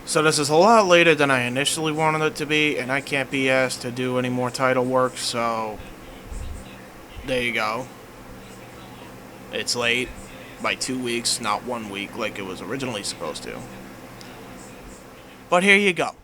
So this is a lot later than I initially wanted it to be, and I can't be asked to do any more title work, so there you go. It's late by 2 weeks, not 1 week like it was originally supposed to. But here you go.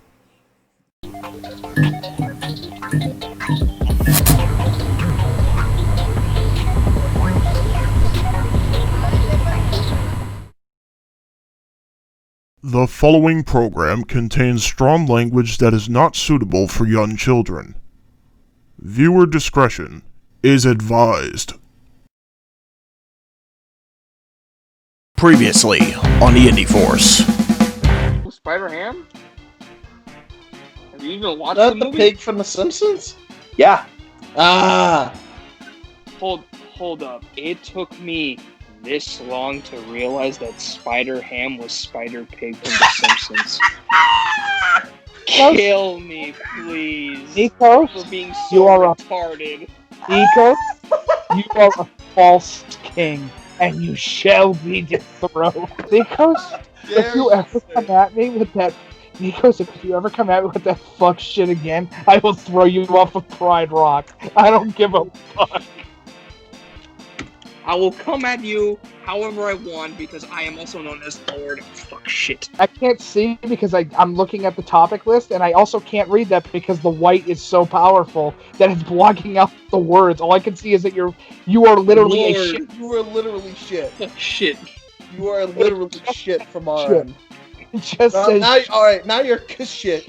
The following program contains strong language that is not suitable for young children. Viewer discretion is advised. Previously on the Indy Force. Spider-Ham? Have you even watched Is that the movie? the pig from The Simpsons? Yeah. Hold up. It took me this long to realize that Spider-Ham was Spider-Pig from The Simpsons. Kill me, please. Nikos, for being so you are retarded. Nikos, you are a false king, and you shall be dethroned. Nikos, if you ever come at me with that, fuck shit again, I will throw you off of Pride Rock. I don't give a fuck. I will come at you however I want because I am also known as Lord Fuck Shit. I can't see because I'm looking at the topic list, and I also can't read that because the white is so powerful that it's blocking out the words. All I can see is that you are literally Lord, a shit. You are literally shit. Shit. You are literally shit from our Shit. end. It just says Alright, now you're shit.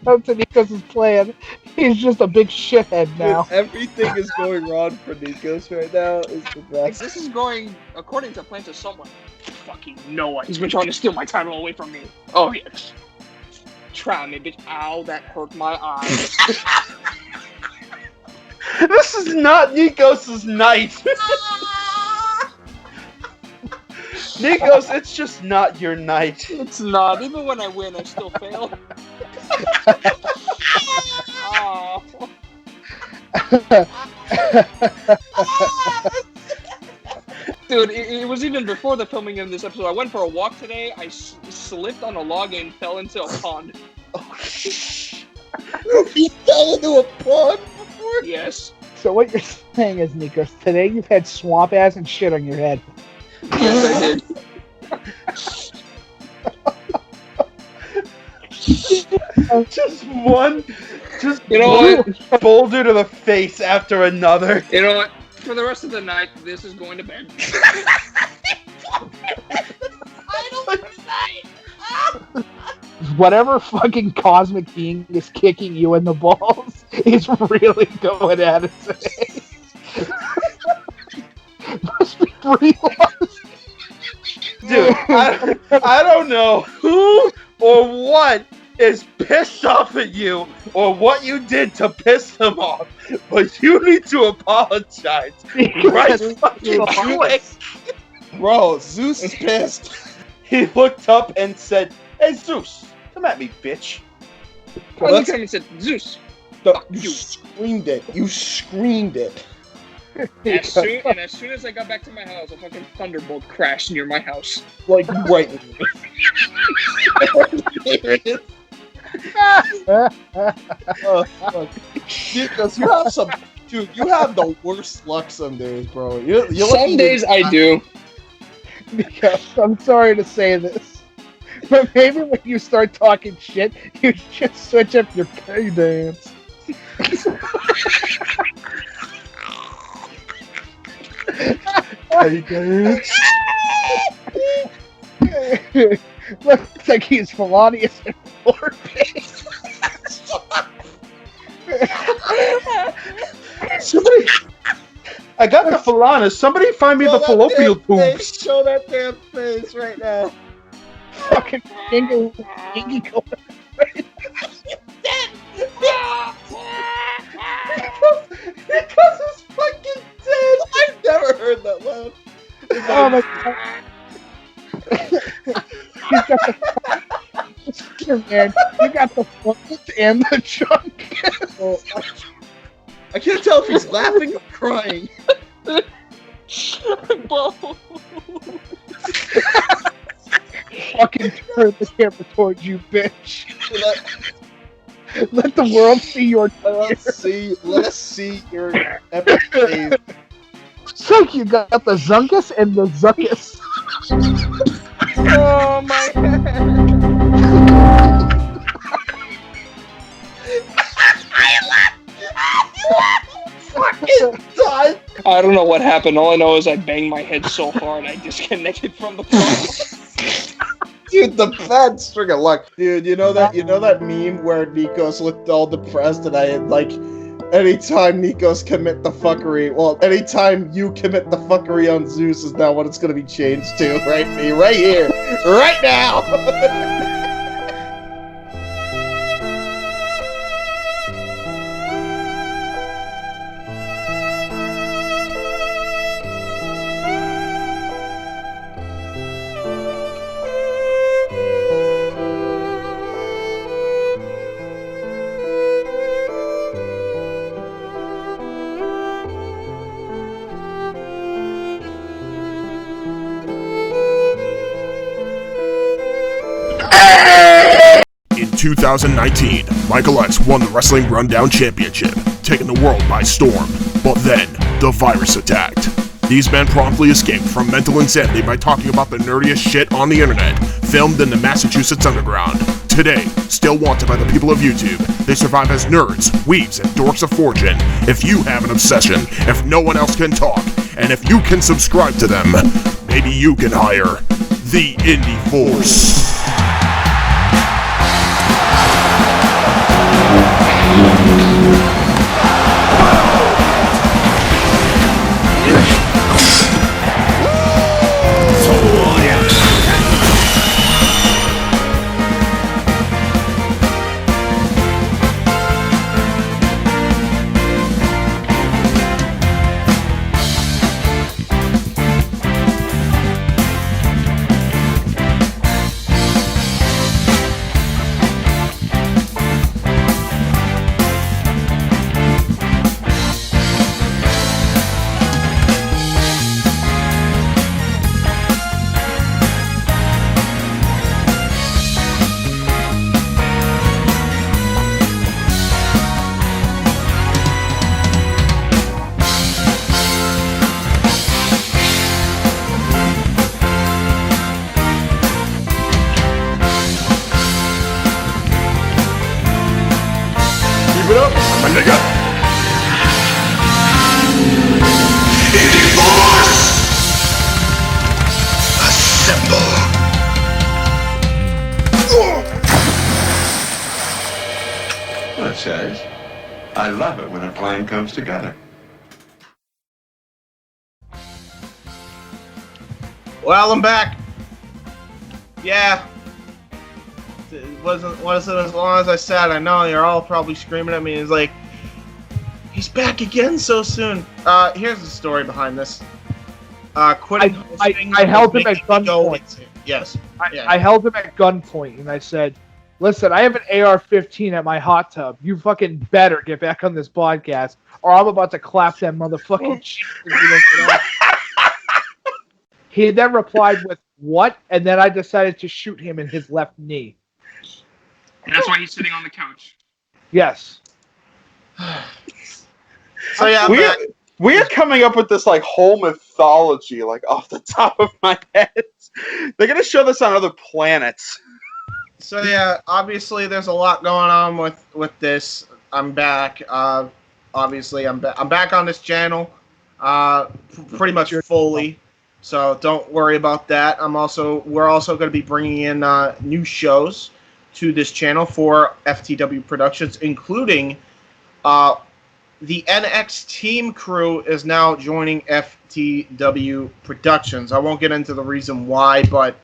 come to Nikos' plan. He's just a big shithead now. Dude, everything is going wrong for Nikos right now. It's the best. This is going according to plan to someone. Fucking Noah. He's been trying to steal my title away from me. Oh, yes. Try me, bitch. Ow, that hurt my eyes. This is not Nikos' night. Nikos, it's just not your night. It's not. Even when I win, I still fail. Oh. Dude, it was even before the filming of this episode. I went for a walk today. I slipped on a log and fell into a pond. You fell into a pond before? Yes. So what you're saying is, Nikos, today you've had swamp ass and shit on your head. Yes, I did. Just You know one what? boulder to the face after another. You know what? For the rest of the night, this is going to bed. Whatever fucking cosmic being is kicking you in the balls is really going at it today. Must be pretty lost. Dude, I don't know who or what is pissed off at you or what you did to piss them off, but you need to apologize right fucking quick. Bro, Zeus is pissed. He looked up and said, "Hey Zeus, come at me, bitch." I looked at him and said, Zeus. Fuck You you. screamed it. You screamed it. As soon as I got back to my house, a fucking thunderbolt crashed near my house. Like, right. Here it is. Oh, fuck. Because you have some... Dude, you have the worst luck some days, bro. Some days I do. Because I'm sorry to say this, but maybe when you start talking shit, you should switch up your K dance. Hey, dude. Looks like he's Felonious and Foreface. Somebody... I got the Falanas. Somebody find me the fallopian poops. Show that damn face right now. Fucking Indy going. Because it's fucking dead. I've never heard that laugh. Oh my god. He's got the man. You got the foot and the chunk. Oh, I can't tell if he's laughing or crying. Both. fucking turn the camera towards you, bitch. Let the world see your Let us see your epic face. So you got the Zunkus and the Zuckus. Oh my head. Fucking done. I don't know what happened. All I know is I banged my head so hard I disconnected from the phone. Dude, the bad string of luck. Dude, you know that meme where Nikos looked all depressed and I had like anytime Nikos commit the fuckery, well, anytime you commit the fuckery on Zeus is now what it's gonna be changed to, right? Me, right here, right now. In 2019, Michael X won the Wrestling Rundown Championship, taking the world by storm. But then, the virus attacked. These men promptly escaped from mental insanity by talking about the nerdiest shit on the internet, filmed in the Massachusetts underground. Today, still wanted by the people of YouTube, they survive as nerds, weebs, and dorks of fortune. If you have an obsession, if no one else can talk, and if you can subscribe to them, maybe you can hire the Indy Force. Keep it up, my nigga. Indy Force! Assemble! Well, it says, I love it when a plan comes together. Well, I'm back. Yeah. It wasn't as long as I said. I know you're all probably screaming at me. It's like, he's back again so soon. Here's the story behind this. Quitting hosting. I held him at making me go gunpoint. into- Yes. I held him at gunpoint and I said, listen, I have an AR-15 at my hot tub. You fucking better get back on this podcast or I'm about to clap that motherfucking shit if you don't get out. He then replied with, what? And then I decided to shoot him in his left knee. And that's why he's sitting on the couch. Yes. So yeah, We're coming up with this like whole mythology like off the top of my head. They're gonna show this on other planets. So yeah, obviously there's a lot going on with this. I'm back. Obviously I'm back on this channel, pretty much fully. So don't worry about that. We're also going to be bringing in new shows to this channel for FTW Productions, including the NXT crew is now joining FTW Productions. I won't get into the reason why, but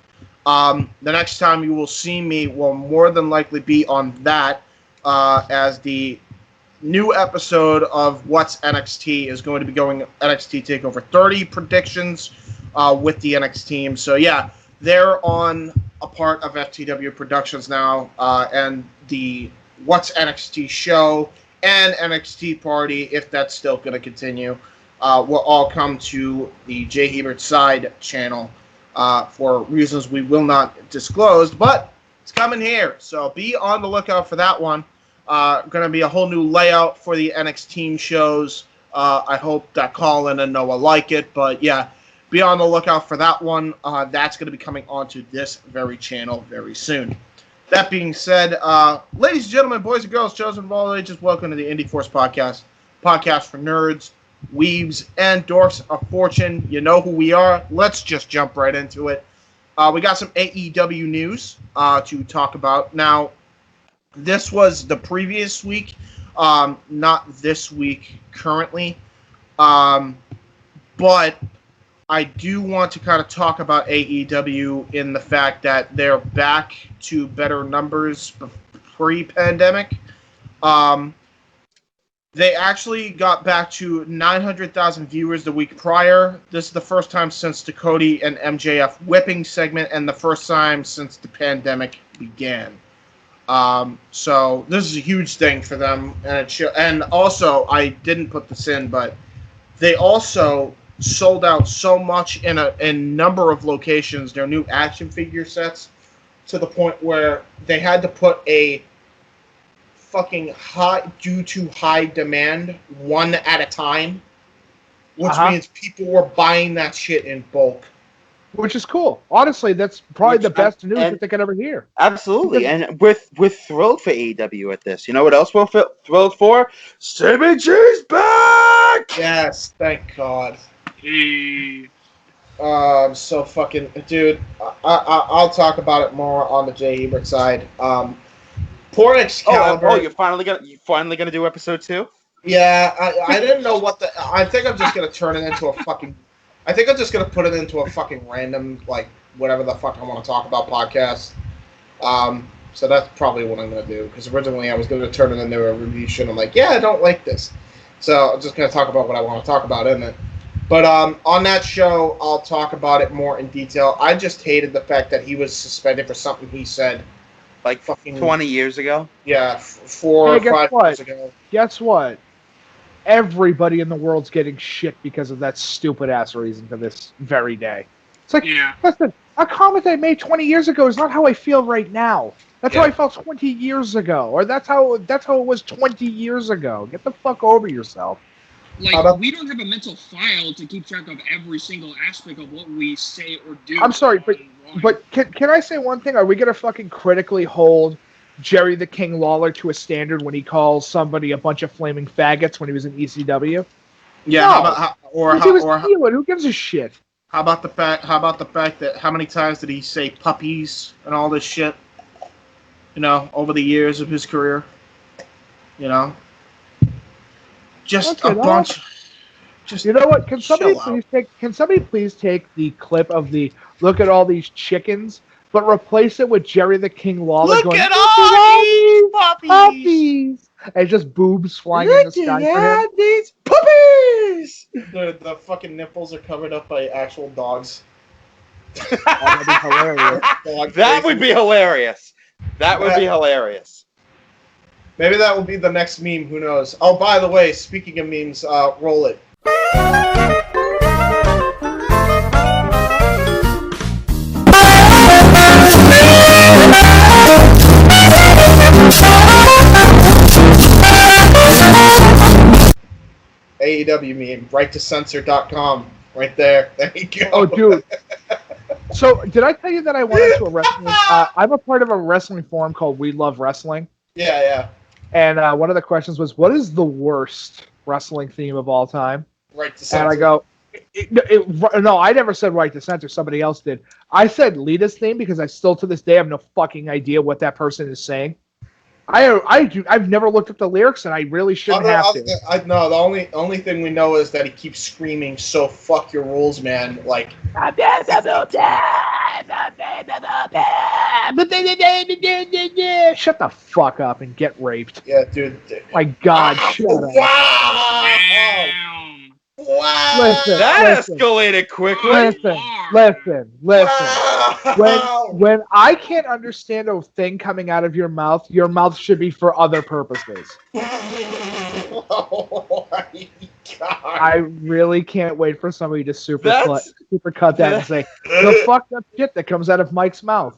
the next time you will see me will more than likely be on that as the new episode of What's NXT is going to be going NXT TakeOver 30 predictions with the NXT team. So yeah, they're on a part of FTW Productions now, and the What's NXT show and NXT party, if that's still going to continue, will all come to the J-Hebert side channel. for reasons we will not disclose, but it's coming here. So be on the lookout for that one. Going to be a whole new layout for the NXT shows. I hope that Colin and Noah like it, but yeah, be on the lookout for that one. That's going to be coming onto this very channel very soon. That being said, ladies and gentlemen, boys and girls, children of all ages, welcome to the Indie Force Podcast for nerds, weebs, and dorks of fortune. You know who we are. Let's just jump right into it. We got some AEW news to talk about. Now, this was the previous week, not this week currently, but I do want to kind of talk about AEW in the fact that they're back to better numbers pre-pandemic. They actually got back to 900,000 viewers the week prior. This is the first time since the Cody and MJF whipping segment and the first time since the pandemic began. So this is a huge thing for them. And also, I didn't put this in, but they also sold out so much in a number of locations, their new action figure sets, to the point where they had to put a fucking due to high demand, one at a time, which means people were buying that shit in bulk. Which is cool. Honestly, that's probably the best news that they could ever hear. Absolutely, and we're thrilled for AEW at this. You know what else we're thrilled for? Sammy G's back! Yes, thank God. So fucking dude. I'll talk about it more on the J-Hebert side. Poor Excalibur. You're finally gonna do episode 2? Yeah, I didn't know what the. I think I'm just gonna turn it into a fucking. I think I'm just gonna put it into a fucking random, like, whatever the fuck I want to talk about podcast. So that's probably what I'm gonna do, because originally I was gonna turn it into a review show and I'm like, yeah, I don't like this. So I'm just gonna talk about what I want to talk about in it. But on that show, I'll talk about it more in detail. I just hated the fact that he was suspended for something he said. Like fucking 20 years ago? Yeah, 4 or 5 years ago. Guess what? Everybody in the world's getting shit because of that stupid-ass reason to this very day. It's like, listen, a comment I made 20 years ago is not how I feel right now. That's how I felt 20 years ago. Or that's how it was 20 years ago. Get the fuck over yourself. Like, we don't have a mental file to keep track of every single aspect of what we say or do. I'm sorry, but can I say one thing? Are we going to fucking critically hold Jerry the King Lawler to a standard when he calls somebody a bunch of flaming faggots when he was in ECW? Yeah, no. Who gives a shit? How about the fact that how many times did he say puppies and all this shit? You know, over the years of his career. You know, just a bunch. Just, you know what? Can somebody please take the clip of the look at all these chickens, but replace it with Jerry the King Lawler look going, at all these puppies, and just boobs flying in the sky for him. These puppies. The fucking nipples are covered up by actual dogs. That'd be hilarious. That would be hilarious. That would be hilarious. Maybe that will be the next meme. Who knows? Oh, by the way, speaking of memes, roll it. AEW meme, rightToCensor.com, right there. There you go. Oh, dude. So, did I tell you that I went into a wrestling? I'm a part of a wrestling forum called We Love Wrestling. Yeah. And one of the questions was, what is the worst wrestling theme of all time? Right to Censor. And I go, no, I never said Right to Censor. Somebody else did. I said Lita's theme because I still to this day have no fucking idea what that person is saying. I've never looked up the lyrics, and I really shouldn't have to. No, the only thing we know is that he keeps screaming, "So fuck your rules, man!" Like. Shut the fuck up and get raped. Yeah, dude. My God, shut up. Wow. Listen, Escalated quickly. Listen. When I can't understand a thing coming out of your mouth should be for other purposes. Oh, are you God. I really can't wait for somebody to supercut that and say the fucked up shit that comes out of Mike's mouth.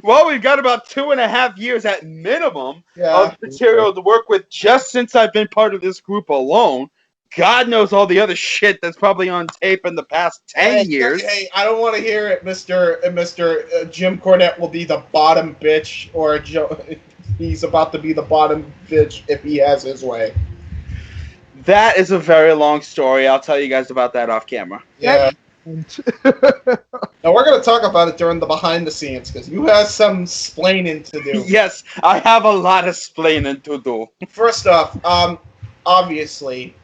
Well, we've got about 2.5 years at minimum Yeah. of material to work with just since I've been part of this group alone. God knows all the other shit that's probably on tape in the past 10 years. Hey, I don't want to hear it, Mr. Jim Cornette will be the bottom bitch, or he's about to be the bottom bitch if he has his way. That is a very long story. I'll tell you guys about that off camera. Yeah. Now we're going to talk about it during the behind the scenes, because you have some splaining to do. Yes, I have a lot of splaining to do. First off, obviously,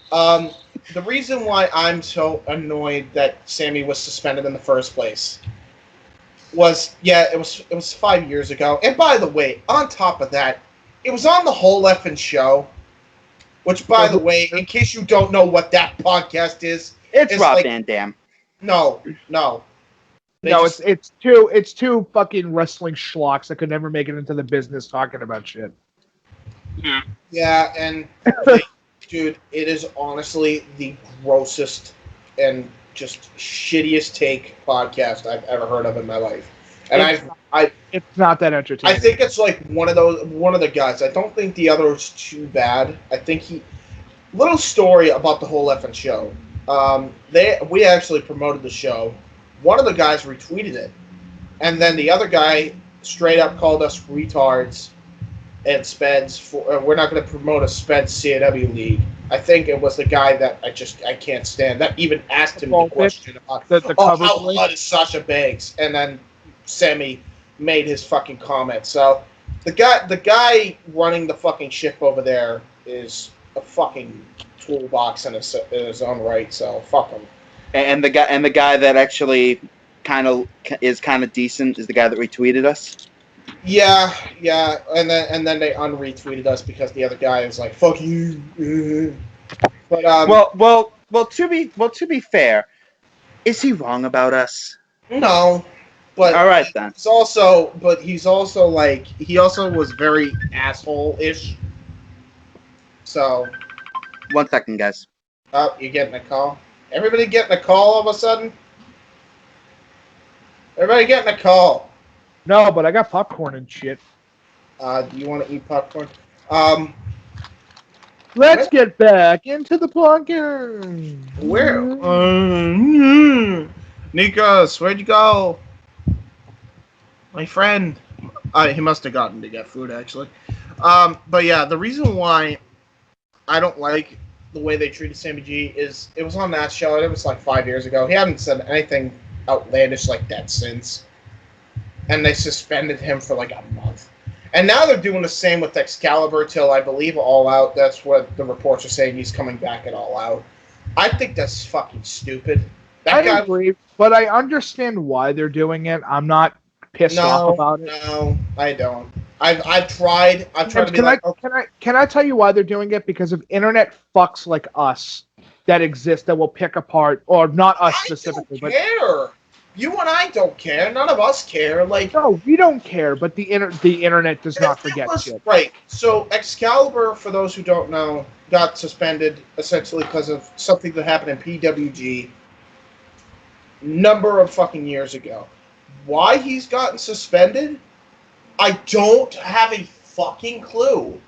the reason why I'm so annoyed that Sammy was suspended in the first place was, it was 5 years ago. And by the way, on top of that, it was on the whole effing show, which, by the way, in case you don't know what that podcast is, it's Rob Van Dam. No. It's two fucking wrestling schlocks that could never make it into the business talking about shit. Yeah, and dude, it is honestly the grossest and just shittiest take podcast I've ever heard of in my life. And it's not that entertaining. I think it's like one of the guys. I don't think the other is too bad. I think little story about the whole effing show. We actually promoted the show. One of the guys retweeted it, and then the other guy straight up called us retards and speds for. We're not going to promote a sped CAW league. I think it was the guy that I can't stand. That even asked him the question about how hot is Sasha Banks, and then Sammy made his fucking comment. So the guy running the fucking ship over there is a fucking toolbox in his own right. So fuck him. And the guy that actually is kind of decent is the guy that retweeted us. Yeah, and then they unretweeted us because the other guy is like, "Fuck you." But well. To be fair, is he wrong about us? No, but all right then. He also was very asshole-ish. So, 1 second, guys. Oh, you're getting a call. Everybody getting a call all of a sudden? Everybody getting a call. No, but I got popcorn and shit. Do you want to eat popcorn? Let's get back into the podcast. Where? Nikos, where'd you go? My friend. He must have gotten to get food, actually. But yeah, the reason why I don't like the way they treated Sammy G is it was on that show, and it was like 5 years ago. He hasn't said anything outlandish like that since. And they suspended him for like a month. And now they're doing the same with Excalibur till, I believe, All Out. That's what the reports are saying. He's coming back at All Out. I think that's fucking stupid. I agree, but I understand why they're doing it. I'm not pissed off about it. No, I don't. I've tried to be Can I tell you why they're doing it? Because of internet fucks like us that exist that will pick apart, or not us specifically. I don't care. You and I don't care. None of us care. No, we don't care. But the internet does not forget shit. Right. So Excalibur, for those who don't know, got suspended essentially because of something that happened in PWG number of fucking years ago. Why he's gotten suspended, I don't have a fucking clue.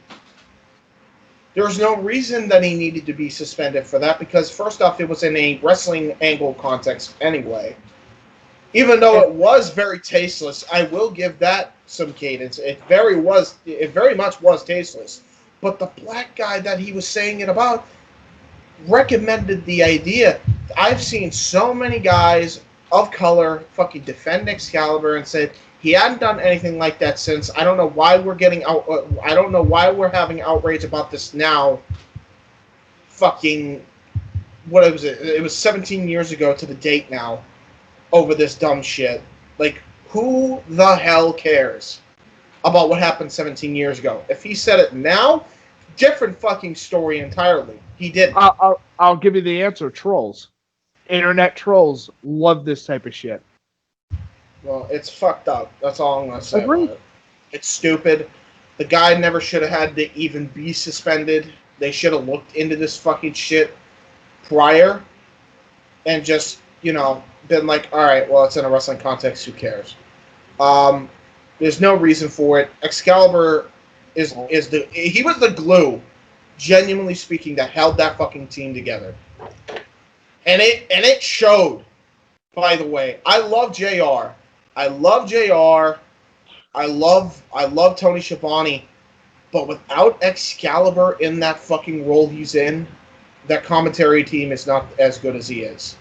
There's no reason that he needed to be suspended for that because, first off, it was in a wrestling angle context anyway. Even though it was very tasteless, I will give that some cadence. It very much was tasteless. But the black guy that he was saying it about recommended the idea. I've seen so many guys of color fucking defend Excalibur and said he hadn't done anything like that since. I don't know why we're getting out. I don't know why we're having outrage about this now. Fucking, what was it? It was 17 years ago to the date now. Over this dumb shit. Like, who the hell cares about what happened 17 years ago? If he said it now, different fucking story entirely. He didn't. I'll give you the answer. Trolls. Internet trolls love this type of shit. Well, it's fucked up. That's all I'm going to say Agreed. about it. It's stupid. The guy never should have had to even be suspended. they should have looked into this fucking shit prior and just, been like, all right, well, it's in a wrestling context, who cares? There's no reason for it. Excalibur he was the glue, genuinely speaking, that held that fucking team together. And it showed, by the way. I love JR. I love Tony Schiavone. But without Excalibur in that fucking role he's in, that commentary team is not as good as he is.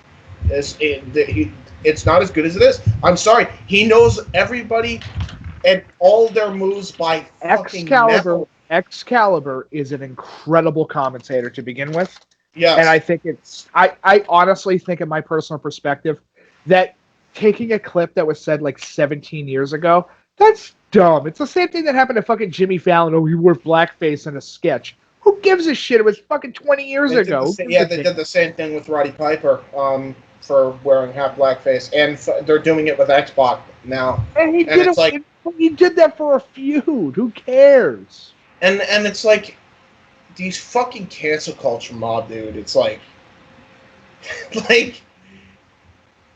It's not as good as it is. I'm sorry. He knows everybody and all their moves by fucking metal. Excalibur is an incredible commentator to begin with. Yes. And I think I honestly think, in my personal perspective, that taking a clip that was said like 17 years ago, that's dumb. It's the same thing that happened to fucking Jimmy Fallon. Oh, he wore blackface in a sketch. Who gives a shit? It was fucking 20 years ago. They did the same thing with Roddy Piper for wearing half blackface, and they're doing it with Xbox now. And he did that for a feud. Who cares? And it's like these fucking cancel culture mob, dude. It's like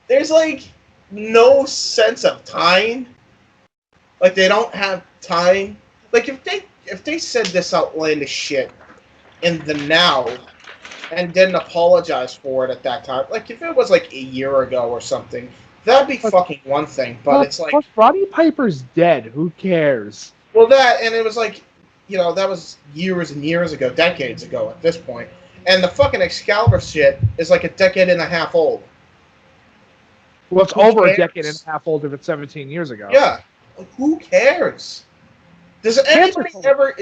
there's like no sense of time. Like, they don't have time. Like, if they said this outlandish shit in the now and didn't apologize for it at that time, like, if it was like a year ago or something, that'd be fucking one thing. But it's like, Roddy Piper's dead. Who cares? Well, that, and it was like, that was years and years ago, decades ago at this point. And the fucking Excalibur shit is like a decade and a half old. Well, it's over a decade and a half old if it's 17 years ago. Yeah. Who cares? Does anybody ever...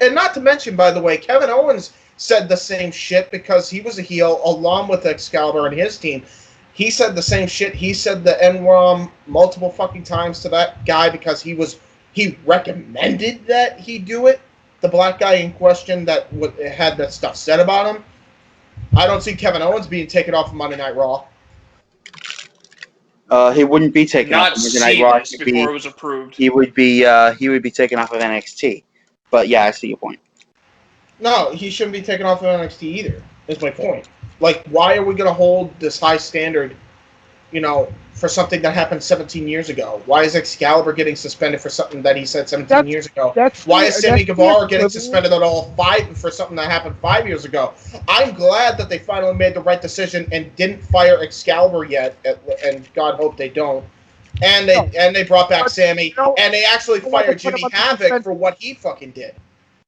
And not to mention, by the way, Kevin Owens said the same shit because he was a heel along with Excalibur and his team. He said the same shit. He said the N-ROM multiple fucking times to that guy because he recommended that he do it. The black guy in question that had that stuff said about him. I don't see Kevin Owens being taken off of Monday Night Raw. He wouldn't be taken off of Monday Night Raw. Before it was approved. He would be taken off of NXT. But yeah, I see your point. No, he shouldn't be taken off of NXT either. Is my point. Like, why are we going to hold this high standard, for something that happened 17 years ago? Why is Excalibur getting suspended for something that he said 17 years ago? Why is Sammy Guevara getting suspended at all for something that happened 5 years ago? I'm glad that they finally made the right decision and didn't fire Excalibur yet, and God hope they don't. And they brought back Sammy, and they actually fired Jimmy Havoc for what he fucking did.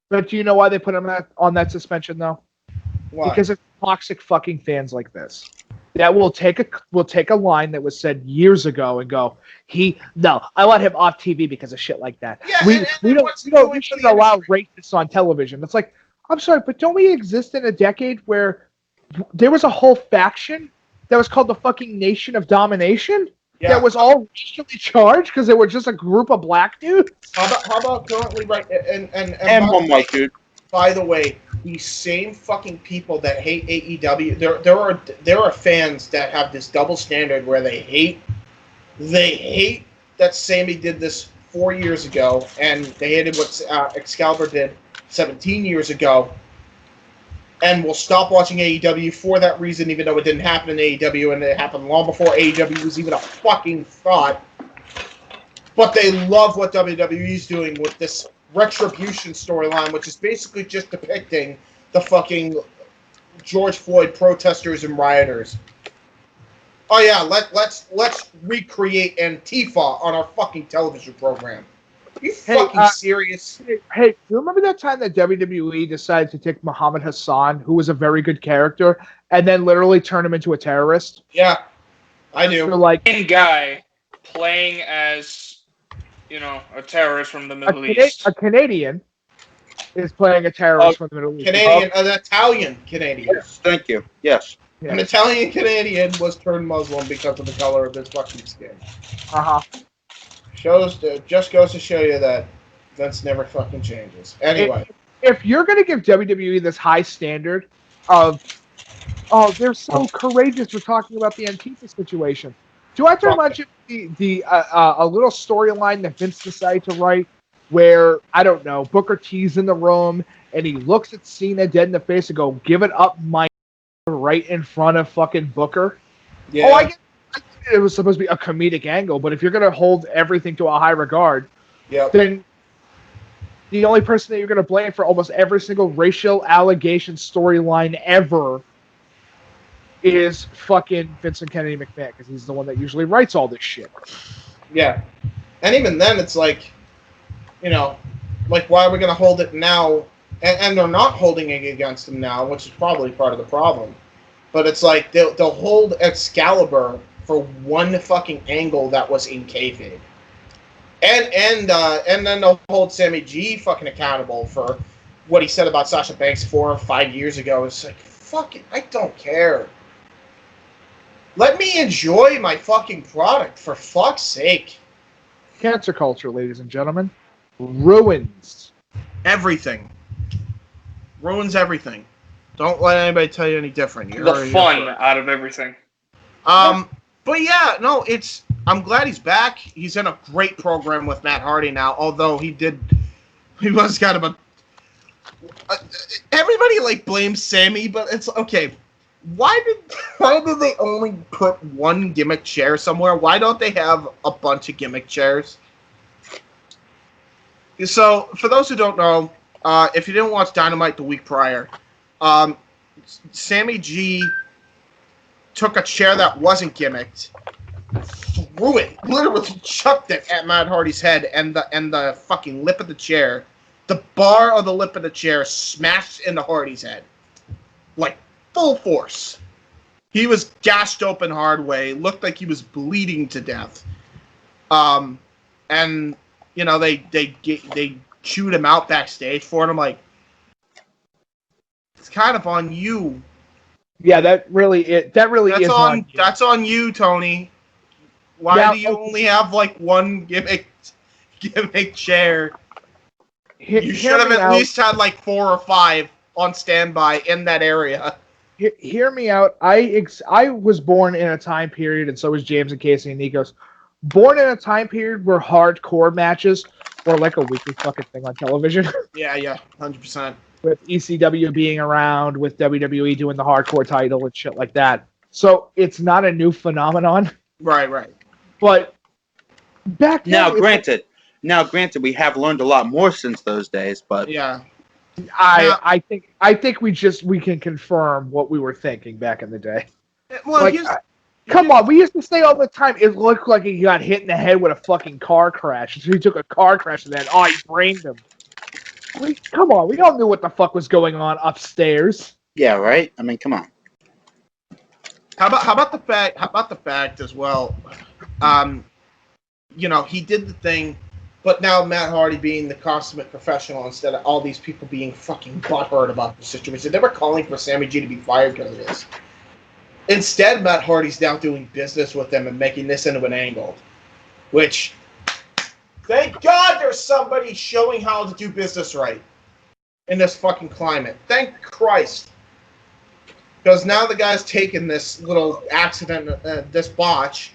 But do you know why they put him on that suspension, though? Why? Because it's toxic fucking fans like this that will take a line that was said years ago and go, I want him off TV because of shit like that. Yeah, we shouldn't allow racists on television. It's like, I'm sorry, but don't we exist in a decade where there was a whole faction that was called the fucking Nation of Domination? Yeah. That was all racially charged because they were just a group of black dudes? How about currently, right, and one white dude. By the way, these same fucking people that hate AEW, there are fans that have this double standard where they hate that Sammy did this 4 years ago, and they hated what Excalibur did 17 years ago, and will stop watching AEW for that reason, even though it didn't happen in AEW, and it happened long before AEW was even a fucking thought. But they love what WWE is doing with this Retribution storyline, which is basically just depicting the fucking George Floyd protesters and rioters. Oh yeah, let's recreate Antifa on our fucking television program. Are you fucking serious? Hey, do you remember that time that WWE decided to take Muhammad Hassan, who was a very good character, and then literally turn him into a terrorist? Yeah, I do. Same guy playing as, a terrorist from the Middle East. A Canadian is playing a terrorist from the Middle East. An Italian Canadian. Yes, thank you. Yes. An Italian Canadian was turned Muslim because of the color of his fucking skin. Just goes to show you that Vince never fucking changes. Anyway. If you're going to give WWE this high standard of, they're so courageous for talking about the Antifa situation. Do I have to remind you a little storyline that Vince decided to write where, I don't know, Booker T's in the room and he looks at Cena dead in the face and go, "Give it up, my," right in front of fucking Booker. Yeah. Oh, I get it was supposed to be a comedic angle, but if you're going to hold everything to a high regard, Yep. then the only person that you're going to blame for almost every single racial allegation storyline ever is fucking Vincent Kennedy McMahon, because he's the one that usually writes all this shit. Yeah. And even then, it's like, you know, like, why are we going to hold it now? And they're not holding it against him now, which is probably part of the problem. But it's like, they'll hold Excalibur for one fucking angle that was in kayfabe. And then they'll hold Sammy G fucking accountable for what he said about Sasha Banks 4 or 5 years ago. It's like, fuck it, I don't care. Let me enjoy my fucking product, for fuck's sake. Cancer culture, ladies and gentlemen, ruins Everything. Ruins everything. Don't let anybody tell you any different. The fun out of everything. But yeah, no, I'm glad he's back. He's in a great program with Matt Hardy now, although he was kind of a... everybody, like, blames Sammy, but it's okay. Why did they only put one gimmick chair somewhere? Why don't they have a bunch of gimmick chairs? So, for those who don't know, if you didn't watch Dynamite the week prior, Sammy G took a chair that wasn't gimmicked, threw it, literally chucked it at Matt Hardy's head, and the fucking lip of the chair, the bar of the lip of the chair smashed into Hardy's head. Like, full force. He was gashed open hard way, looked like he was bleeding to death. And, you know, they chewed him out backstage for it. I'm like, it's kind of on you. Yeah, that really is on you. That's on you, Tony. Why do you only have like one gimmick chair? You should have at least had like 4 or 5 on standby in that area. Hear me out. I was born in a time period, and so was James and Casey and Nikos. Born in a time period where hardcore matches were like a weekly fucking thing on television. Yeah, 100%. With ECW being around, with WWE doing the hardcore title and shit like that. So it's not a new phenomenon. Right. But back then, Now, granted, we have learned a lot more since those days, but yeah, I think we can confirm what we were thinking back in the day. Well, like, come on, we used to say all the time, it looked like he got hit in the head with a fucking car crash. So he took a car crash and then, he brained him. Come on, we all knew what the fuck was going on upstairs. Yeah, right? I mean, come on. How about the fact as well? You know, he did the thing, but now Matt Hardy being the consummate professional instead of all these people being fucking butthurt about the situation. They were calling for Sammy G to be fired because of this. Instead, Matt Hardy's now doing business with them and making this into an angle. Which, thank God there's somebody showing how to do business right in this fucking climate. Thank Christ. Because now the guy's taken this little accident, this botch,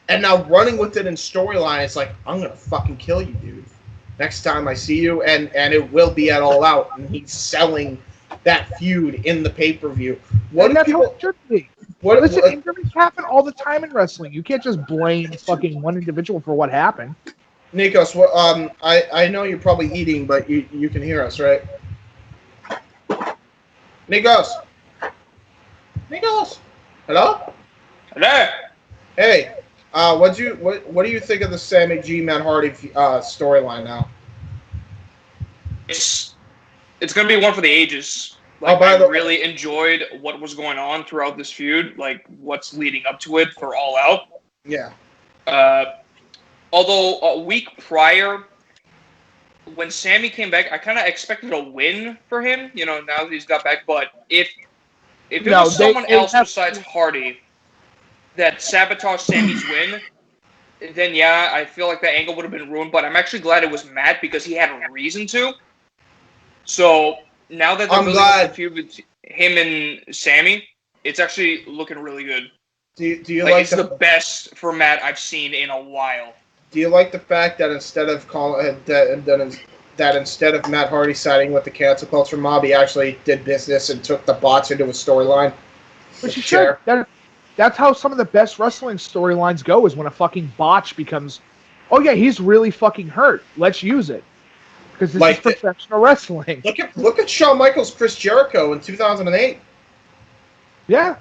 and now running with it in storyline, it's like, I'm going to fucking kill you, dude. Next time I see you, and it will be at All Out. And he's selling that feud in the pay-per-view. That's how it should be. Listen, injuries happen all the time in wrestling. You can't just blame fucking one individual for what happened. Nikos, I know you're probably eating, but you can hear us, right? Nikos? Hello? Hello? Hey, what do you think of the Sammy G Matt Hardy storyline now? It's gonna be one for the ages. Like, really enjoyed what was going on throughout this feud, like what's leading up to it for All Out. Yeah. Although a week prior, when Sammy came back, I kind of expected a win for him. You know, now that he's got back. But if it was someone else besides Hardy that sabotaged Sammy's win, then yeah, I feel like that angle would have been ruined. But I'm actually glad it was Matt because he had a reason to. So now that they're building up the feud with him and Sammy, it's actually looking really good. Do you like it's the best for Matt I've seen in a while. Do you like the fact that instead of instead of Matt Hardy siding with the cancel culture mob, he actually did business and took the bots into a storyline? Which he should. That's how some of the best wrestling storylines go, is when a fucking botch becomes, oh yeah, he's really fucking hurt. Let's use it. Because this is professional wrestling. Look at Shawn Michaels, Chris Jericho in 2008. Yeah.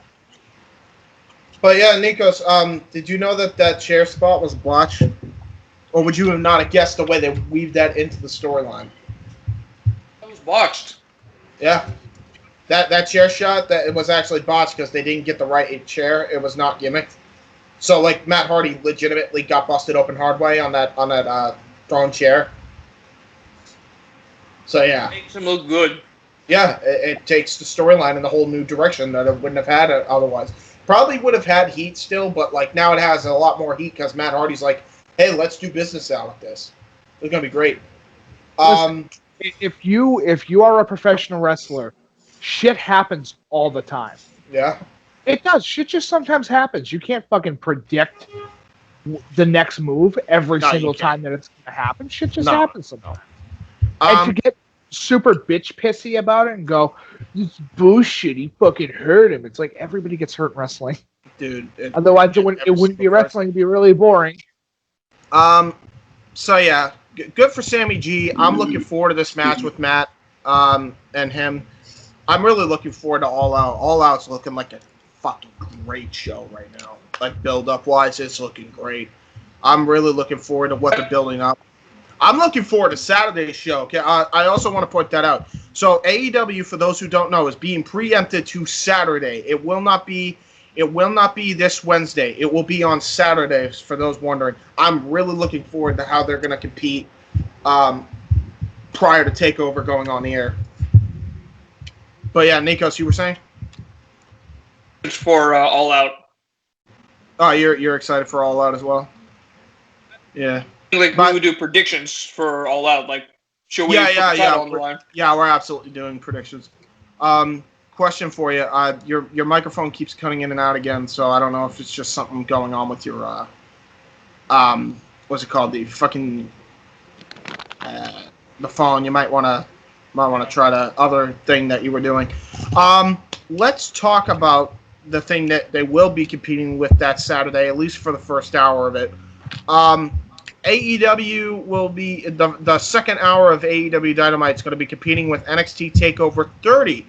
But yeah, Nikos, did you know that chair spot was botched? Or would you have not guessed the way they weaved that into the storyline? That was botched. Yeah. That chair shot, that it was actually botched because they didn't get the right chair. It was not gimmicked. So like Matt Hardy legitimately got busted open hard way on that thrown chair. So yeah. It makes him look good. Yeah, it takes the storyline in a whole new direction that it wouldn't have had otherwise. Probably would have had heat still, but like now it has a lot more heat because Matt Hardy's like, hey, let's do business out of this. It's gonna be great. Listen, if you are a professional wrestler, shit happens all the time. Yeah. It does. Shit just sometimes happens. You can't fucking predict the next move every single time that it's gonna happen. Shit just happens sometimes. And to get super bitch pissy about it and go, this bullshit, he fucking hurt him. It's like everybody gets hurt in wrestling. Dude. Otherwise, it wouldn't be wrestling. It'd be really boring. So yeah, good for Sammy G. I'm looking forward to this match with Matt and him. I'm really looking forward to All Out. All Out's looking like a fucking great show right now. Like build-up wise, it's looking great. I'm really looking forward to what they're building up. I'm looking forward to Saturday's show. Okay, I also want to point that out. So AEW, for those who don't know, is being preempted to Saturday. It will not be this Wednesday. It will be on Saturdays, for those wondering. I'm really looking forward to how they're going to compete prior to Takeover going on the air. But yeah, Nikos, you were saying? It's for All Out. Oh, you're excited for All Out as well? Yeah. Like we would do predictions for All Out, like should we put the title on the line? Yeah, we're absolutely doing predictions. Question for you. Your microphone keeps cutting in and out again, so I don't know if it's just something going on with your what's it called? The fucking the phone. You might want to try the other thing that you were doing. Let's talk about the thing that they will be competing with that Saturday, at least for the first hour of it. AEW will be the second hour of AEW Dynamite is going to be competing with NXT Takeover 30.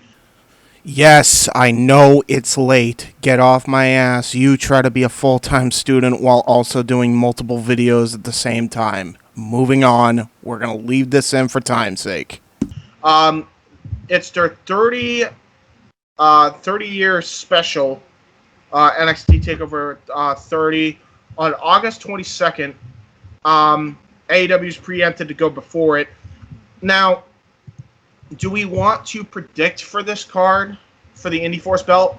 Yes, I know it's late. Get off my ass. You try to be a full-time student while also doing multiple videos at the same time. Moving on. We're going to leave this in for time's sake. It's their 30-year special, NXT Takeover 30 on August 22nd. AEW's preempted to go before it. Now, do we want to predict for this card for the Indy Force belt?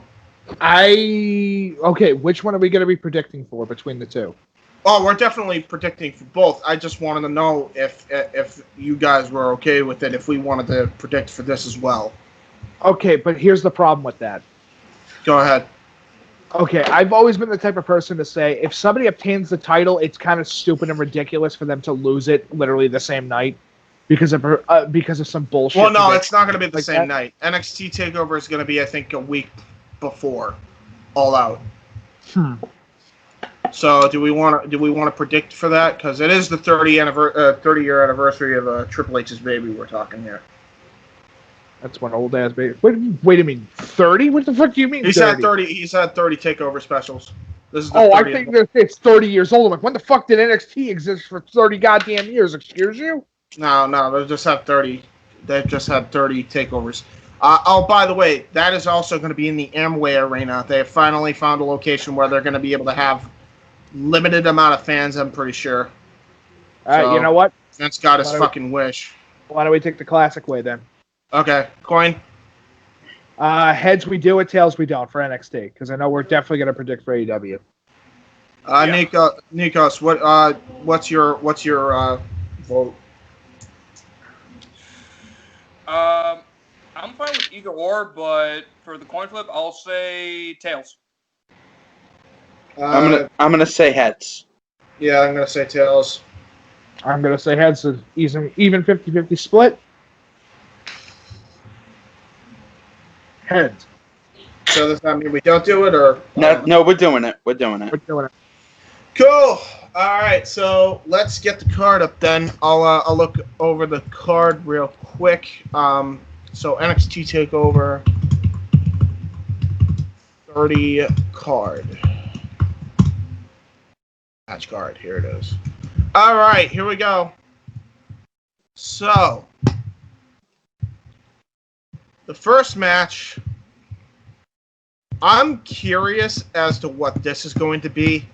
Okay, which one are we going to be predicting for between the two? Oh, we're definitely predicting for both. I just wanted to know if you guys were okay with it, if we wanted to predict for this as well. Okay, but here's the problem with that. Go ahead. Okay, I've always been the type of person to say if somebody obtains the title, it's kind of stupid and ridiculous for them to lose it literally the same night because of some bullshit. Well, no, it's not going to be the same night. NXT Takeover is going to be, I think, a week before All Out. So, do we want to predict for that? Because it is the 30-year anniversary of Triple H's baby we're talking here. That's one old ass baby. Wait a minute, 30? What the fuck do you mean? He's 30? He's had 30 takeover specials. This is the I think it's 30 years old. I'm like, when the fuck did NXT exist for 30 goddamn years? Excuse you? No, they just have 30. They've just had 30 takeovers. By the way, that is also going to be in the Amway Arena. They have finally found a location where they're going to be able to have limited amount of fans, I'm pretty sure. All right, you know what? Vince got his fucking wish. Why don't we take the classic way then? Okay, coin. Heads we do it, tails we don't for NXT, because I know we're definitely going to predict for AEW. Nikos, what's your vote? I'm fine with either or, but for the coin flip, I'll say tails. I'm gonna say heads. Yeah, I'm gonna say tails. I'm going to say heads. So even 50-50 split. Heads. So does that mean we don't do it, or No, we're doing it. We're doing it. We're doing it. Cool. All right, so let's get the card up then. I'll look over the card real quick. So NXT Takeover 30 card. Match card. Here it is. All right, here we go. So the first match. I'm curious as to what this is going to be,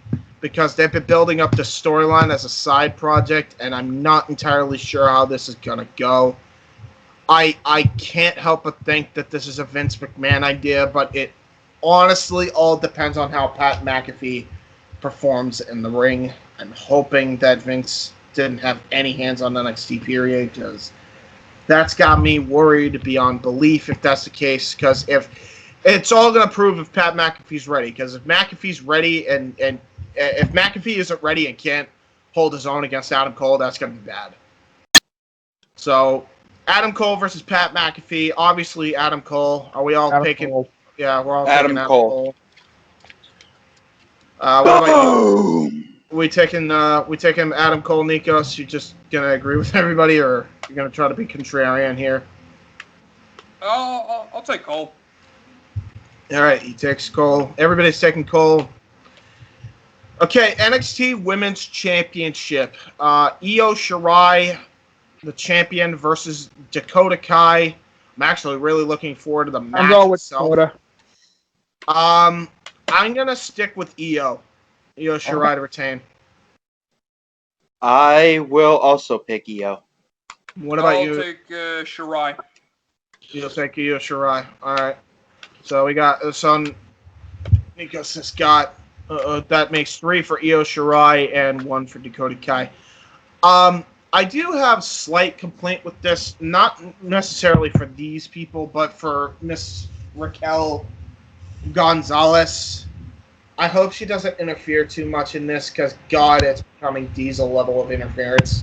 because they've been building up the storyline as a side project, and I'm not entirely sure how this is going to go. I can't help but think that this is a Vince McMahon idea, but it honestly all depends on how Pat McAfee performs in the ring. I'm hoping that Vince didn't have any hands on NXT, period, because that's got me worried beyond belief if that's the case, because if it's all going to prove if Pat McAfee's ready, because if McAfee's ready and if McAfee isn't ready and can't hold his own against Adam Cole, that's going to be bad. So, Adam Cole versus Pat McAfee. Obviously, Adam Cole. Are we all picking? Cole. Yeah, we're all Adam picking Adam Cole. Cole. What about you? We taking Adam Cole, Nikos? You just gonna agree with everybody, or you're gonna try to be contrarian here? I'll take Cole. All right, he takes Cole. Everybody's taking Cole. Okay, NXT Women's Championship. Io Shirai, the champion, versus Dakota Kai. I'm actually really looking forward to the match I'm going with itself. Dakota. I'm gonna stick with Io Shirai to retain. I will also pick EO. What about you? I'll take Shirai. You'll take Io Shirai. All right. So we got Nikos has got that makes 3 for Io Shirai and 1 for Dakota Kai. I do have slight complaint with this, not necessarily for these people, but for Miss Raquel Gonzalez. I hope she doesn't interfere too much in this, because God, it's becoming Diesel level of interference.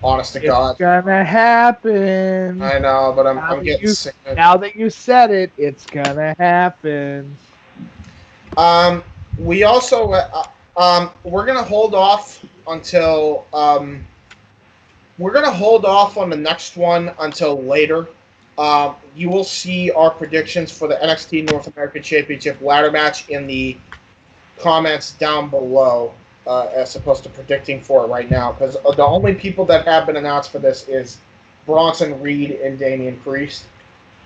Honest to God. It's gonna happen. I know, but I'm getting sick of it. Now that you said it, it's gonna happen. We also we're gonna hold off until we're gonna hold off on the next one until later. You will see our predictions for the NXT North American Championship ladder match in the comments down below, as opposed to predicting for it right now, because the only people that have been announced for this is Bronson Reed and Damian Priest.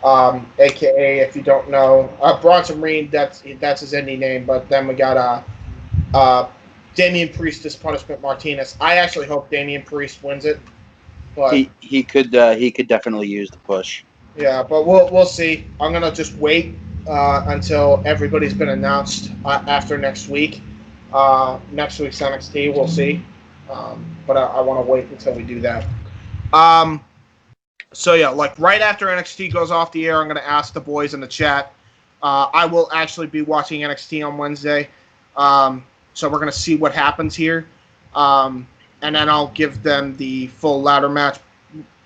AKA, if you don't know, Bronson Reed, that's his indie name, but then we got Damian Priest as Punishment Martinez. I actually hope Damian Priest wins it. But He could definitely use the push. yeah, but we'll see. I'm gonna just wait until everybody's been announced after next week. Next week's NXT, we'll see. But I want to wait until we do that. So yeah, like right after NXT goes off the air, I'm gonna ask the boys in the chat. I will actually be watching NXT on Wednesday, so we're gonna see what happens here, and then I'll give them the full ladder match,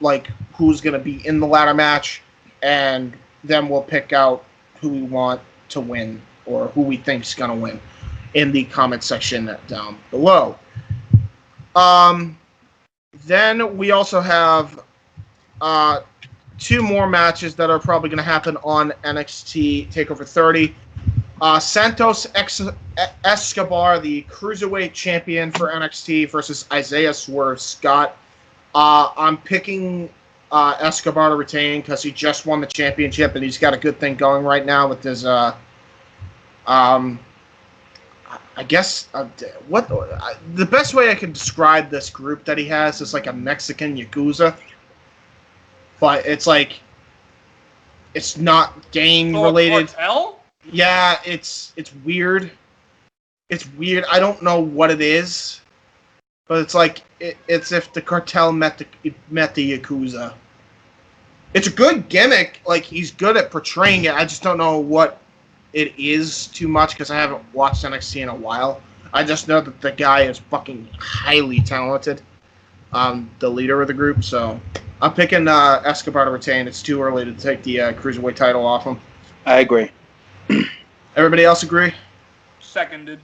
like who's gonna be in the ladder match, and then we'll pick out who we want to win or who we think's gonna win in the comment section down below. Then we also have 2 more matches that are probably going to happen on NXT TakeOver 30. Santos Escobar, the Cruiserweight Champion for NXT, versus Isaiah Swerve Scott. I'm picking Escobar to retain because he just won the championship and he's got a good thing going right now with his I guess the best way I can describe this group that he has is like a Mexican Yakuza, but it's like it's not gang related. Cartel? Yeah, it's weird. It's weird. I don't know what it is, but it's like it's if the cartel met the Yakuza. It's a good gimmick. Like he's good at portraying it. I just don't know what it is too much because I haven't watched NXT in a while. I just know that the guy is fucking highly talented. The leader of the group, so I'm picking Escobar to retain. It's too early to take the cruiserweight title off him. I agree. Everybody else agree? Seconded.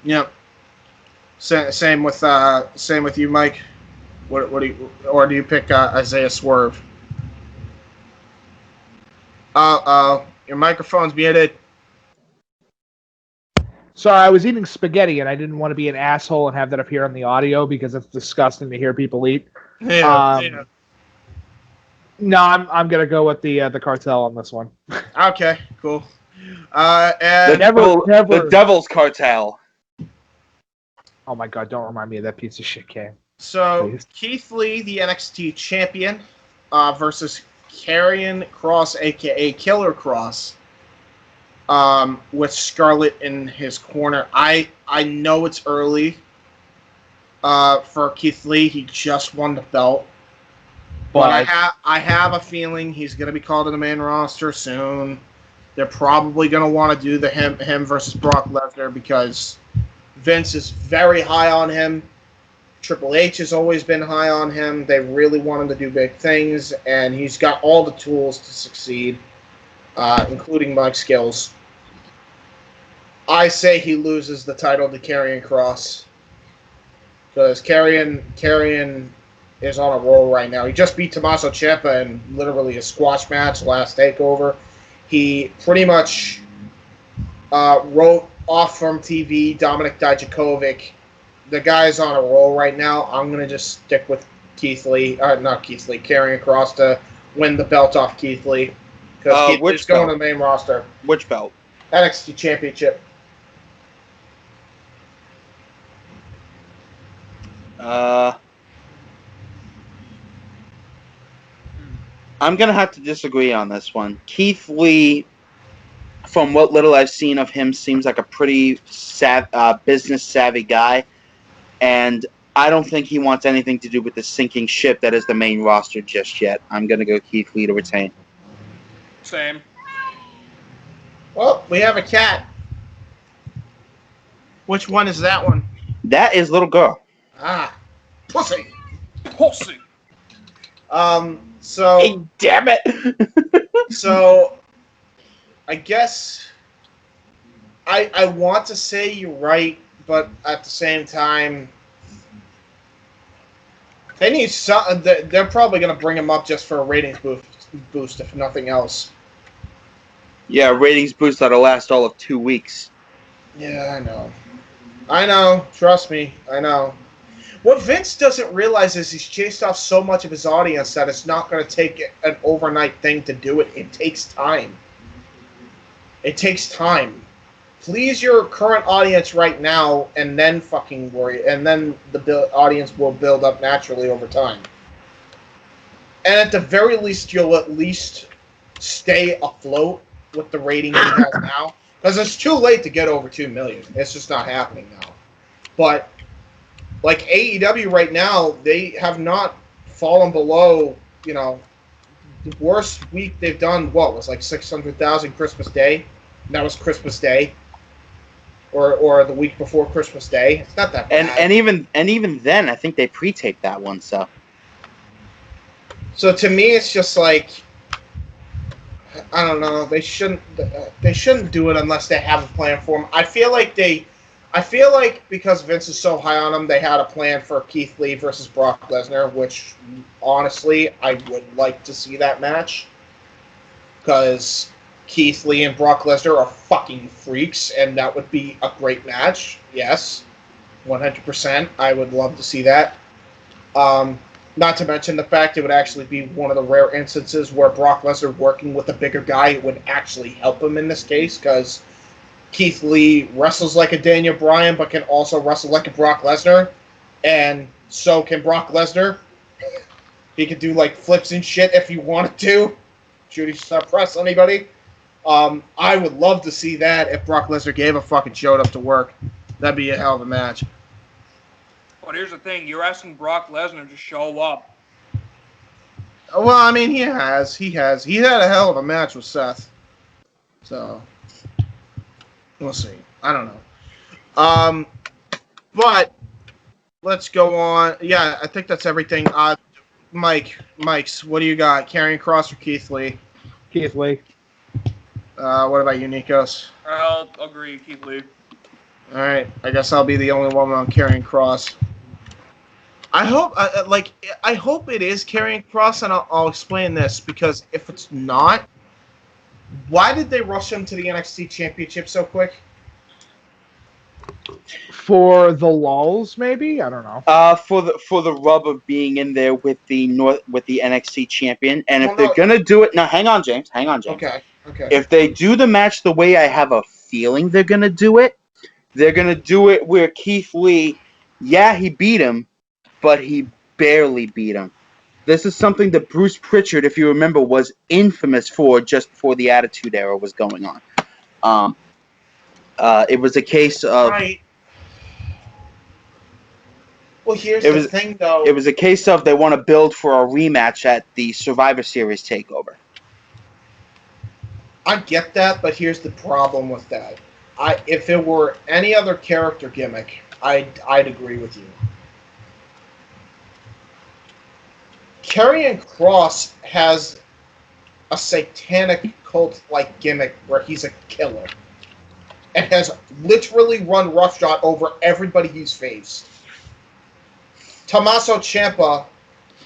Yep. Same with you, Mike. What do you, or do you pick Isaiah Swerve? Your microphone's muted. Sorry, I was eating spaghetti and I didn't want to be an asshole and have that appear on the audio because it's disgusting to hear people eat. Yeah. No, I'm gonna go with the cartel on this one. Okay, cool. And The Devil's Cartel. Oh my god, don't remind me of that piece of shit game. so Please. Keith Lee, the NXT champion, versus Karrion Kross, aka Killer Kross, with Scarlett in his corner. I know it's early for Keith Lee. He just won the belt. But I have a feeling he's going to be called to the main roster soon. They're probably going to want to do the him versus Brock Lesnar because Vince is very high on him. Triple H has always been high on him. They really want him to do big things, and he's got all the tools to succeed, including mic skills. I say he loses the title to Karrion Kross because Karrion is on a roll right now. He just beat Tommaso Ciampa in literally a squash match last Takeover. He pretty much wrote off from TV Dominic Dijakovic. The guy's on a roll right now. I'm going to just stick with Karrion Kross to win the belt off Keith Lee. Because Keith Lee's going to the main roster. Which belt? NXT Championship. I'm going to have to disagree on this one. Keith Lee, from what little I've seen of him, seems like a pretty business-savvy guy. And I don't think he wants anything to do with the sinking ship that is the main roster just yet. I'm going to go Keith Lee to retain. Same. Well, we have a cat. Which one is that one? That is little girl. Ah, pussy. Pussy. So. Hey, damn it! So, I guess I want to say you're right, but at the same time, they need some. They're probably going to bring him up just for a ratings boost, if nothing else. Yeah, ratings boost that'll last all of 2 weeks. Yeah, I know. Trust me, I know. What Vince doesn't realize is he's chased off so much of his audience that it's not going to take an overnight thing to do it. It takes time. It takes time. Please your current audience right now, and then fucking worry, and then the audience will build up naturally over time. And at the very least, you'll at least stay afloat with the rating he has now, because it's too late to get over 2 million. It's just not happening now. But like AEW right now, they have not fallen below, the worst week they've done, was like 600,000 Christmas Day? And that was Christmas Day. Or the week before Christmas Day. It's not that bad. And even then, I think they pre-taped that one, so. So to me, it's just like, I don't know. They shouldn't do it unless they have a plan for him. I feel like because Vince is so high on him, they had a plan for Keith Lee versus Brock Lesnar, which honestly I would like to see that match, because Keith Lee and Brock Lesnar are fucking freaks, and that would be a great match. Yes, 100%. I would love to see that. Not to mention the fact it would actually be one of the rare instances where Brock Lesnar working with a bigger guy would actually help him in this case, because Keith Lee wrestles like a Daniel Bryan, but can also wrestle like a Brock Lesnar, and so can Brock Lesnar. He could do like flips and shit if he wanted to. Should he suppress anybody? I would love to see that if Brock Lesnar showed up to work. That'd be a hell of a match. But here's the thing: you're asking Brock Lesnar to show up. Well, I mean, he has. He had a hell of a match with Seth. So we'll see. I don't know. But let's go on. Yeah, I think that's everything. Mike's, what do you got? Karrion Kross or Keith Lee? Keith Lee. What about you, Nikos? I'll agree, Keith Lee. All right, I guess I'll be the only one on Karrion Kross. I hope it is Karrion Kross, and I'll explain this, because if it's not, why did they rush him to the NXT Championship so quick? For the lulz, maybe? I don't know. For the rub of being in there with the NXT champion, and if they're gonna do it, now hang on, James. Okay. If they do the match the way I have a feeling they're gonna do it where Keith Lee, yeah, he beat him, but he barely beat him. This is something that Bruce Pritchard, if you remember, was infamous for just before the Attitude Era was going on. It was a case of. Right. Well, here's the thing, though. It was a case of they want to build for a rematch at the Survivor Series Takeover. I get that, but here's the problem with that. If it were any other character gimmick, I'd agree with you. Karrion Kross has a satanic cult-like gimmick where he's a killer, and has literally run roughshod over everybody he's faced. Tommaso Ciampa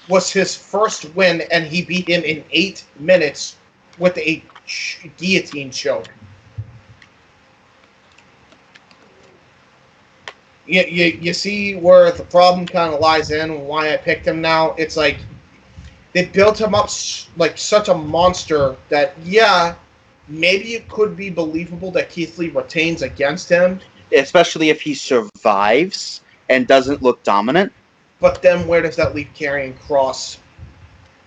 was his first win, and he beat him in 8 minutes with a guillotine choke. You see where the problem kind of lies in, and why I picked him now? It's like they built him up like such a monster that, yeah, maybe it could be believable that Keith Lee retains against him. Especially if he survives and doesn't look dominant. But then where does that leave Karrion Kross?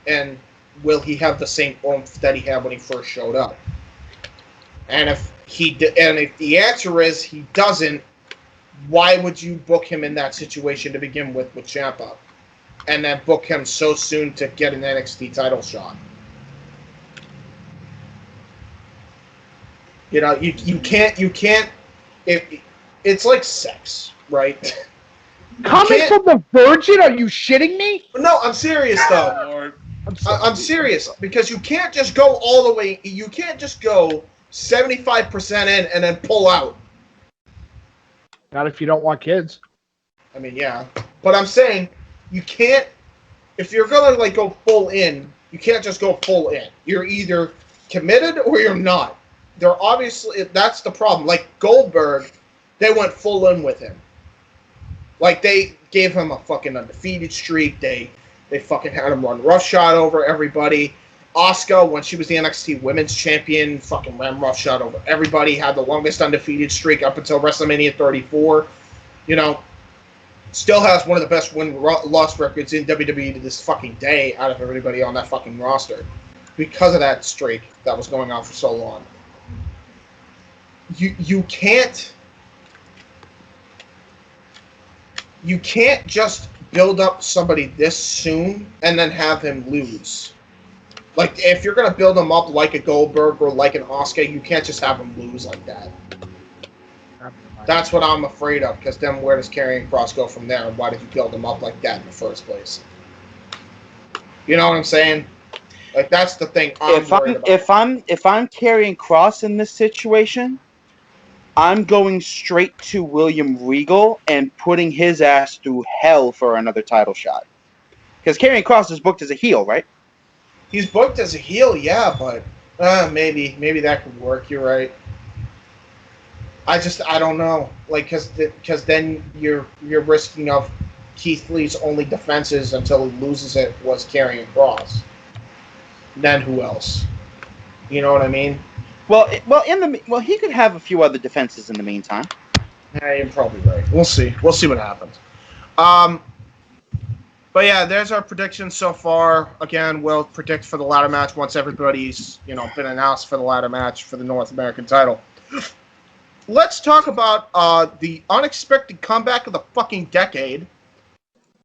And will he have the same oomph that he had when he first showed up? And if the answer is he doesn't, why would you book him in that situation to begin with Ciampa? And then book him so soon to get an NXT title shot? You know, you can't. It's like sex, right? Coming from the Virgin? Are you shitting me? No, I'm serious though. I'm serious, because you can't just go all the way. You can't just go 75% in and then pull out. Not if you don't want kids. I mean, yeah, but I'm saying you can't. If you're gonna like go full in, you can't just go full in. You're either committed or you're not. They're obviously, that's the problem. Like Goldberg, they went full in with him. Like they gave him a fucking undefeated streak. They fucking had him run roughshod over everybody. Asuka, when she was the NXT Women's Champion, fucking ran roughshod over everybody. Had the longest undefeated streak up until WrestleMania 34. You know, still has one of the best win-loss records in WWE to this fucking day out of everybody on that fucking roster, because of that streak that was going on for so long. You can't just build up somebody this soon and then have him lose. Like, if you're going to build him up like a Goldberg or like an Asuka, you can't just have him lose like that. That's what I'm afraid of, because then where does Karrion Kross go from there, and why did you build him up like that in the first place? You know what I'm saying? Like, that's the thing I'm worried about. If I'm Karrion Kross in this situation, I'm going straight to William Regal and putting his ass through hell for another title shot. Because Karrion Kross is booked as a heel, right? He's booked as a heel, yeah, but maybe that could work. You're right. I don't know, like, because then you're risking of Keith Lee's only defenses until he loses it was Karrion Kross. Then who else? You know what I mean? Well, he could have a few other defenses in the meantime. Yeah, you're probably right. We'll see. We'll see what happens. But yeah, there's our predictions so far. Again, we'll predict for the ladder match once everybody's been announced for the ladder match for the North American title. Let's talk about the unexpected comeback of the fucking decade.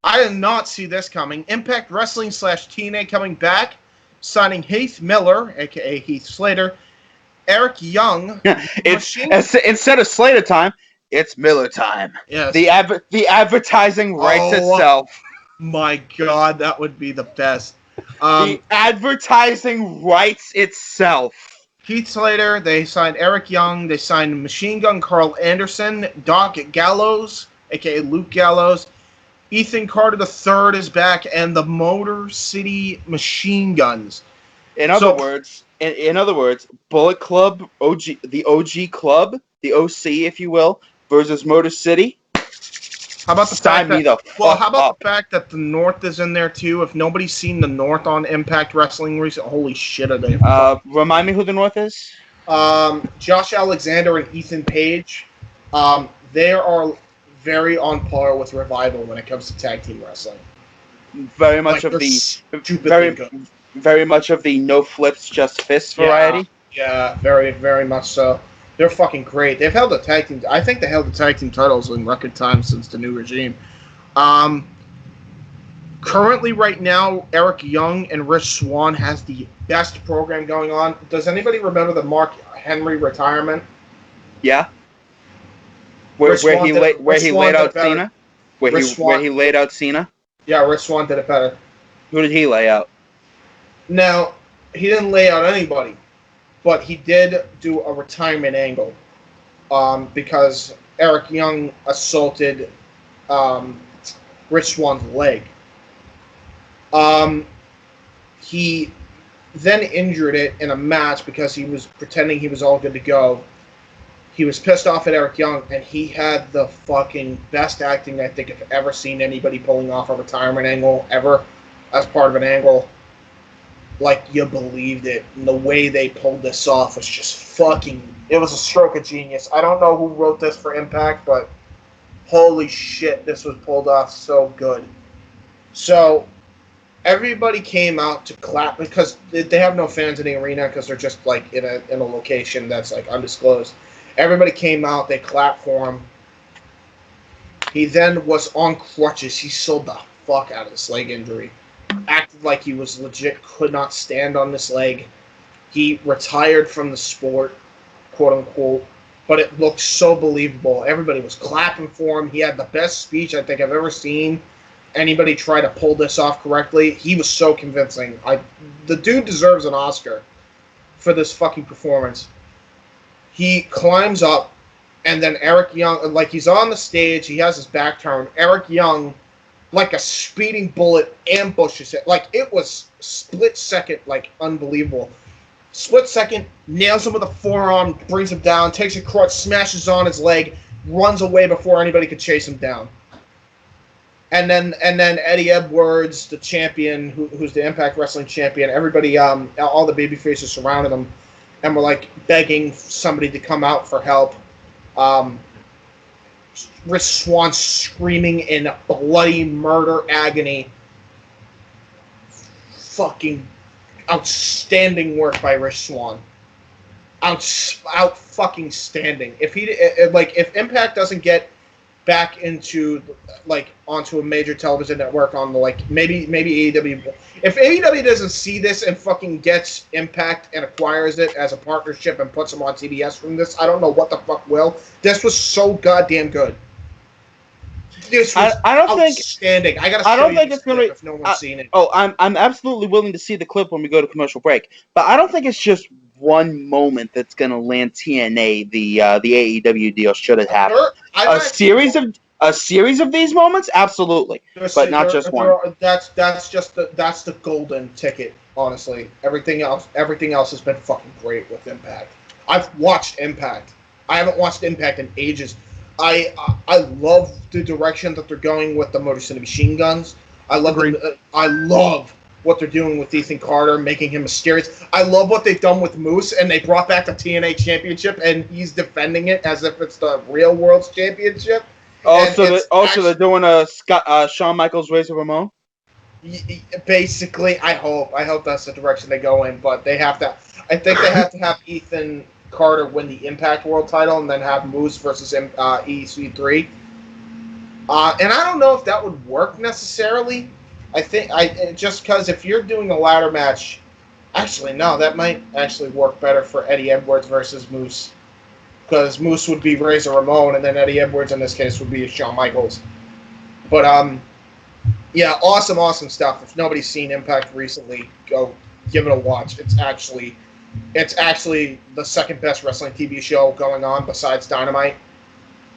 I did not see this coming. Impact Wrestling / TNA coming back, signing Heath Miller, a.k.a. Heath Slater, Eric Young. Instead of Slater time, It's Miller time. Yes. The advertising writes itself. My God, that would be the best. The advertising writes itself. Heath Slater, they signed Eric Young, they signed Machine Gun Carl Anderson, Doc Gallows, aka Luke Gallows, Ethan Carter III is back, and the Motor City Machine Guns. In other words, Bullet Club, the OG club, the OC, if you will, versus Motor City. How about the Sign me the fuck Well, how about up. the fact that the North is in there too? If nobody's seen the North on Impact Wrestling recently, holy shit are they? Remind me who the North is? Josh Alexander and Ethan Page. They are very on par with Revival when it comes to tag team wrestling. Very much of the very much of the no flips, just fists variety. Yeah, very, very much so. They're fucking great. They've held the tag team. I think they held the tag team titles in record time since the new regime. Currently, right now, Eric Young and Rich Swann has the best program going on. Does anybody remember the Mark Henry retirement? Yeah. Where he laid out Cena? Where he laid out Cena? Yeah, Rich Swann did it better. Who did he lay out? Now, he didn't lay out anybody, but he did do a retirement angle because Eric Young assaulted Rich Swann's leg. He then injured it in a match because he was pretending he was all good to go. He was pissed off at Eric Young, and he had the fucking best acting I think I've ever seen anybody pulling off a retirement angle ever as part of an angle. Like, you believed it. And the way they pulled this off was just fucking... It was a stroke of genius. I don't know who wrote this for Impact, but holy shit, this was pulled off so good. So, everybody came out to clap because they have no fans in the arena because they're just, like, in a location that's, like, undisclosed. Everybody came out. They clapped for him. He then was on crutches. He sold the fuck out of this leg injury. Acted like he was legit, could not stand on this leg. He retired from the sport, quote unquote, but it looked so believable. Everybody was clapping for him. He had the best speech I think I've ever seen anybody try to pull this off correctly. He was so convincing. The dude deserves an Oscar for this fucking performance. He climbs up, and then Eric Young, like he's on the stage, he has his back turned. Eric Young, like a speeding bullet, ambushes it. Like, it was split second, like, unbelievable. Split second, nails him with a forearm, brings him down, takes a crutch, smashes on his leg, runs away before anybody could chase him down. And then Eddie Edwards, the champion, who's the Impact Wrestling champion, everybody, all the babyfaces surrounded him and were, like, begging somebody to come out for help. Rich Swann screaming in bloody murder agony. Fucking outstanding work by Rich Swann. Out fucking standing. If Impact doesn't get back into onto a major television network on the maybe AEW. If AEW doesn't see this and fucking gets Impact and acquires it as a partnership and puts them on TBS from this, I don't know what the fuck will. This was so goddamn good. This was outstanding. I don't think it's gonna be if no one's seen it. Oh, I'm absolutely willing to see the clip when we go to commercial break, but I don't think it's just one moment that's gonna land TNA the AEW deal should have happened. A series of these moments, absolutely, but not just one. That's the golden ticket. Honestly, everything else has been fucking great with Impact. I've watched Impact. I haven't watched Impact in ages. I love the direction that they're going with the Motor City Machine Guns. I love what they're doing with Ethan Carter, making him mysterious. I love what they've done with Moose, and they brought back the TNA Championship, and he's defending it as if it's the real World's Championship. They're doing a Shawn Michaels Razor Ramon. Basically, I hope that's the direction they go in, but they have to. I think they have to have Ethan Carter win the Impact World Title, and then have Moose versus EC3. And I don't know if that would work necessarily. I think just because if you're doing a ladder match, actually no, that might actually work better for Eddie Edwards versus Moose. because Moose would be Razor Ramon, and then Eddie Edwards in this case would be Shawn Michaels. But yeah, awesome stuff. If nobody's seen Impact recently, go give it a watch. It's actually the second best wrestling TV show going on besides Dynamite.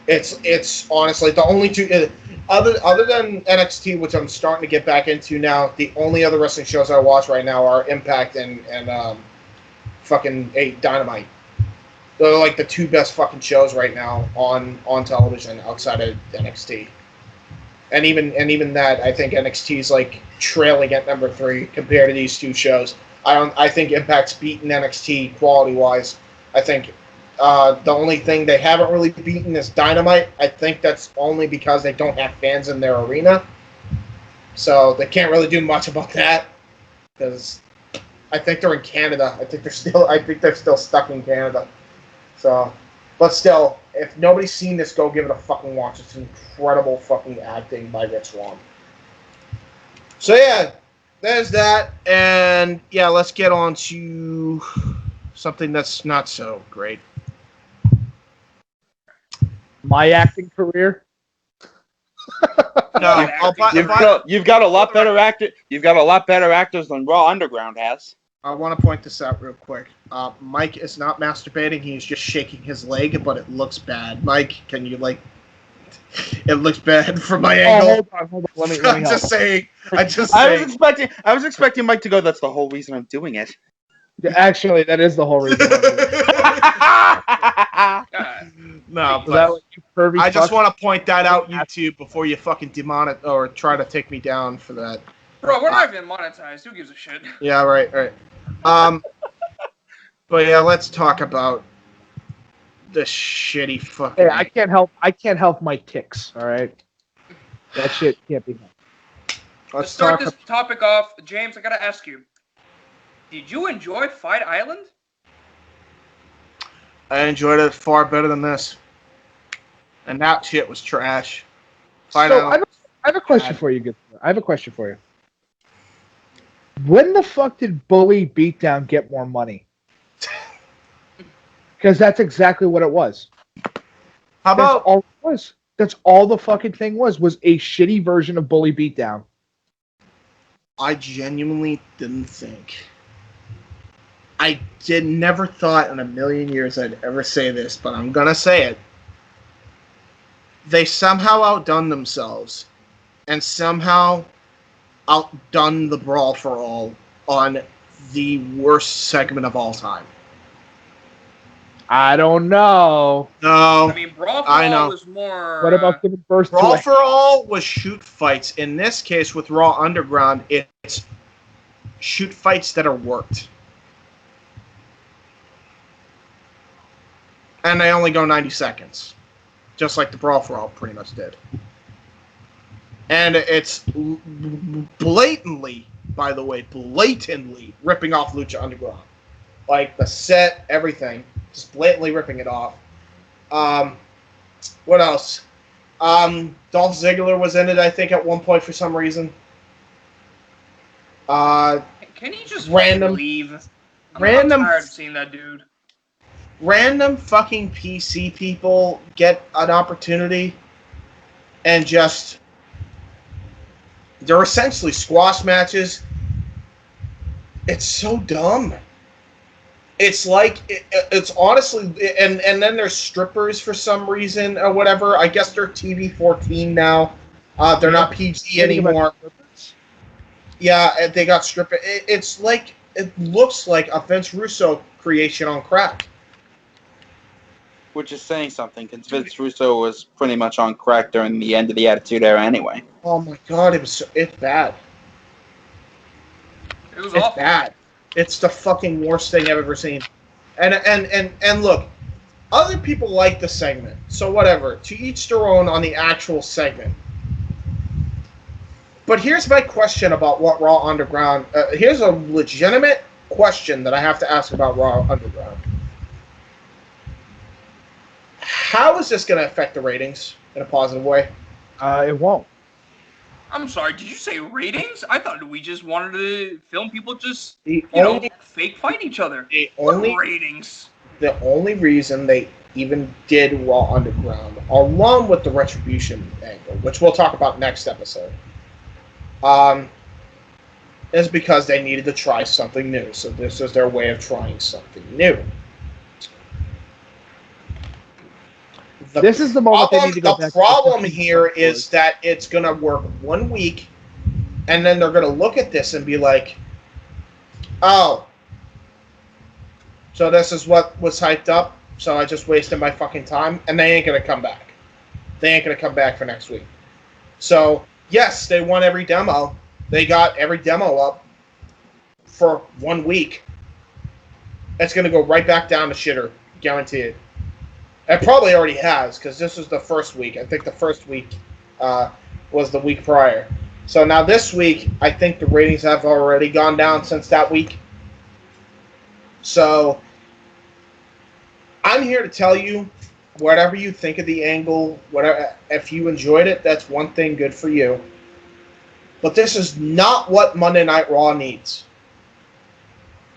It's honestly the only two other than NXT, which I'm starting to get back into now. The only other wrestling shows I watch right now are Impact and fucking Dynamite. They're like the two best fucking shows right now on television outside of NXT. And even that, I think NXT is like trailing at number 3 compared to these two shows. I think Impact's beaten NXT quality wise. I think the only thing they haven't really beaten is Dynamite. I think that's only because they don't have fans in their arena. So they can't really do much about that. Because I think they're in Canada. I think they're still stuck in Canada. So, but still, if nobody's seen this, go give it a fucking watch. It's incredible fucking acting by Rich Swann. So yeah, there's that. And yeah, let's get on to something that's not so great. My acting career. No, you've got a lot better actor. You've got a lot better actors than Raw Underground has. I want to point this out real quick. Mike is not masturbating. He's just shaking his leg, but it looks bad. Mike, can you it looks bad from my angle. Hold on. Let me help. just saying. I was expecting Mike to go. That's the whole reason I'm doing it. Actually, that is the whole reason. No, but I just want to point that out, YouTube, before you fucking demonetize or try to take me down for that. Bro, we're not even monetized. Who gives a shit? Yeah, right. But yeah, let's talk about the shitty fucking. Hey, I can't help my ticks. All right, that shit can't be helped. Let's start this topic off, James. I gotta ask you: did you enjoy Fight Island? I enjoyed it far better than this, and that shit was trash. Fight Island. I have a question for you. I have a question for you. When the fuck did Bully Beatdown get more money? Because that's exactly what it was. How about all it was? That's all the fucking thing was a shitty version of Bully Beatdown. I genuinely didn't think. I never thought in a million years I'd ever say this, but I'm gonna say it. They somehow outdone themselves, and somehow outdone the Brawl for All on the worst segment of all time. I don't know. No. I mean, Brawl for All was more... What about giving birth Brawl for All was shoot fights. In this case, with Raw Underground, it's shoot fights that are worked. And they only go 90 seconds. Just like the Brawl for All pretty much did. And it's blatantly, by the way, ripping off Lucha Underground. Like, the set, everything. Just blatantly ripping it off. What else? Dolph Ziggler was in it, I think, at one point for some reason. Can you just leave? I'm tired of seeing that dude. Random fucking PC people get an opportunity and just... They're essentially squash matches. It's so dumb. It's like, it's honestly, and then there's strippers for some reason or whatever. I guess they're TV-14 now. They're not PG anymore. Yeah, they got stripper. It's like, it looks like a Vince Russo creation on crack. Which is saying something, because Vince Russo was pretty much on crack during the end of the Attitude Era anyway. Oh my god, it's bad. It was awful. Bad. It's the fucking worst thing I've ever seen. And look, other people like the segment, so whatever. To each their own on the actual segment. But here's my question about what Raw Underground... here's a legitimate question that I have to ask about Raw Underground. How is this going to affect the ratings in a positive way? It won't. I'm sorry, did you say ratings? I thought we just wanted to film people just, fake fight each other. Only ratings. the only reason they even did Raw Underground, along with the Retribution angle, which we'll talk about next episode, is because they needed to try something new. So this is their way of trying something new. This is the moment they need to go back. The problem here is that it's going to work 1 week, and then they're going to look at this and be like, oh, so this is what was hyped up, so I just wasted my fucking time, and they ain't going to come back. They ain't going to come back for next week. So, yes, they won every demo. They got every demo up for 1 week. It's going to go right back down to shitter, guaranteed. It probably already has, because this was the first week. I think the first week was the week prior. So now this week, I think the ratings have already gone down since that week. So I'm here to tell you, whatever you think of the angle, whatever, if you enjoyed it, that's one thing, good for you. But this is not what Monday Night Raw needs.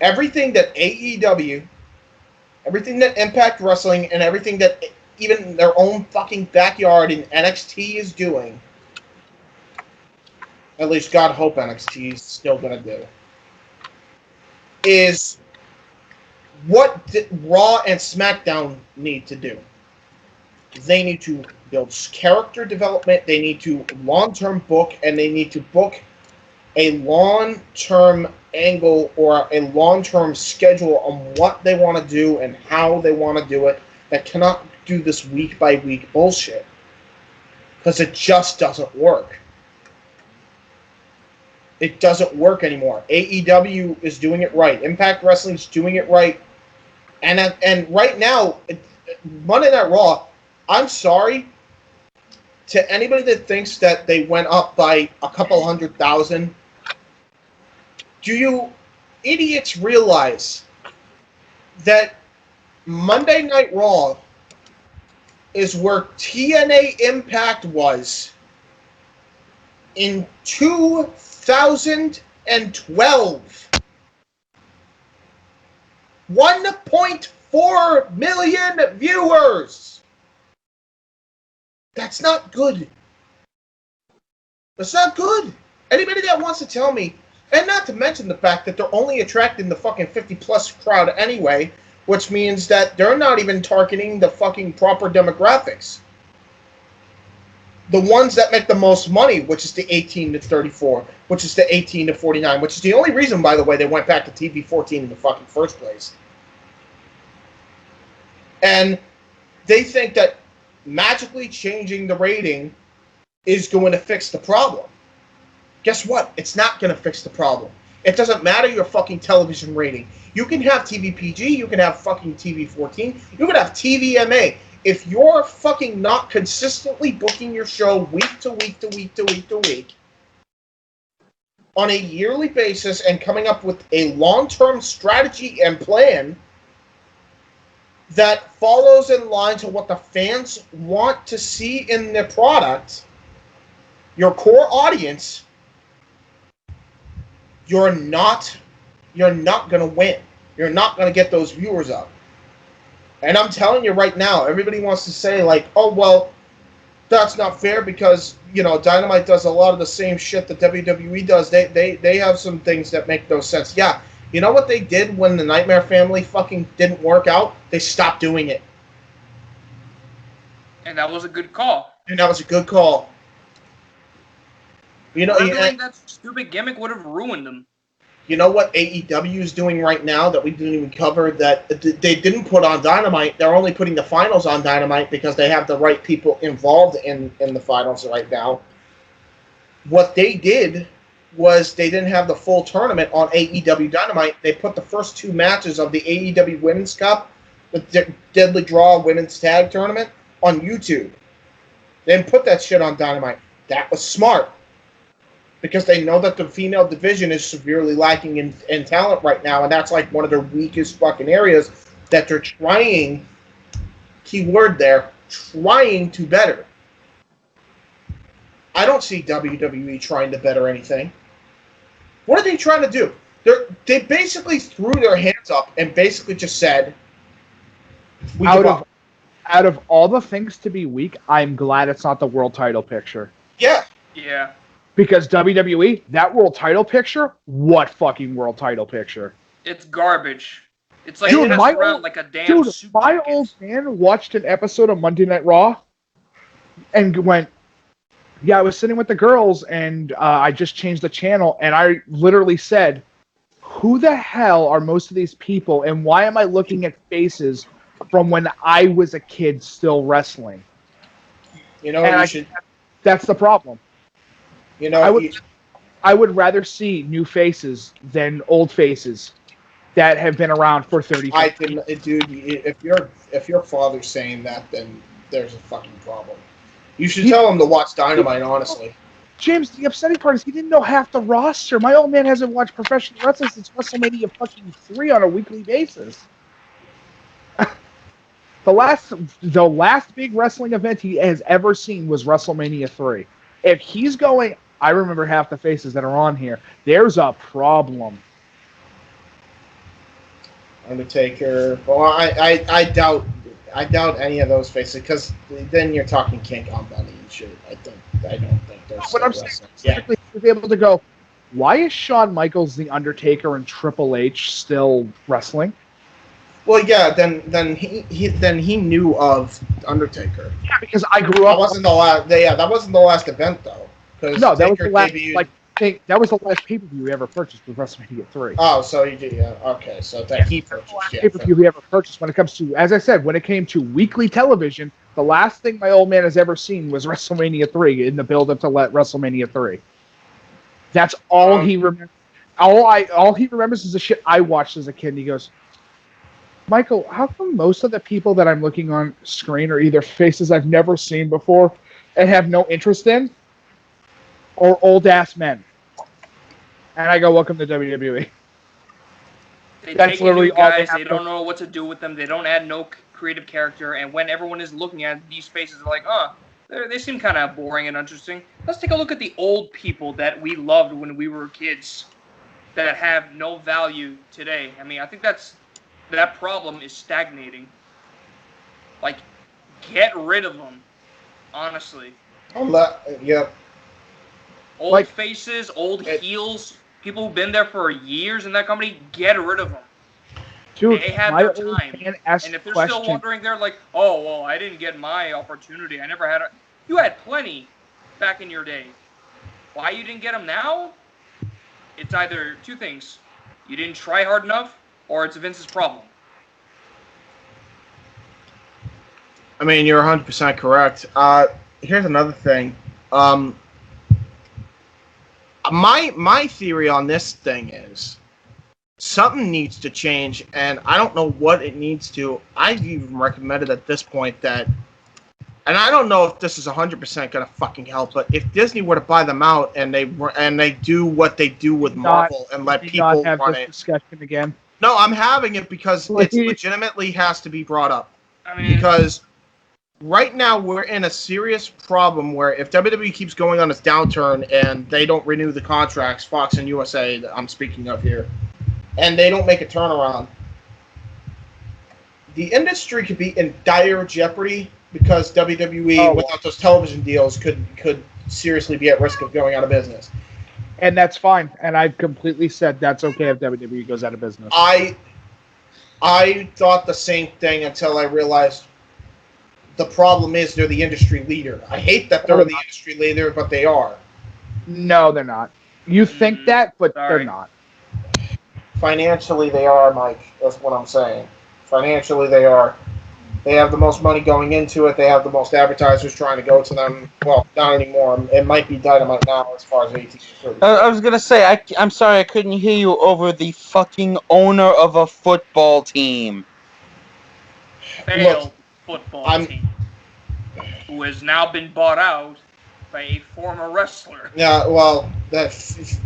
Everything that AEW, everything that Impact Wrestling, and everything that even their own fucking backyard in NXT is doing, at least God hope NXT is still going to do, is what Raw and SmackDown need to do. They need to build character development, they need to long-term book, and they need to book a long-term angle or a long-term schedule on what they want to do and how they want to do it, that cannot do this week-by-week bullshit. Because it just doesn't work. It doesn't work anymore. AEW is doing it right. Impact Wrestling is doing it right. And right now, Monday Night Raw, I'm sorry to anybody that thinks that they went up by a couple 100,000. Do you idiots realize that Monday Night Raw is where TNA Impact was in 2012? 1.4 million viewers. That's not good. That's not good. Anybody that wants to tell me, and not to mention the fact that they're only attracting the fucking 50-plus crowd anyway, which means that they're not even targeting the fucking proper demographics. The ones that make the most money, which is the 18 to 34, which is the 18 to 49, which is the only reason, by the way, they went back to TV 14 in the fucking first place. And they think that magically changing the rating is going to fix the problem. Guess what? It's not going to fix the problem. It doesn't matter your fucking television rating. You can have TV PG, you can have fucking TV 14, you can have TVMA. If you're fucking not consistently booking your show week to week to week to week to week on a yearly basis and coming up with a long-term strategy and plan that follows in line to what the fans want to see in their product, your core audience, you're not going to win. You're not going to get those viewers up. And I'm telling you right now, everybody wants to say like, oh, well, that's not fair because, you know, Dynamite does a lot of the same shit that WWE does. They have some things that make no sense. Yeah. You know what they did when the Nightmare Family fucking didn't work out? They stopped doing it. And that was a good call. And that was a good call. You know, that stupid gimmick would have ruined them. You know what AEW is doing right now that we didn't even cover, that they didn't put on Dynamite? They're only putting the finals on Dynamite because they have the right people involved in the finals right now. What they did was they didn't have the full tournament on AEW Dynamite. They put the first two matches of the AEW Women's Cup, the Deadly Draw Women's Tag Tournament, on YouTube. They didn't put that shit on Dynamite. That was smart. Because they know that the female division is severely lacking in talent right now, and that's like one of their weakest fucking areas that they're trying, key word there, trying to better. I don't see WWE trying to better anything. What are they trying to do? They basically threw their hands up and basically just said, We give up. Out of all the things to be weak, I'm glad it's not the world title picture. Yeah. Yeah. Because WWE, that world title picture, what fucking world title picture? It's garbage. It's like Dude, passed around like a damn suit my jacket. old man watched an episode of Monday Night Raw and went, yeah, I was sitting with the girls and I just changed the channel and I literally said, who the hell are most of these people and why am I looking at faces from when I was a kid still wrestling? You know, that's the problem. You know, I would rather see new faces than old faces that have been around for 30 years. Dude, if your father's saying that, then there's a fucking problem. You should tell him to watch Dynamite, honestly. James, the upsetting part is he didn't know half the roster. My old man hasn't watched professional wrestling since WrestleMania fucking 3 on a weekly basis. The last big wrestling event he has ever seen was WrestleMania 3. If he's going, I remember half the faces that are on here. There's a problem. Undertaker. Well, I doubt any of those faces because then you're talking King Kong Bunny and shit. I don't think there's. But I'm saying specifically to be able to go. Why is Shawn Michaels, The Undertaker, and Triple H still wrestling? Well, yeah. Then he knew of Undertaker. Yeah, because I grew up. That wasn't the last. Yeah, that wasn't the last event though. No, that was the last. That was the last pay-per-view we ever purchased with WrestleMania 3. Oh, so you did, yeah. Okay, so that he purchased. Yeah, pay-per-view we ever purchased when it comes to, as I said, when it came to weekly television, the last thing my old man has ever seen was WrestleMania 3 in the build-up to WrestleMania 3. That's all he remembers. All he remembers is the shit I watched as a kid. And he goes, Michael, how come most of the people that I'm looking on screen are either faces I've never seen before and have no interest in, or old-ass men? And I go, welcome to WWE. They take new guys, they don't know what to do with them, they don't add no creative character, and when everyone is looking at these faces, they're like, they seem kind of boring and interesting. Let's take a look at the old people that we loved when we were kids that have no value today. I mean, I think that problem is stagnating. Like, get rid of them, honestly. Yeah. Old faces, old heels, people who've been there for years in that company, get rid of them. Dude, they have their time. And if they're still wondering, they're like, oh, well, I didn't get my opportunity. I never had it. You had plenty back in your day. Why you didn't get them now? It's either two things. You didn't try hard enough, or it's Vince's problem. I mean, you're 100% correct. Here's another thing. My theory on this thing is something needs to change, and I don't know what it needs to. I've even recommended at this point that, and I don't know if this is 100% going to fucking help, but if Disney were to buy them out and they do what they do with Marvel and let people run it. Discussion again. No, I'm having it because it legitimately has to be brought up. I mean, because right now we're in a serious problem where if WWE keeps going on its downturn and they don't renew the contracts, Fox and USA that I'm speaking of here, and they don't make a turnaround, the industry could be in dire jeopardy because WWE, without those television deals, could seriously be at risk of going out of business. And that's fine. And I've completely said that's okay if WWE goes out of business. I thought the same thing until I realized the problem is they're the industry leader. I hate that they're the industry leader, but they are. No, they're not. You think that, but they're not. Financially, they are, Mike. That's what I'm saying. Financially, they are. They have the most money going into it. They have the most advertisers trying to go to them. Well, not anymore. It might be Dynamite now as far as AEW. I was going to say, I'm sorry I couldn't hear you over the fucking owner of a football team. Failed football team. Who has now been bought out by a former wrestler. Yeah, well, that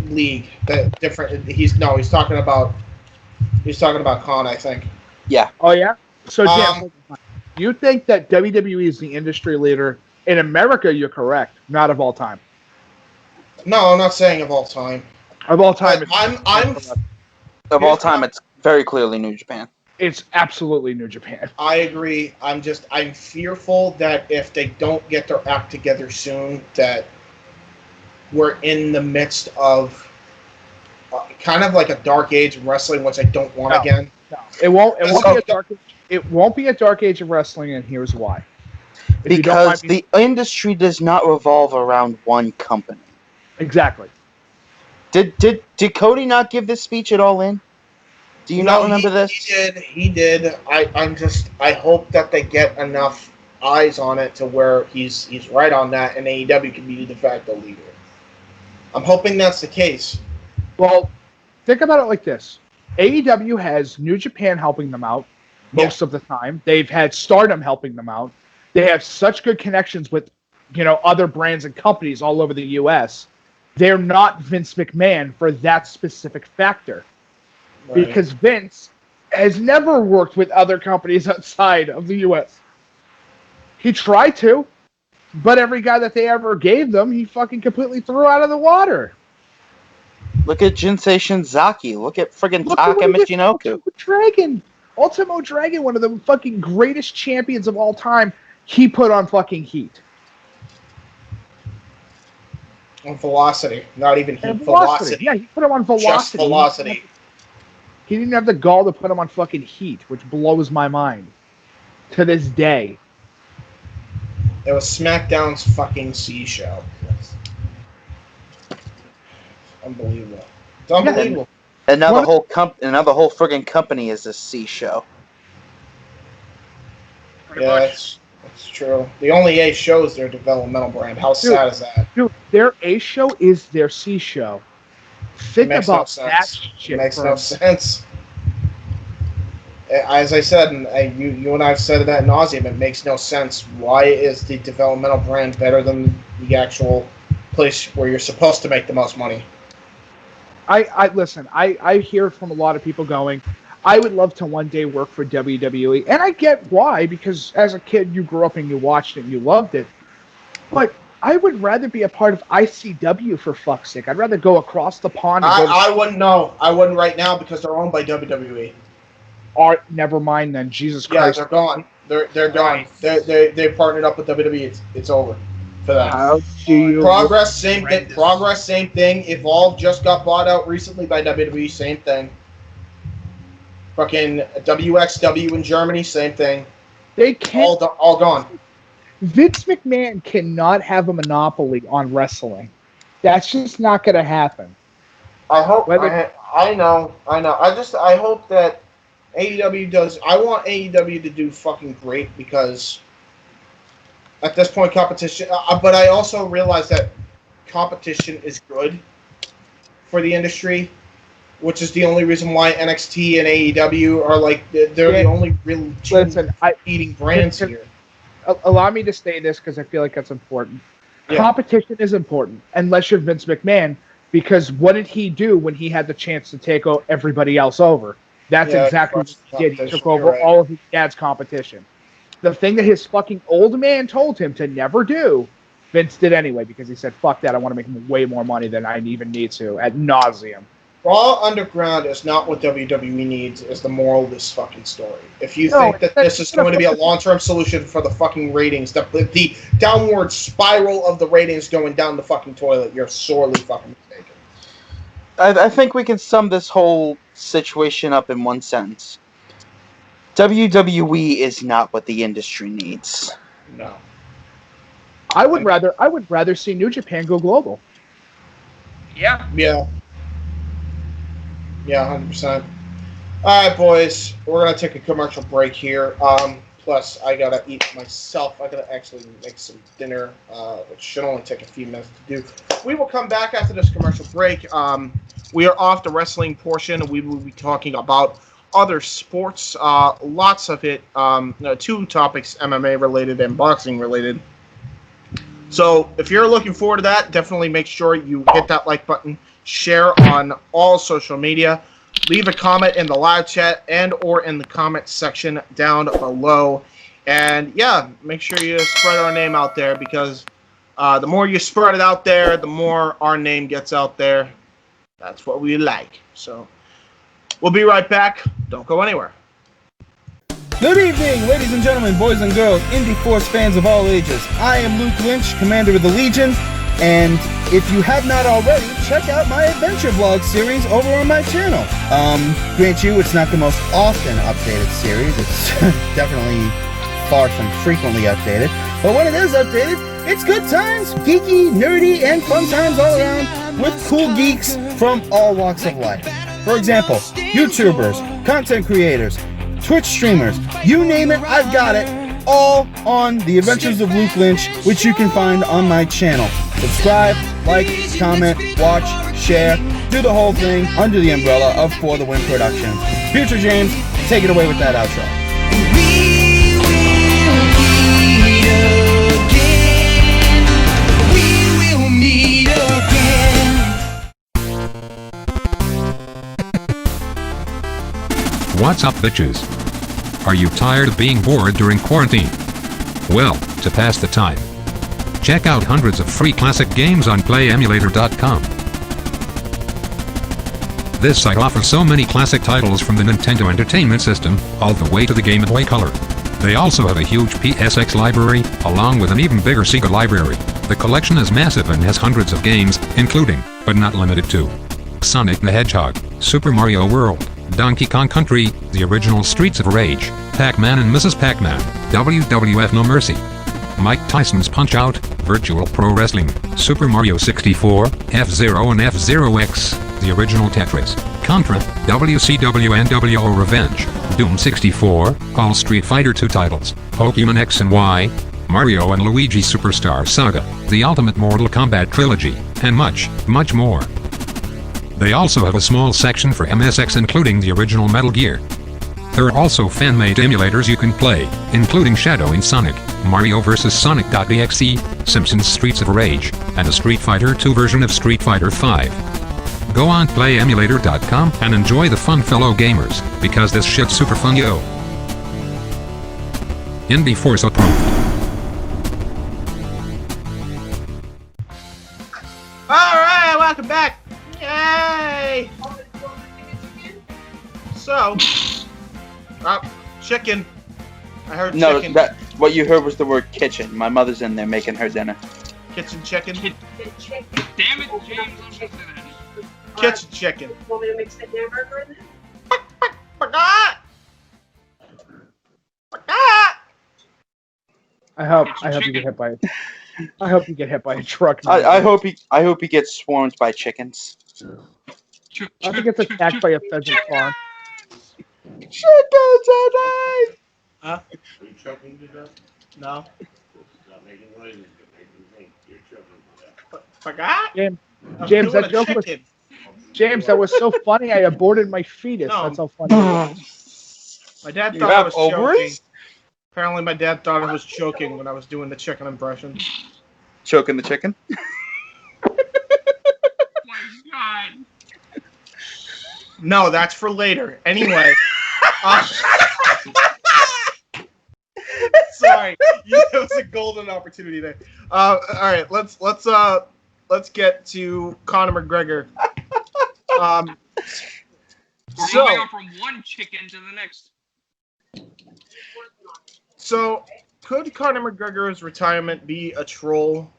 league, that different. He's talking about Conor, I think. Yeah. Oh yeah. So Jim, you think that WWE is the industry leader in America? You're correct. Not of all time. No, I'm not saying of all time. Of all time, of all time, it's very clearly New Japan. It's absolutely New Japan. I agree. I'm fearful that if they don't get their act together soon, that we're in the midst of kind of like a dark age of wrestling, which I don't want again. No, it won't be a dark age. It won't be a dark age of wrestling, and here's why. Because the industry does not revolve around one company. Exactly. Did Cody not give this speech at All In? Do you not remember this? He did. I hope that they get enough eyes on it to where he's right on that, and AEW can be the de facto leader. I'm hoping that's the case. Well, think about it like this. AEW has New Japan helping them out most of the time. They've had Stardom helping them out. They have such good connections with, other brands and companies all over the U.S. They're not Vince McMahon for that specific factor. Right. Because Vince has never worked with other companies outside of the U.S. He tried to, but every guy that they ever gave them, he fucking completely threw out of the water. Look at Jinsei Shinzaki. Look at friggin' Taka Michinoku. Ultimo Dragon, one of the fucking greatest champions of all time, he put on fucking heat. On Velocity. Not even heat. Velocity. Yeah, he put him on Velocity. Just Velocity. He didn't have the gall to put him on fucking heat, which blows my mind. To this day. It was SmackDown's fucking C show. Unbelievable. It's unbelievable. And now the whole friggin' company is a C show. Yeah, that's true. The only A show is their developmental brand. How sad is that? Dude, their A show is their C show. Think about that shit. It makes no sense. As I said, and you and I have said it ad nauseum, it makes no sense. Why is the developmental brand better than the actual place where you're supposed to make the most money? Listen, I hear from a lot of people going, I would love to one day work for WWE. And I get why, because as a kid, you grew up and you watched it and you loved it. But I would rather be a part of ICW, for fuck's sake. I'd rather go across the pond. I wouldn't know. I wouldn't right now because they're owned by WWE. Never mind then. Jesus Christ. Yeah, they're gone. They're gone. They partnered up with WWE. It's over for them. How do you Progress, same thing. Progress, same thing. Evolve just got bought out recently by WWE. Same thing. Fucking WXW in Germany. Same thing. They can't. All gone. Vince McMahon cannot have a monopoly on wrestling. That's just not going to happen. I hope. I know. I hope that AEW does. I want AEW to do fucking great because at this point, competition. But I also realize that competition is good for the industry, which is the only reason why NXT and AEW are like they're the only real eating brands here. Allow me to say this because I feel like that's important. Yeah. Competition is important unless you're Vince McMahon, because what did he do when he had the chance to take everybody else over? That's exactly what he did. He took over all of his dad's competition. The thing that his fucking old man told him to never do, Vince did anyway because he said, fuck that, I want to make way more money than I even need to, ad nauseum. Raw Underground is not what WWE needs, is the moral of this fucking story. If you think that this is going to be a long-term solution for the fucking ratings, the downward spiral of the ratings going down the fucking toilet, you're sorely fucking mistaken. I think we can sum this whole situation up in one sentence. WWE is not what the industry needs. No. I would rather see New Japan go global. Yeah. Yeah. Yeah, 100%. All right, boys. We're going to take a commercial break here. Plus, I got to eat myself. I got to actually make some dinner, which should only take a few minutes to do. We will come back after this commercial break. We are off the wrestling portion. We will be talking about other sports, lots of it. 2 topics, MMA related and boxing related. So if you're looking forward to that, definitely make sure you hit that like button, share on all social media, leave a comment in the live chat and or in the comment section down below. And yeah, make sure you spread our name out there because the more you spread it out there, the more our name gets out there. That's what we like. So we'll be right back. Don't go anywhere. Good evening, ladies and gentlemen, boys and girls, Indy Force fans of all ages. I am Luke Lynch, Commander of the Legion, and if you have not already, check out my adventure vlog series over on my channel. Grant you, it's not the most often updated series. It's definitely far from frequently updated. But when it is updated, it's good times, geeky, nerdy, and fun times all around with cool geeks from all walks of life. For example, YouTubers, content creators, Twitch streamers, you name it, I've got it, all on The Adventures of Luke Lynch, which you can find on my channel. Subscribe, like, comment, watch, share, do the whole thing under the umbrella of For the Win Productions. Future James, take it away with that outro. What's up, bitches? Are you tired of being bored during quarantine? Well, to pass the time, check out hundreds of free classic games on PlayEmulator.com. This site offers so many classic titles from the Nintendo Entertainment System, all the way to the Game Boy Color. They also have a huge PSX library, along with an even bigger Sega library. The collection is massive and has hundreds of games, including, but not limited to, Sonic the Hedgehog, Super Mario World, Donkey Kong Country, the original Streets of Rage, Pac-Man and Mrs. Pac-Man, WWF No Mercy, Mike Tyson's Punch-Out, Virtual Pro Wrestling, Super Mario 64, F-Zero and F-Zero X, the original Tetris, Contra, WCW NWO Revenge, Doom 64, all Street Fighter II titles, Pokemon X and Y, Mario and Luigi Superstar Saga, the Ultimate Mortal Kombat Trilogy, and much, much more. They also have a small section for MSX including the original Metal Gear. There are also fan-made emulators you can play, including Shadowing Sonic, Mario vs. Sonic.exe, Simpsons Streets of Rage, and a Street Fighter II version of Street Fighter V. Go on PlayEmulator.com and enjoy the fun, fellow gamers, because this shit's super fun, yo. Indy Force approved. Alright, welcome back! Yay! So, chicken. I heard chicken. No, what you heard was the word kitchen. My mother's in there making her dinner. Kitchen chicken? Damn it, James, I'm fixing it. Kitchen chicken. Want me to mix that hamburger in there? I hope you get hit by it. I hope you get hit by a truck. I hope he gets swarmed by chickens. I think it's attacked by a pheasant farm. Chicken today! Huh? Are you choking to death? No. Not making noises. You're choking to death. Forgot? James, that joke was. James, that was so funny. I aborted my fetus. No. That's how funny. My dad thought I was choking. Apparently, my dad thought I was choking when I was doing the chicken impression. Choking the chicken? Oh my God. No, that's for later. Anyway. Sorry, it was a golden opportunity there. All right, let's get to Conor McGregor. We're going from one chicken to the next. So, could Conor McGregor's retirement be a troll,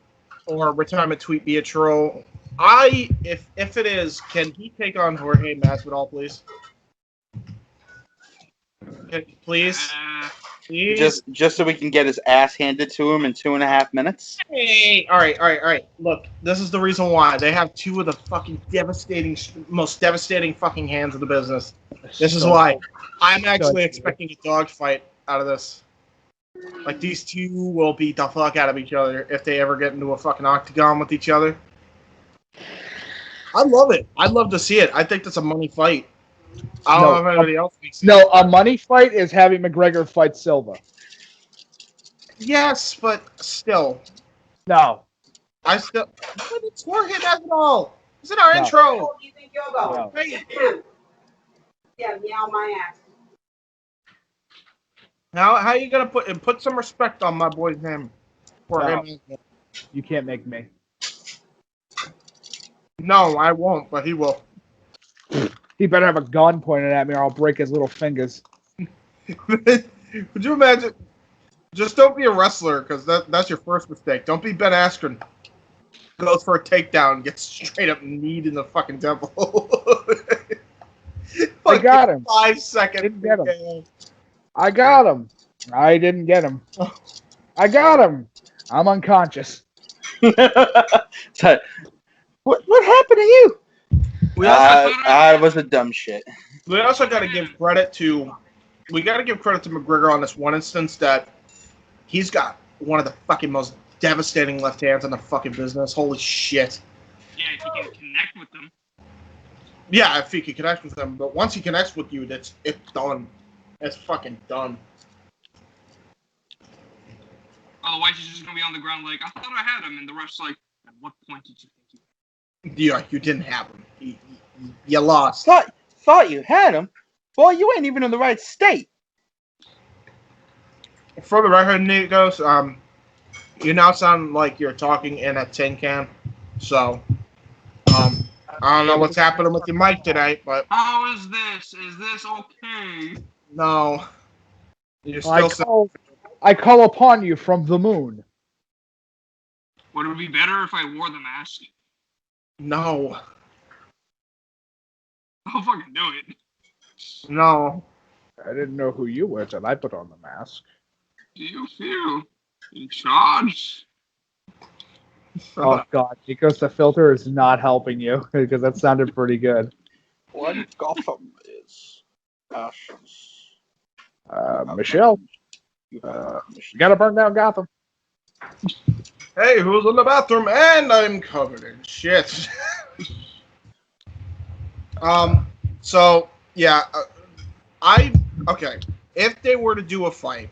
or a retirement tweet be a troll? If it is, can he take on Jorge Masvidal, please? Please? Please? Just so we can get his ass handed to him in 2.5 minutes? Hey, all right. Look, this is the reason why. They have two of the fucking most devastating fucking hands of the business. This is why. I'm actually expecting a dogfight out of this. Like, these two will beat the fuck out of each other if they ever get into a fucking octagon with each other. I love it. I'd love to see it. I think that's a money fight. I don't know if anybody else thinks No, a money fight is having McGregor fight Silva. Yes, but still. No. But it's Jorge Masvidal. It's in our intro. Oh, you think you'll go? No. Yeah, meow my ass. How are you gonna put some respect on my boy's name? Jorge Masvidal. You can't make me. No, I won't, but he will. He better have a gun pointed at me or I'll break his little fingers. Would you imagine? Just don't be a wrestler, because that's your first mistake. Don't be Ben Askren. Goes for a takedown, gets straight up kneed in the fucking temple. I got him. 5 seconds. Didn't get him. I got him. I didn't get him. I got him. I'm unconscious. So, what happened to you? It was a dumb shit. We also got to give credit to McGregor on this one instance that he's got one of the fucking most devastating left hands in the fucking business. Holy shit. Yeah, if you can connect with them. Yeah, if he can connect with them. But once he connects with you, it's done. It's fucking done. Otherwise, he's just going to be on the ground like, I thought I had him. And the ref's like, at what point did you think you Yeah, you didn't have him. You lost. Thought you had him? Boy, you ain't even in the right state. For the record, Nikos, you now sound like you're talking in a tin can. So, I don't know what's happening with your mic today, but... How is this? Is this okay? No. You're still... I call upon you from the moon. Would it be better if I wore the mask? No. I'll fucking do it. No. I didn't know who you were till I put on the mask. Do you feel in charge? Oh god, Nikos, the filter is not helping you, because that sounded pretty good. One Gotham is ashes. Michelle, you gotta burn down Gotham. Hey, who's in the bathroom? And I'm covered in shit. So, yeah, okay, if they were to do a fight,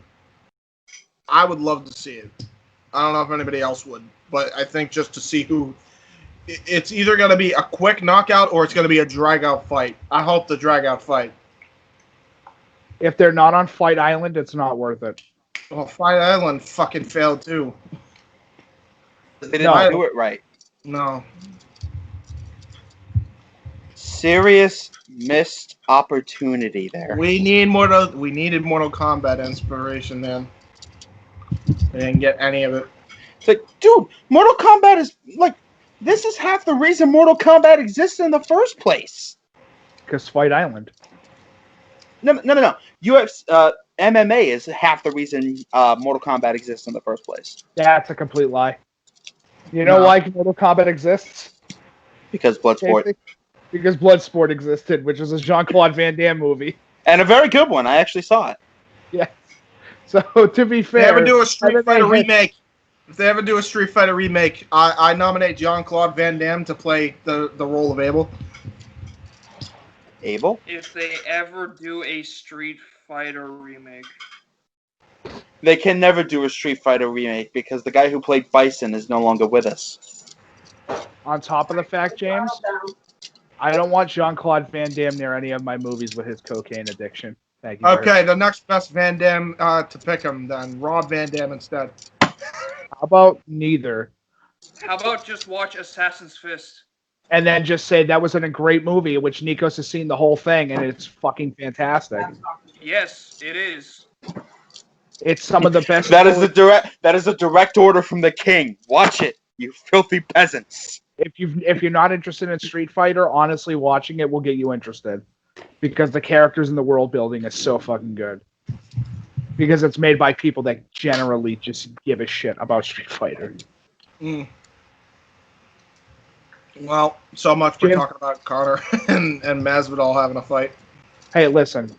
I would love to see it. I don't know if anybody else would, but I think just to see who, it's either going to be a quick knockout or it's going to be a drag-out fight. I hope the drag-out fight. If they're not on Fight Island, it's not worth it. Well, Fight Island fucking failed too. They didn't do it right. No. Serious missed opportunity there. We needed Mortal Kombat inspiration, man. We didn't get any of it. It's like, dude, Mortal Kombat is like, this is half the reason Mortal Kombat exists in the first place. Because Fight Island. No. MMA is half the reason Mortal Kombat exists in the first place. That's a complete lie. You know why Mortal Kombat exists? Because Bloodsport. Because Bloodsport existed, which was a Jean-Claude Van Damme movie. And a very good one. I actually saw it. Yes. So, to be fair... If they ever do a Street Fighter remake, I nominate Jean-Claude Van Damme to play the role of Abel. Abel? If they ever do a Street Fighter remake. They can never do a Street Fighter remake because the guy who played Bison is no longer with us. On top of the fact, James, I don't want Jean-Claude Van Damme near any of my movies with his cocaine addiction. Thank you. Okay, the next best Van Damme to pick him then. Rob Van Damme instead. How about neither? How about just watch Assassin's Fist? And then just say that was in a great movie, which Nikos has seen the whole thing, and it's fucking fantastic. Yes, it is. It's some of the best. That is a direct order from the king. Watch it, you filthy peasants. If you're not interested in Street Fighter, honestly, watching it will get you interested, because the characters and the world building is so fucking good. Because it's made by people that generally just give a shit about Street Fighter. Mm. Well, so much for talking about Conor and Mavsidal having a fight. Hey, listen.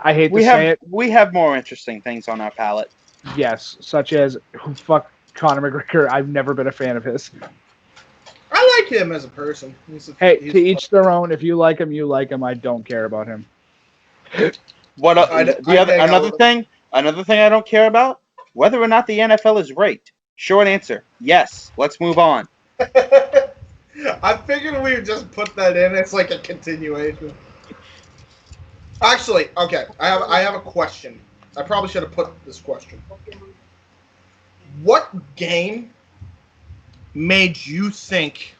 I hate to say it. We have more interesting things on our palette. Yes, such as fuck Conor McGregor. I've never been a fan of his. I like him as a person. To each their own. If you like him, you like him. I don't care about him. Another thing I don't care about? Whether or not the NFL is rigged. Short answer, yes. Let's move on. I figured we would just put that in. It's like a continuation. Actually, okay. I have a question. I probably should have put this question. What game made you think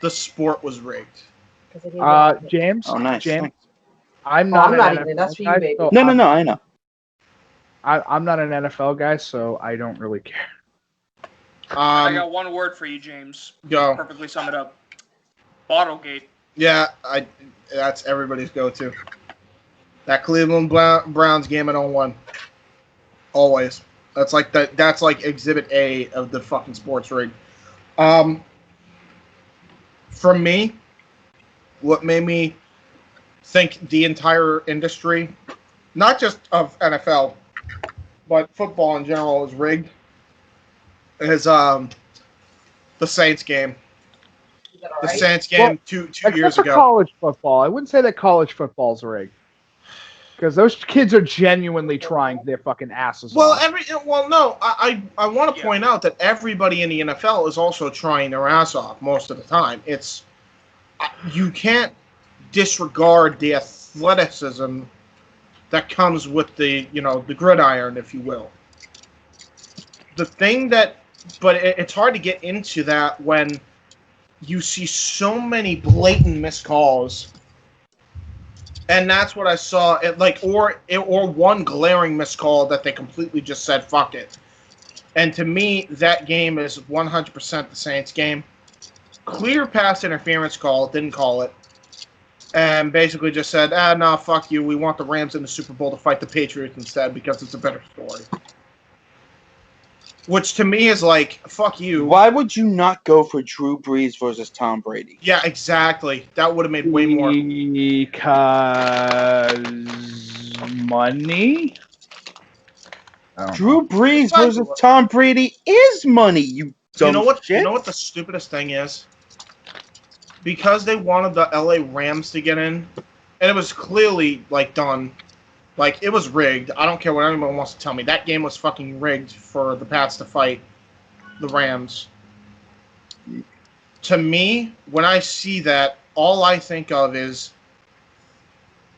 the sport was rigged? James. Oh, nice. James. Thanks. I'm not even. That's for you, baby. No, I know. I'm not an NFL guy, so I don't really care. I got one word for you, James. Go. Perfectly sum it up. Bottlegate. Yeah, that's everybody's go-to. That Cleveland Browns game at 0-1. Always. That's like Exhibit A of the fucking sports rig. For me, what made me think the entire industry, not just of NFL, but football in general, is rigged, is the Saints game. The Saints game two years Except for ago. college football. I wouldn't say that college football's rigged. Because those kids are genuinely trying their fucking asses off. No, I want to point out that everybody in the NFL is also trying their ass off most of the time. You can't disregard the athleticism that comes with the gridiron, if you will. But it's hard to get into that when you see so many blatant missed calls. And that's what I saw. Or one glaring missed call that they completely just said fuck it. And to me, that game is 100% the Saints game. Clear pass interference call, didn't call it, and basically just said, no, fuck you. We want the Rams in the Super Bowl to fight the Patriots instead because it's a better story. Which to me is like, fuck you. Why would you not go for Drew Brees versus Tom Brady? Yeah, exactly. That would have made way more. Because money? Drew Brees versus Tom Brady is money, you dumb shit. You know what the stupidest thing is? Because they wanted the LA Rams to get in, and it was clearly, done. It was rigged. I don't care what anyone wants to tell me. That game was fucking rigged for the Pats to fight the Rams. To me, when I see that, all I think of is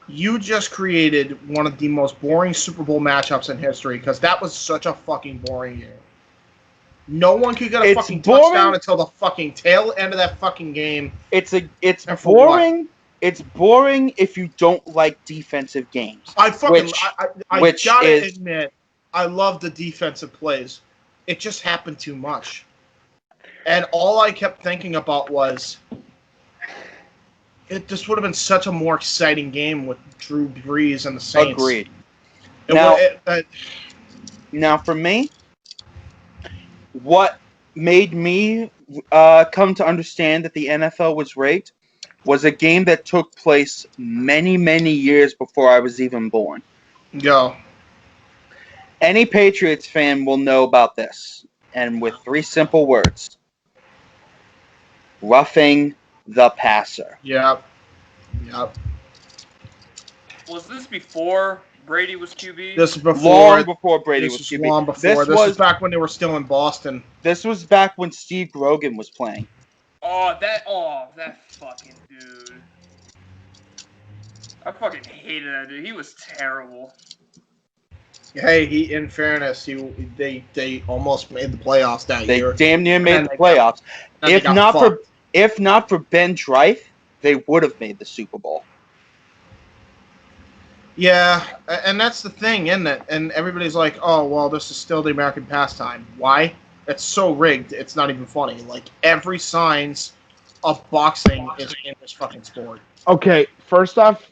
you just created one of the most boring Super Bowl matchups in history because that was such a fucking boring game. No one could get a fucking touchdown until the fucking tail end of that fucking game. It's boring. What? It's boring if you don't like defensive games. I gotta admit, I love the defensive plays. It just happened too much. And all I kept thinking about was, this would have been such a more exciting game with Drew Brees and the Saints. Agreed. Now, for me, what made me come to understand that the NFL was rigged was a game that took place many, many years before I was even born. Go. Any Patriots fan will know about this. And with 3 simple words. Roughing the passer. Yep. Was this before Brady was QB? This is before. Long before Brady was QB. Long before. This was back when they were still in Boston. This was back when Steve Grogan was playing. That fucking dude. I fucking hated that dude. He was terrible. Hey, in fairness, they almost made the playoffs that year. They damn near made the playoffs. If not for Ben Dreif, they would have made the Super Bowl. Yeah, and that's the thing, isn't it? And everybody's like, oh, well, this is still the American pastime. Why? It's so rigged, it's not even funny. Every signs of boxing is in this fucking sport. Okay, first off,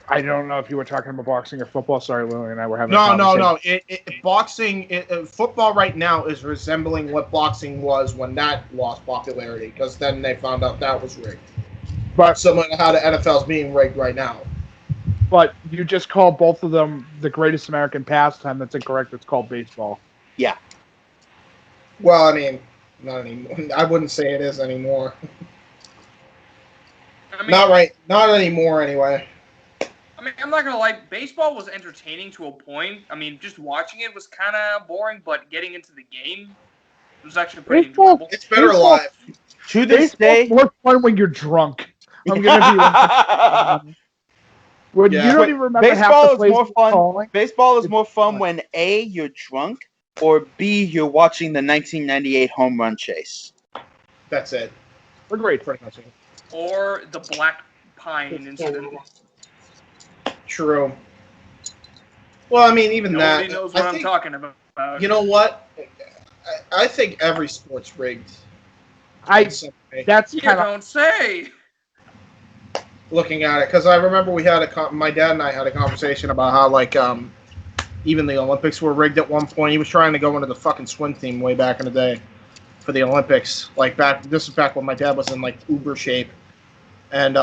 I don't know if you were talking about boxing or football. Sorry, Lily and I were having a conversation. No. Football right now is resembling what boxing was when that lost popularity, because then they found out that was rigged. But similar to how the NFL is being rigged right now. But you just call both of them the greatest American pastime. That's incorrect. It's called baseball. Yeah. Well, I mean, not anymore. I wouldn't say it is anymore. Not anymore, anyway. I mean, I'm not gonna lie. Baseball was entertaining to a point. I mean, just watching it was kind of boring, but getting into the game was actually pretty enjoyable. It's better live. To this day, more fun when you're drunk. I'm gonna be. When you don't even remember baseball half the plays is more fun. Calling. Baseball is more fun when A, you're drunk, or B, you're watching the 1998 home run chase. That's it. We're great for it. Or the Black Pine incident. True. Well, I mean, even Nobody that. knows what I'm talking about. You know what? I think every sport's rigged. That's You kind of don't say. Looking at it, because I remember we had my dad and I had a conversation about how even the Olympics were rigged at one point. He was trying to go into the fucking swim team way back in the day for the Olympics. This is back when my dad was in uber shape, and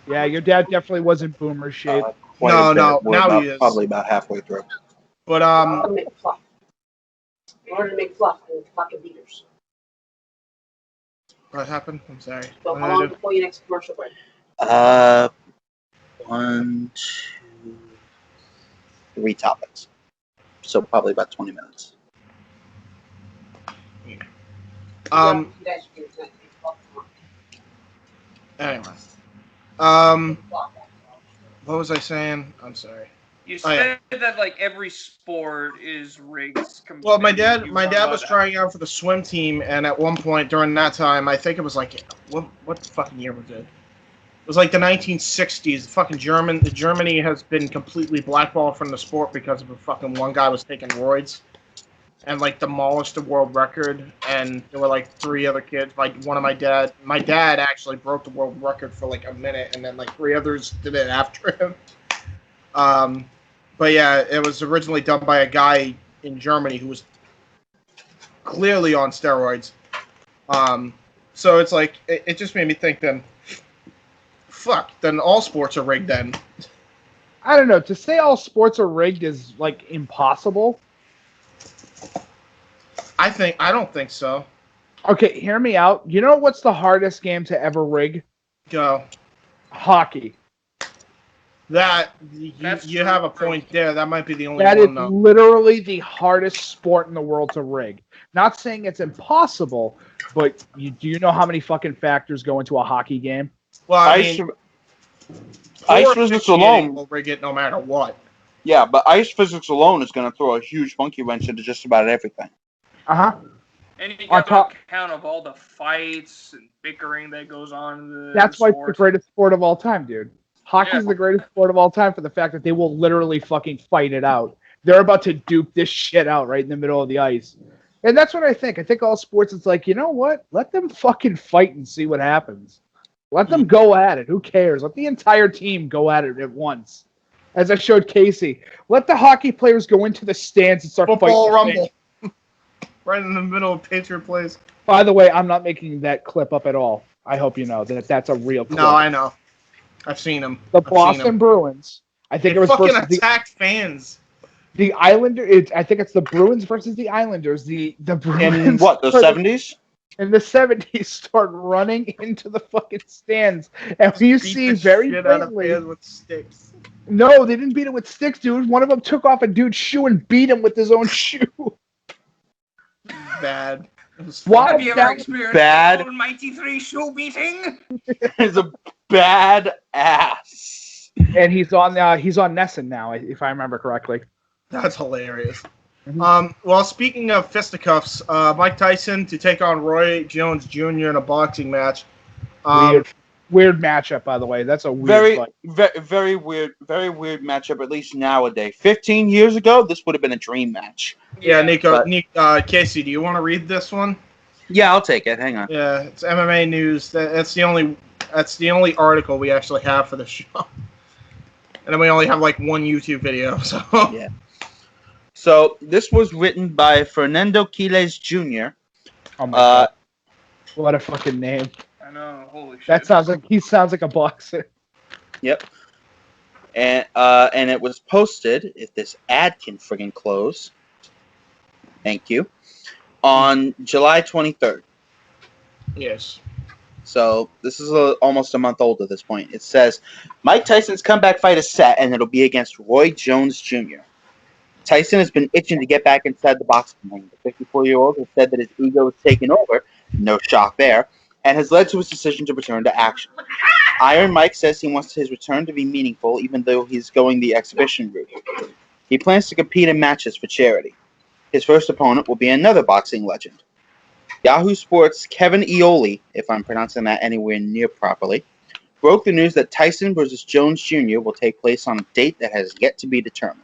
yeah, your dad definitely wasn't boomer shape. No, now he is probably about halfway through. But Make fluff. In order to make fluff, I need fucking beaters. What happened? I'm sorry. So how long before your next commercial break? 1, 2, 3 topics. So probably about 20 minutes. You guys do tonight. Anyway. What was I saying? I'm sorry. You said that every sport is rigged. Well, my dad was trying out for the swim team, and at one point during that time, I think it was what fucking year was it? It was the 1960s. Fucking Germany has been completely blackballed from the sport because of a fucking one guy was taking roids, and demolished the world record. And there were 3 other kids. One of my dad actually broke the world record for a minute, and then 3 others did it after him. But yeah, it was originally done by a guy in Germany who was clearly on steroids. So it's it just made me think then, fuck, then all sports are rigged then. I don't know. To say all sports are rigged is impossible. I don't think so. Okay, hear me out. You know what's the hardest game to ever rig? Go. Hockey. You have a point there. That might be the only one, though. That is literally the hardest sport in the world to rig. Not saying it's impossible, but do you know how many fucking factors go into a hockey game? Well, ice physics alone will rig it no matter what. Yeah, but ice physics alone is going to throw a huge monkey wrench into just about everything. Uh-huh. And you got to account of all the fights and bickering that goes on in That's why it's the greatest sport of all time, dude. Hockey's the greatest sport of all time for the fact that they will literally fucking fight it out. They're about to duke this shit out right in the middle of the ice. And that's what I think. I think all sports, it's you know what? Let them fucking fight and see what happens. Let them go at it. Who cares? Let the entire team go at it at once. As I showed Casey, let the hockey players go into the stands and start Football fighting. rumble. Right in the middle of Patriot Place. By the way, I'm not making that clip up at all. I hope you know that that's a real clip. No, I know. I've seen them. The Boston Bruins. I think it was fucking versus attacked fans. The Islanders. I think it's the Bruins versus the Islanders. The Bruins. In what, the 70s? In the 70s, start running into the fucking stands, and you see very plainly. With sticks. No, they didn't beat it with sticks, dude. One of them took off a dude's shoe and beat him with his own shoe. Bad. Have you ever experienced bad Mighty 3 shoe beating? Is a bad ass. And he's on Nessun now, if I remember correctly. That's hilarious. Well, speaking of fisticuffs, Mike Tyson to take on Roy Jones Jr. in a boxing match. Weird matchup, by the way. That's a weird fight. Very weird matchup, at least nowadays. 15 years ago, this would have been a dream match. Yeah, Casey, do you want to read this one? Yeah, I'll take it. Hang on. Yeah, it's MMA news. That's the only article we actually have for the show. And then we only have one YouTube video. So yeah. So this was written by Fernando Quiles Jr. Oh my God. What a fucking name. I know, holy shit. That sounds like a boxer. Yep. And it was posted, if this ad can friggin' close. Thank you. On July 23rd. Yes. So this is almost a month old at this point. It says, Mike Tyson's comeback fight is set, and it'll be against Roy Jones Jr. Tyson has been itching to get back inside the boxing ring. The 54-year-old has said that his ego is taken over, no shock there, and has led to his decision to return to action. Iron Mike says he wants his return to be meaningful, even though he's going the exhibition route. He plans to compete in matches for charity. His first opponent will be another boxing legend. Yahoo Sports' Kevin Ioli, if I'm pronouncing that anywhere near properly, broke the news that Tyson versus Jones Jr. will take place on a date that has yet to be determined.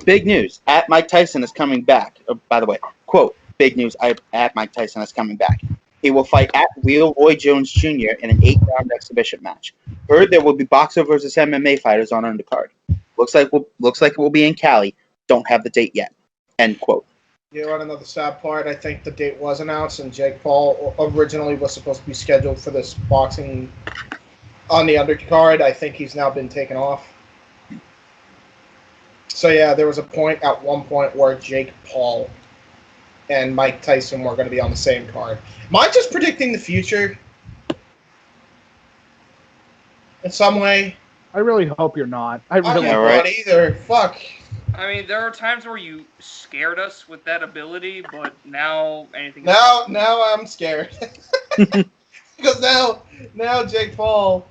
Big news. At Mike Tyson is coming back. By the way, quote, big news. At Mike Tyson is coming back. He will fight at Real Roy Jones Jr. in an 8-round exhibition match. Heard there will be boxer versus MMA fighters on undercard. Looks like it will be in Cali. Don't have the date yet. End quote. You want another sad part? I think the date was announced, and Jake Paul originally was supposed to be scheduled for this boxing on the undercard. I think he's now been taken off. So yeah, there was at one point where Jake Paul and Mike Tyson were going to be on the same card. Am I just predicting the future in some way? I really hope you're not. I don't really know right. either. Fuck. I mean, there are times where you scared us with that ability, but now anything. Now I'm scared because now Jake Paul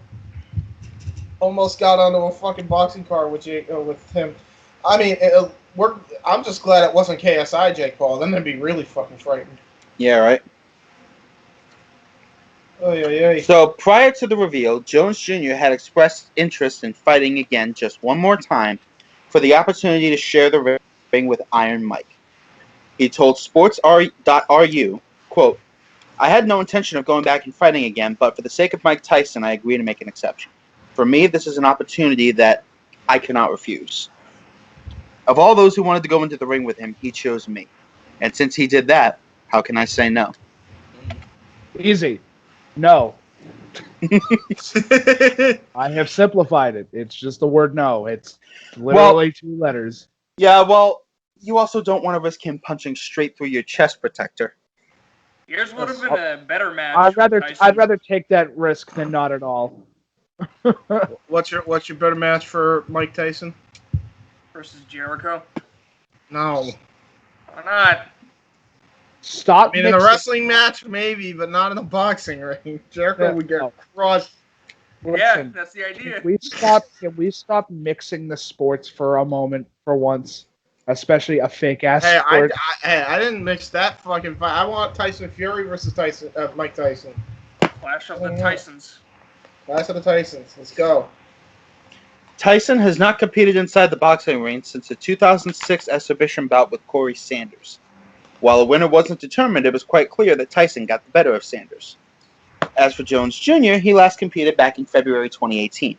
almost got onto a fucking boxing card with him. I mean, I'm just glad it wasn't KSI Jake Paul. Then I'd be really fucking frightened. Yeah, right. So prior to the reveal, Jones Jr. had expressed interest in fighting again just one more time for the opportunity to share the ring with Iron Mike. He told Sports.ru, quote, I had no intention of going back and fighting again, but for the sake of Mike Tyson, I agree to make an exception. For me, this is an opportunity that I cannot refuse. Of all those who wanted to go into the ring with him, he chose me. And since he did that, how can I say no? Easy. No. I have simplified it. It's just the word no. It's literally 2 letters. Yeah, well, you also don't want to risk him punching straight through your chest protector. Yours would have been a better match. I'd rather take that risk than not at all. What's your better match for Mike Tyson? Versus Jericho? No. Why not? Stop. I mean, in a wrestling match, maybe, but not in a boxing ring. Jericho would get crushed. Yeah, that's the idea. Can we stop mixing the sports for a moment, for once? Especially a fake ass sport. I didn't mix that fucking fight. I want Tyson Fury versus Mike Tyson. Clash of the Tysons. Clash of the Tysons. Let's go. Tyson has not competed inside the boxing ring since the 2006 exhibition bout with Corey Sanders. While a winner wasn't determined, it was quite clear that Tyson got the better of Sanders. As for Jones Jr., he last competed back in February 2018.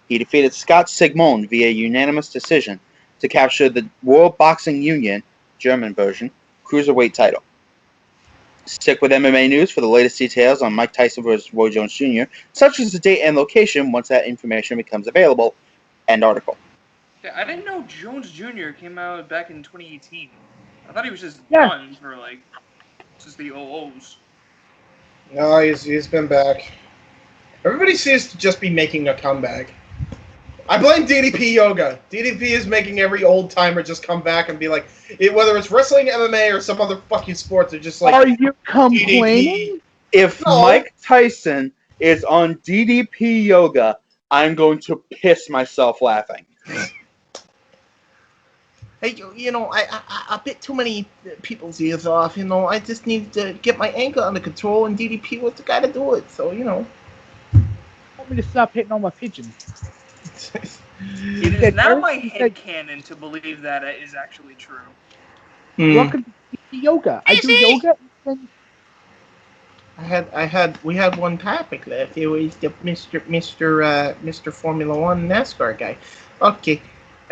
He defeated Scott Sigmund via unanimous decision to capture the World Boxing Union, German version, cruiserweight title. Stick with MMA News for the latest details on Mike Tyson vs. Roy Jones Jr., such as the date and location once that information becomes available. End article. Yeah, I didn't know Jones Jr. came out back in 2018. I thought he was just done for just the OOs. No, he's been back. Everybody seems to just be making a comeback. I blame DDP Yoga. DDP is making every old timer just come back and be like, whether it's wrestling, MMA, or some other fucking sports, they're just like. Are you complaining? DDP. If Mike Tyson is on DDP Yoga, I'm going to piss myself laughing. Hey, I bit too many people's ears off. I just need to get my anger under control, and DDP was the guy to do it. So, Want me to stop hitting on my pigeons? It is now my headcanon to believe that it is actually true. Welcome to yoga. I do yoga. We had one topic left. It was the Mr. Formula One NASCAR guy. Okay,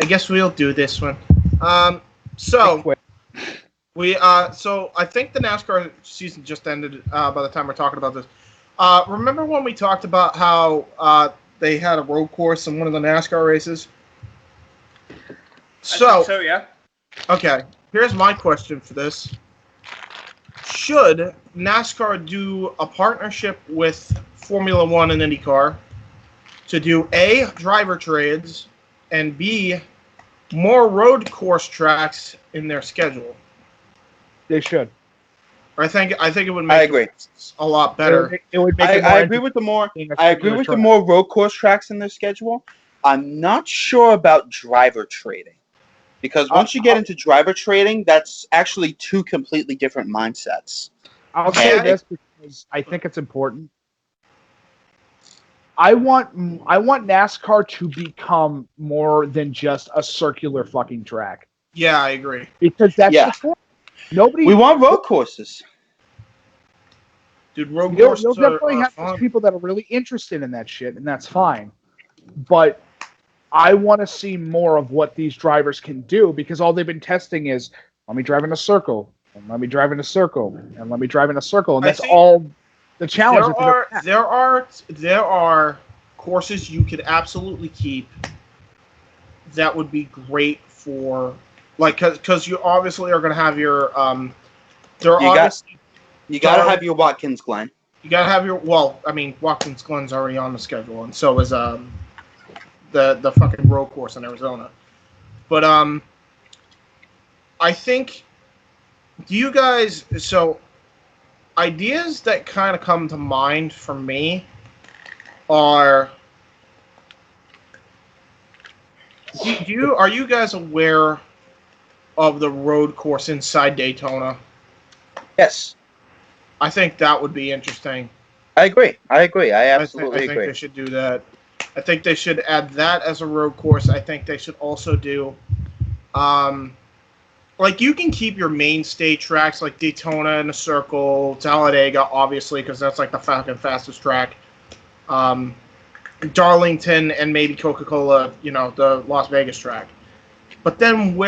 I guess we'll do this one. So I think the NASCAR season just ended by the time we're talking about this. Remember when we talked about how they had a road course in one of the NASCAR races? So yeah. Okay, here's my question for this. Should NASCAR do a partnership with Formula One and IndyCar to do A, driver trades, and B, more road course tracks in their schedule? They should. I think it would make a lot better. It would make it more I agree with the more road course tracks in their schedule. I'm not sure about driver trading. Because once you get into driver trading, that's actually 2 completely different mindsets. I'll say this because I think it's important. I want NASCAR to become more than just a circular fucking track. Yeah, I agree. Because that's the point. Nobody. We want road courses. Dude, road courses You'll definitely are have fun. people that are really interested in that shit, and that's fine. But I want to see more of what these drivers can do because all they've been testing is let me drive in a circle, and let me drive in a circle, and let me drive in a circle, and that's all the challenge. There are courses you could absolutely keep that would be great for, like, because you obviously are going to have your You gotta have your Watkins Glen. You gotta have your Watkins Glen's already on the schedule, and so is the fucking road course in Arizona. But I think, do you guys, so ideas that kind of come to mind for me are, are you guys aware of the road course inside Daytona? Yes. I think that would be interesting. I agree. I absolutely agree. I think agree. they should do that. I think they should add that as a road course. I think they should also do, like, you can keep your mainstay tracks like Daytona and the Circle, Talladega, obviously, because that's like the fucking fastest track. Darlington and maybe Coca-Cola, the Las Vegas track. But then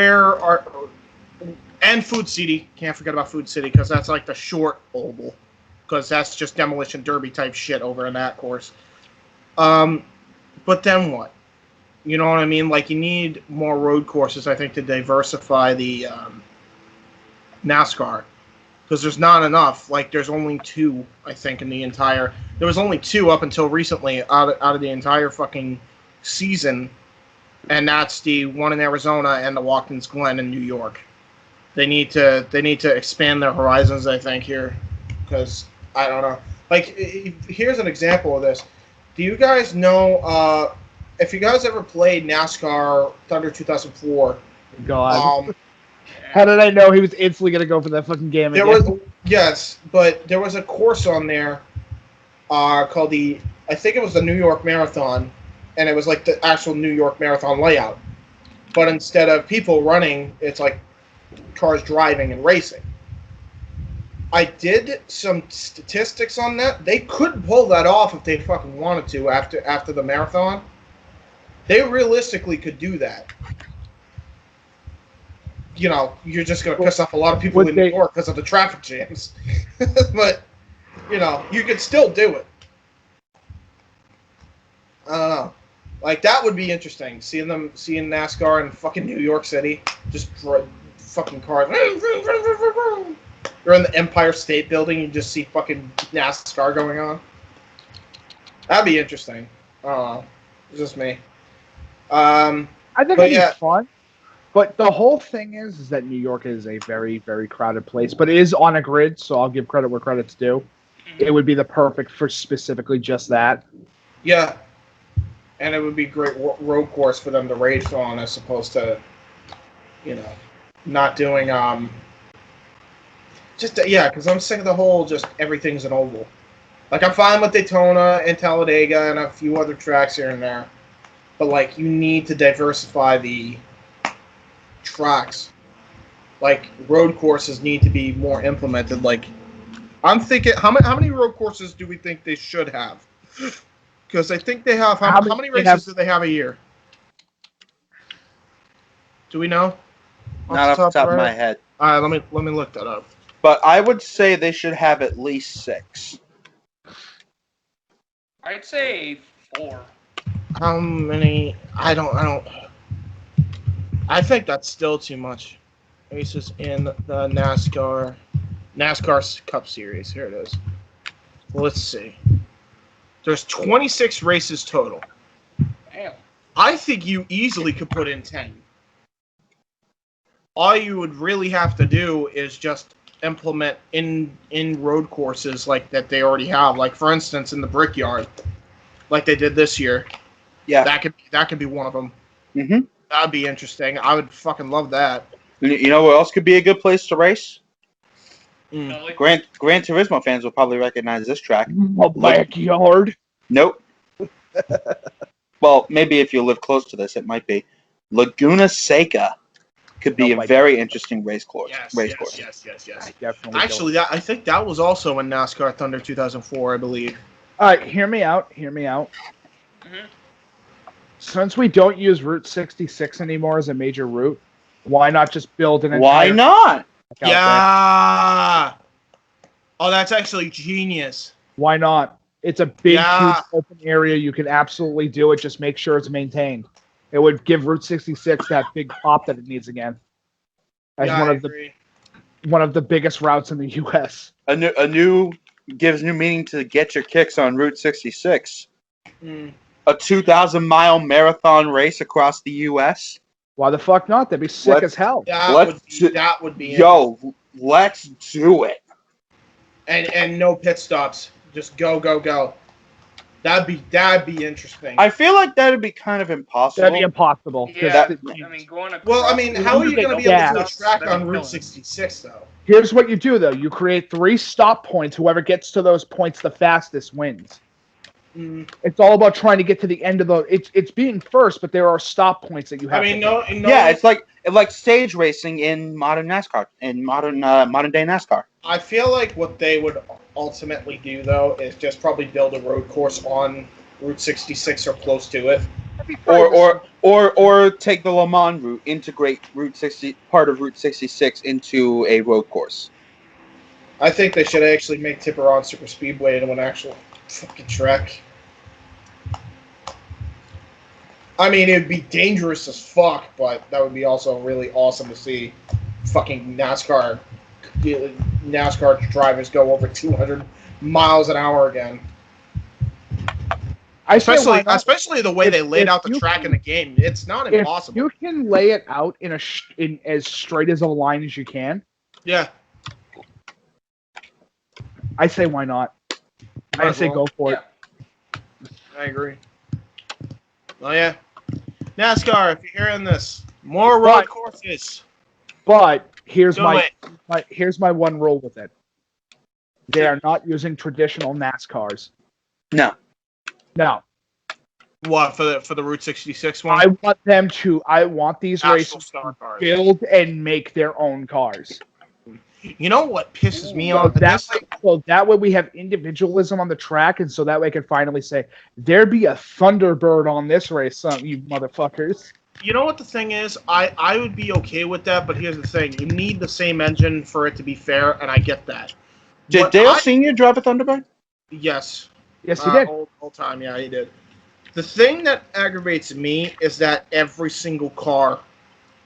and Food City, can't forget about Food City, because that's like the short oval, because that's just demolition derby type shit over in that course. But then what? You know what I mean? Like, you need more road courses, I think, to diversify the NASCAR, because there's not enough. Like, there's only 2, I think, in the entire. There was only 2 up until recently out of the entire fucking season, and that's the one in Arizona and the Watkins Glen in New York. They need to expand their horizons, I think, here, because I don't know. Like, here's an example of this. Do you guys know if you guys ever played NASCAR Thunder 2004? God, how did I know he was instantly gonna go for that fucking game again? Yes, but there was a course on there called I think it was the New York Marathon, and it was like the actual New York Marathon layout. But instead of people running, it's like cars driving and racing. I did some statistics on that. They could pull that off if they fucking wanted to after the marathon. They realistically could do that. You're just going to piss off a lot of people in New York because of the traffic jams. But, you could still do it. I don't know. Like, that would be interesting. Seeing NASCAR in fucking New York City. Just fucking cars. You're in the Empire State Building, you just see fucking NASCAR going on. That'd be interesting. I don't know. It's just me. I think it'd be fun. But the whole thing is that New York is a very, very crowded place, but it is on a grid, so I'll give credit where credit's due. It would be the perfect for specifically just that. Yeah. And it would be a great road course for them to race on as opposed to, not doing, because I'm sick of the whole just everything's an oval. Like, I'm fine with Daytona and Talladega and a few other tracks here and there. But, like, you need to diversify the tracks. Like, road courses need to be more implemented. Like, I'm thinking, how many road courses do we think they should have? Because I think they have, how many races do they have a year? Do we know? Not off the top of my head. All right, let me look that up. But I would say they should have at least 6. I'd say 4. How many? I don't. I think that's still too much. Races in the NASCAR Cup Series. Here it is. Let's see. There's 26 races total. Damn. I think you easily could put in 10. All you would really have to do is just implement in road courses like that they already have. Like, for instance, in the Brickyard, like they did this year. Yeah. That could be one of them. Mm-hmm. That'd be interesting. I would fucking love that. You know what else could be a good place to race? Really? Gran Turismo fans will probably recognize this track. A backyard? Nope. Well, maybe if you live close to this, it might be. Laguna Seca. could be a very interesting race course. Yes. Definitely. Actually, I think that was also in NASCAR Thunder 2004, I believe. All right, hear me out. Mm-hmm. Since we don't use Route 66 anymore as a major route, why not just build an Why entire not? Yeah. Oh, that's actually genius. Why not? It's a big, Yeah. huge open area. You can absolutely do it. Just make sure it's maintained. It would give Route 66 that big pop that it needs again. As Yeah, one I of agree. the biggest routes in the U.S. A new gives new meaning to get your kicks on Route 66. Mm. A 2,000-mile marathon race across the U.S. Why the fuck not? That'd be sick as hell. That would be Yo, let's do it. And no pit stops. Just go. That'd be interesting. I feel like that'd be kind of impossible. That'd be impossible. Yeah, I mean, going across. Well, I mean, how are you going to be able to do a track That'd be on Route killing. 66 though? Here's what you do, though. You create 3 stop points. Whoever gets to those points the fastest wins. Mm. It's all about trying to get to the end of the. It's being first, but there are stop points that you have. I mean, to hit. Yeah, it's like stage racing in modern NASCAR, in modern day NASCAR. I feel like what they would ultimately do though is just probably build a road course on Route 66 or close to it. Or take the Le Mans route, integrate part of Route 66 into a road course. I think they should actually make Tiburon Super Speedway into an actual fucking track. I mean, it'd be dangerous as fuck, but that would be also really awesome to see fucking NASCAR drivers go over 200 miles an hour again. Especially the way they laid out the track in the game. It's not impossible. You can lay it out in as straight as a line as you can. Yeah. I say why not? I say go for it. I agree. Oh yeah. NASCAR, if you're hearing this, more road courses. But here's my one rule with it. They are not using traditional NASCARs. No. What for the Route 66 one? I want these races to build and make their own cars. You know what pisses me off? That way we have individualism on the track, and so that way I can finally say, there be a Thunderbird on this race, you motherfuckers. You know what the thing is? I would be okay with that, but here's the thing. You need the same engine for it to be fair, and I get that. Did Dale Sr. drive a Thunderbird? Yes. Yes, he did. Whole time, yeah, he did. The thing that aggravates me is that every single car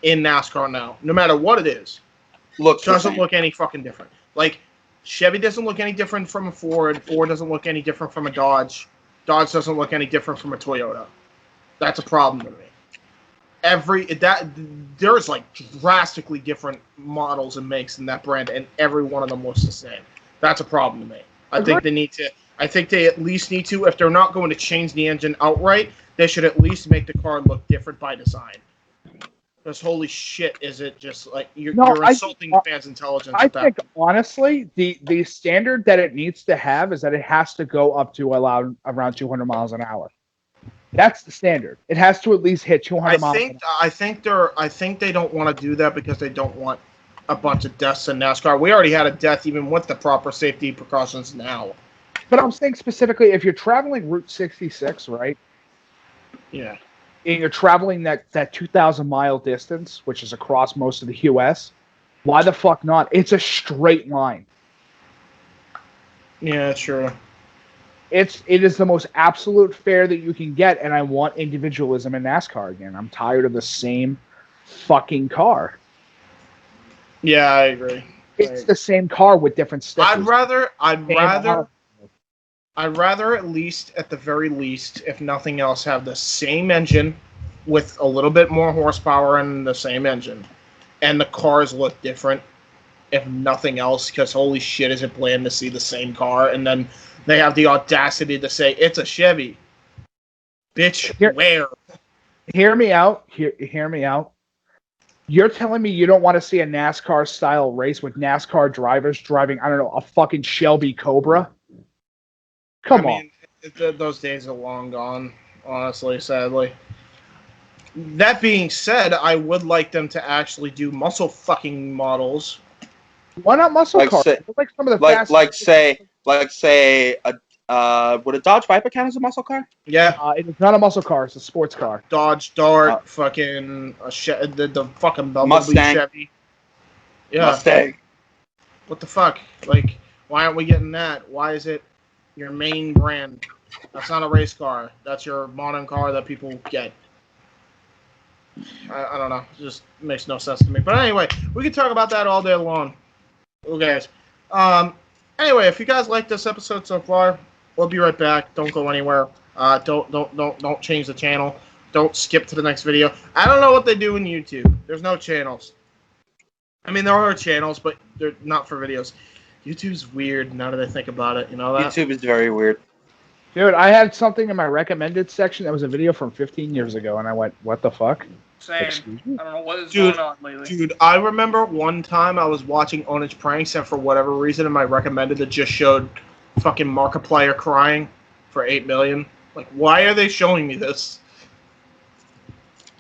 in NASCAR now, no matter what it is, doesn't look any fucking different. Like, Chevy doesn't look any different from a Ford. Ford doesn't look any different from a Dodge. Dodge doesn't look any different from a Toyota. That's a problem to me. There's like drastically different models and makes in that brand, and every one of them looks the same. That's a problem to me. I think they at least need to, if they're not going to change the engine outright, they should at least make the car look different by design. Because holy shit, is it just like you're insulting fans' intelligence? I think honestly, the standard that it needs to have is that it has to go up to around 200 miles an hour. That's the standard. It has to at least hit 200 miles an hour. I think they don't want to do that because they don't want a bunch of deaths in NASCAR. We already had a death even with the proper safety precautions now. But I'm saying specifically, if you're traveling Route 66, right? Yeah. And you're traveling that 2,000-mile distance, which is across most of the U.S., why the fuck not? It's a straight line. Yeah, sure. It is the most absolute fair that you can get, and I want individualism in NASCAR again. I'm tired of the same fucking car. Yeah, I agree. It's the same car with different stickers. I'd rather at least, at the very least, if nothing else, have the same engine with a little bit more horsepower in the same engine, and the cars look different, if nothing else, because holy shit, is it bland to see the same car, and then they have the audacity to say, it's a Chevy. Bitch, where? Hear me out. Hear me out. You're telling me you don't want to see a NASCAR-style race with NASCAR drivers driving, I don't know, a fucking Shelby Cobra? Come on. Those days are long gone, honestly, sadly. That being said, I would like them to actually do muscle fucking models. Why not muscle cars? Like some of the fast. Would a Dodge Viper count as a muscle car? Yeah. It is not a muscle car. It's a sports car. Dodge Dart, fucking the fucking Bumblebee Mustang. Chevy. Yeah. Mustang. What the fuck? Like, why aren't we getting that? Why is it your main brand? That's not a race car. That's your modern car that people get. I don't know. It just makes no sense to me. But anyway, we can talk about that all day long. Who cares? Anyway, if you guys like this episode so far, we'll be right back. Don't go anywhere. Don't change the channel. Don't skip to the next video. I don't know what they do in YouTube. There's no channels. I mean, there are channels, but they're not for videos. YouTube's weird now that I think about it. You know that? YouTube is very weird. Dude, I had something in my recommended section that was a video from 15 years ago, and I went, what the fuck? Same. I don't know what is going on lately. Dude, I remember one time I was watching Onage Pranks, and for whatever reason in my recommended, it just showed fucking Markiplier crying for 8 million. Like, why are they showing me this?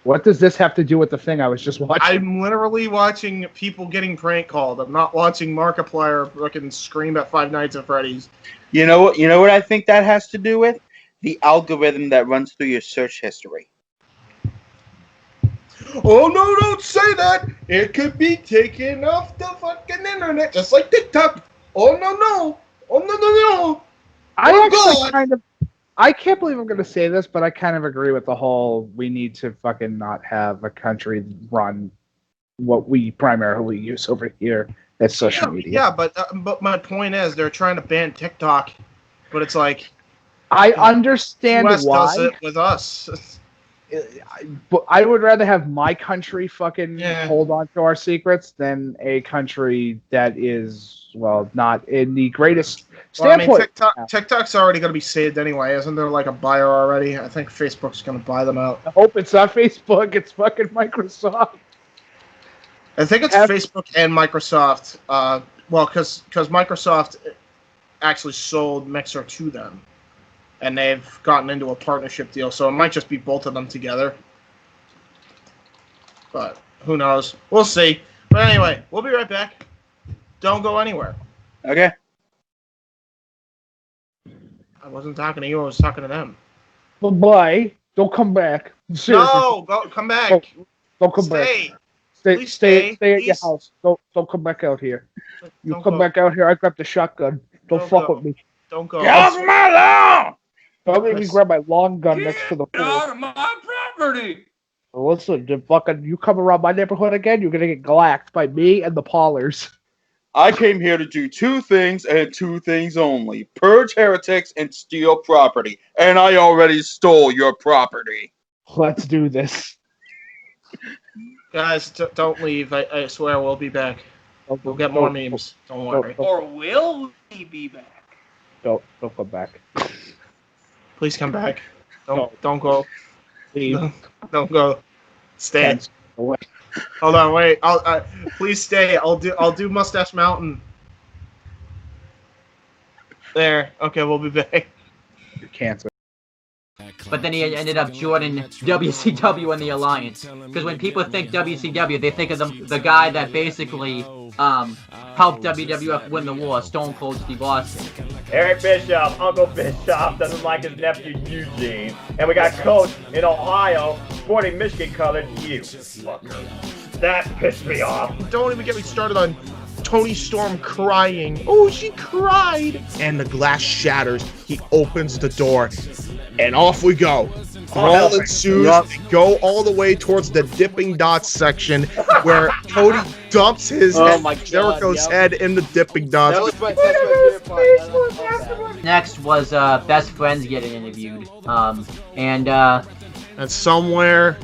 What does this have to do with the thing I was just watching? I'm literally watching people getting prank called. I'm not watching Markiplier fucking scream at Five Nights at Freddy's. You know what I think that has to do with? The algorithm that runs through your search history. Oh no, don't say that! It could be taken off the fucking internet, just like TikTok. Oh no. Oh no. I can't believe I'm going to say this, but I kind of agree with the whole we need to fucking not have a country run what we primarily use over here as social media. Yeah, but my point is they're trying to ban TikTok, but it's like I understand US why. does it with us. But I would rather have my country fucking hold on to our secrets than a country that is, well, not in the greatest standpoint. I mean, TikTok's already going to be saved anyway. Isn't there like a buyer already? I think Facebook's going to buy them out. I hope it's not Facebook. It's fucking Microsoft. I think it's Facebook and Microsoft. Well, because Microsoft actually sold Mixer to them. And they've gotten into a partnership deal, so it might just be both of them together. But who knows? We'll see. But anyway, we'll be right back. Don't go anywhere. Okay. I wasn't talking to you. I was talking to them. Bye. Don't come back. Seriously. No, come back. Don't come back. Stay at your house. Don't come back out here. You come back out here, I grab the shotgun. Don't fuck with me. Don't go. Get off my lawn! Don't make me grab my long gun next to the pool. Get out of my property! Listen, you come around my neighborhood again, you're gonna get glacked by me and the Paulers. I came here to do two things and two things only. Purge heretics and steal property. And I already stole your property. Let's do this. Guys, don't leave. I swear we'll be back. We'll get more memes. Don't worry. Or will we be back? Don't come back. Please come back. Don't go. Leave. Don't go. Stay. Hold on, wait. Please stay. I'll do Mustache Mountain. There. Okay, we'll be back. You're canceled. But then he ended up joining WCW and the Alliance. Because when people think WCW, they think of the guy that basically helped WWF win the war, Stone Cold Steve Austin. Eric Bischoff, Uncle Bischoff, doesn't like his nephew Eugene. And we got Coach in Ohio, sporting Michigan-colored you. Fucker. That pissed me off. Don't even get me started on Tony Storm crying. Oh, she cried. And the glass shatters. He opens the door. And off we go. Brawl ensues. They go all the way towards the Dipping Dots section where Cody dumps his Jericho's head in the Dipping Dots. Next was Best Friends getting interviewed. And somewhere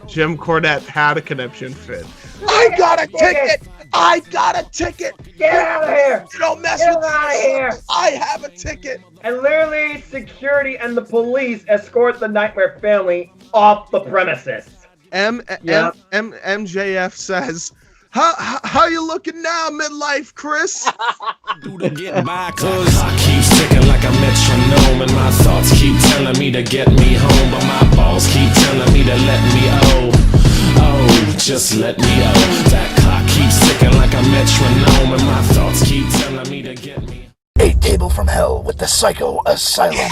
Jim Cornette had a conniption fit. I got a ticket! I got a ticket! Get out of here! You don't mess Get with out of here! I have a ticket! And literally, security and the police escort the Nightmare family off the premises. MJF says, How you looking now, midlife, Chris? Do to get by, cause I keep ticking like a metronome, and my thoughts keep telling me to get me home, but my balls keep telling me to let me just let me That clock keeps ticking like a metronome, and my thoughts keep telling me to get me. A table from hell with the Psycho Asylum.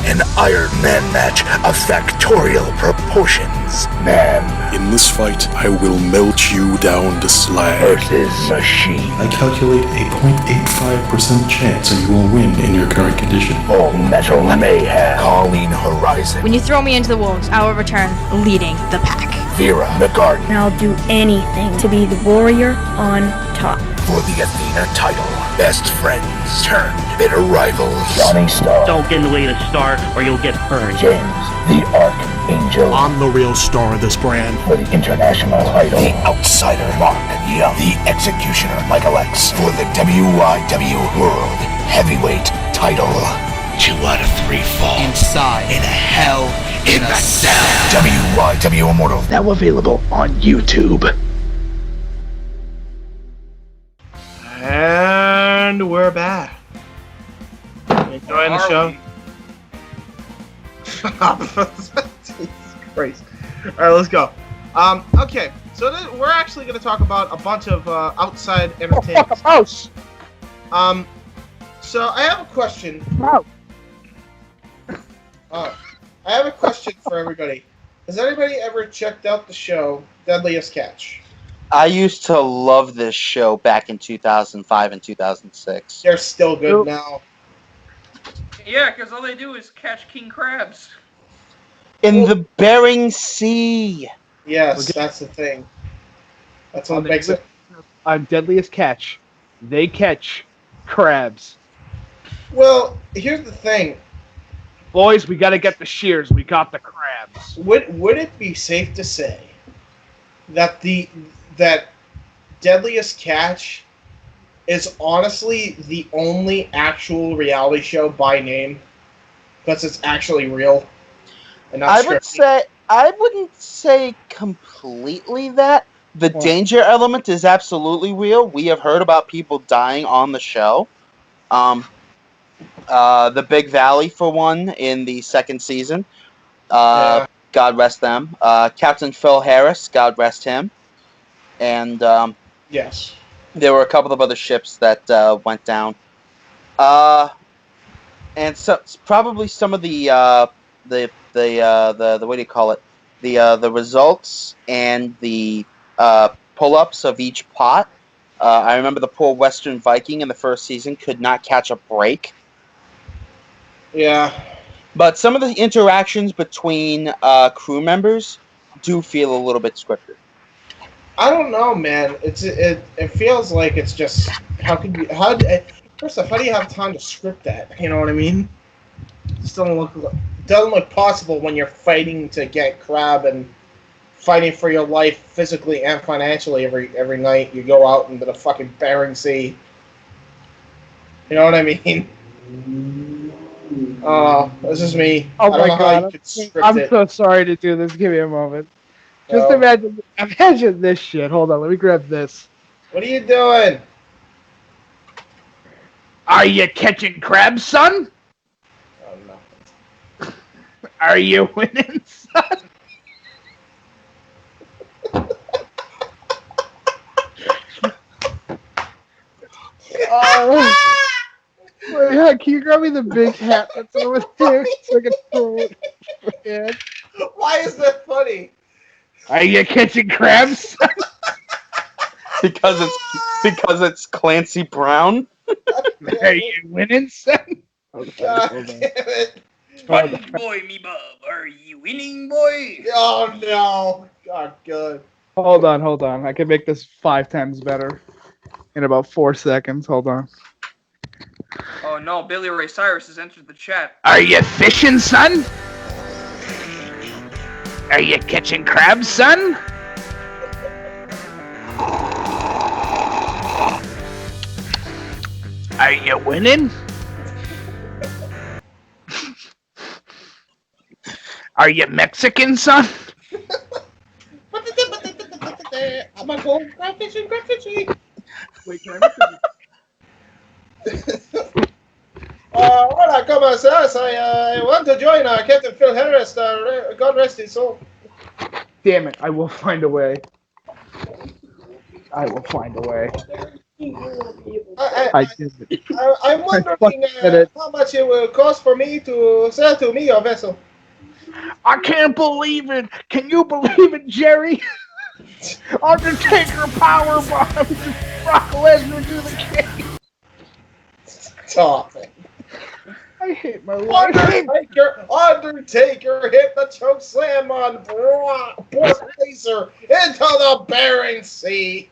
An Iron Man match of factorial proportions. Man. In this fight, I will melt you down to slag. Versus machine. I calculate a 0.85% chance that you will win in your current condition. Full Metal Mayhem. Colleen Horizon. When you throw me into the wolves, I will return leading the pack. Vera McGarden. I'll do anything to be the warrior on top. For the Athena title, best friends turned bitter rivals. Johnny Starr. Don't get in the way to start or you'll get burned. James, the Archangel. I'm the real star of this brand. For the international title, the Outsider, Mark Young. The Executioner, Michael X. For the WYW World Heavyweight title. 2 out of 3 fall. Inside. In a hell in a cell. WYW Immortal. Now available on YouTube. And we're back. Enjoying the show? Jesus Christ. Alright, let's go. Okay, so we're actually going to talk about a bunch of outside entertainment. So I have a question. I have a question for everybody. Has anybody ever checked out the show Deadliest Catch? I used to love this show back in 2005 and 2006. They're still good now. Yeah, because all they do is catch king crabs. In the Bering Sea. Yes, that's the thing. That's what makes it. On Deadliest Catch, they catch crabs. Well, here's the thing. Boys, we gotta get the shears. We got the crabs. Would it be safe to say that that Deadliest Catch is honestly the only actual reality show by name because it's actually real and not scripted? I wouldn't say completely that. The danger element is absolutely real. We have heard about people dying on the show. The Big Valley, for one, in the second season. God rest them. Captain Phil Harris, God rest him. And yes, there were a couple of other ships that went down. And so probably some of the what do you call it? The results and the pull-ups of each pot. I remember the poor Western Viking in the first season could not catch a break. Yeah. But some of the interactions between crew members do feel a little bit scripted. I don't know, man. It feels like it's just first off, how do you have time to script that? You know what I mean? It doesn't look possible when you're fighting to get crab and fighting for your life physically and financially every night. You go out into the fucking Bering Sea. You know what I mean? This is me. Oh I my don't know how god! you could script I'm it. so sorry to do this. Give me a moment. Just imagine this shit. Hold on, let me grab this. What are you doing? Are you catching crabs, son? Oh no. Are you winning, son? Wait, can you grab me the big hat that's over there so I can throw it? Why is that funny? Are you catching crabs? because it's Clancy Brown. Are you winning, son? God damn it. Boy, me bub, are you winning, boy? Oh no. God, good. Hold on. I can make this 5 times better in about 4 seconds. Hold on. Oh no, Billy Ray Cyrus has entered the chat. Are you fishing, son? Are you catching crabs, son? Are you winning? Are you Mexican, son? my gold graphics and graphics. Wait, can I Hola, ¿cómo estás? I want to join Captain Phil Harris. God rest his soul. Damn it! I will find a way. I will find a way. I did it. I'm wondering how much it will cost for me to sell to me your vessel. I can't believe it! Can you believe it, Jerry? Undertaker powerbomb Brock Lesnar to the king. Stop it. I hate my life. Undertaker hit the choke slam on Brock Lesnar into the Bering Sea.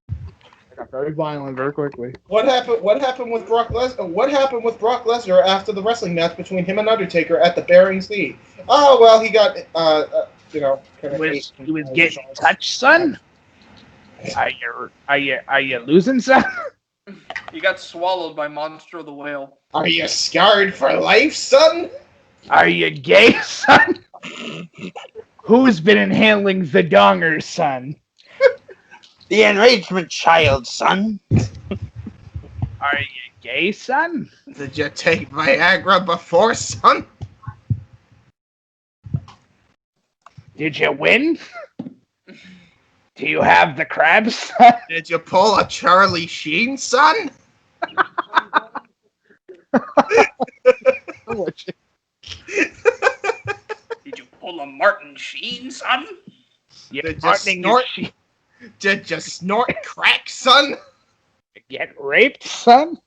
I got very violent very quickly. What happened with Brock Lesnar? What happened with Brock Lesnar after the wrestling match between him and Undertaker at the Bering Sea? Oh well, he got he was getting touched, son. Are you losing, son? He got swallowed by Monster the Whale. Are you scarred for life, son? Are you gay, son? Who's been inhaling the dongers, son? The enragement child, son. Are you gay, son? Did you take Viagra before, son? Did you win? Do you have the crabs, son? Did you pull a Charlie Sheen, son? Did you pull a Martin Sheen, son? Did you snort crack, son? Get raped, son?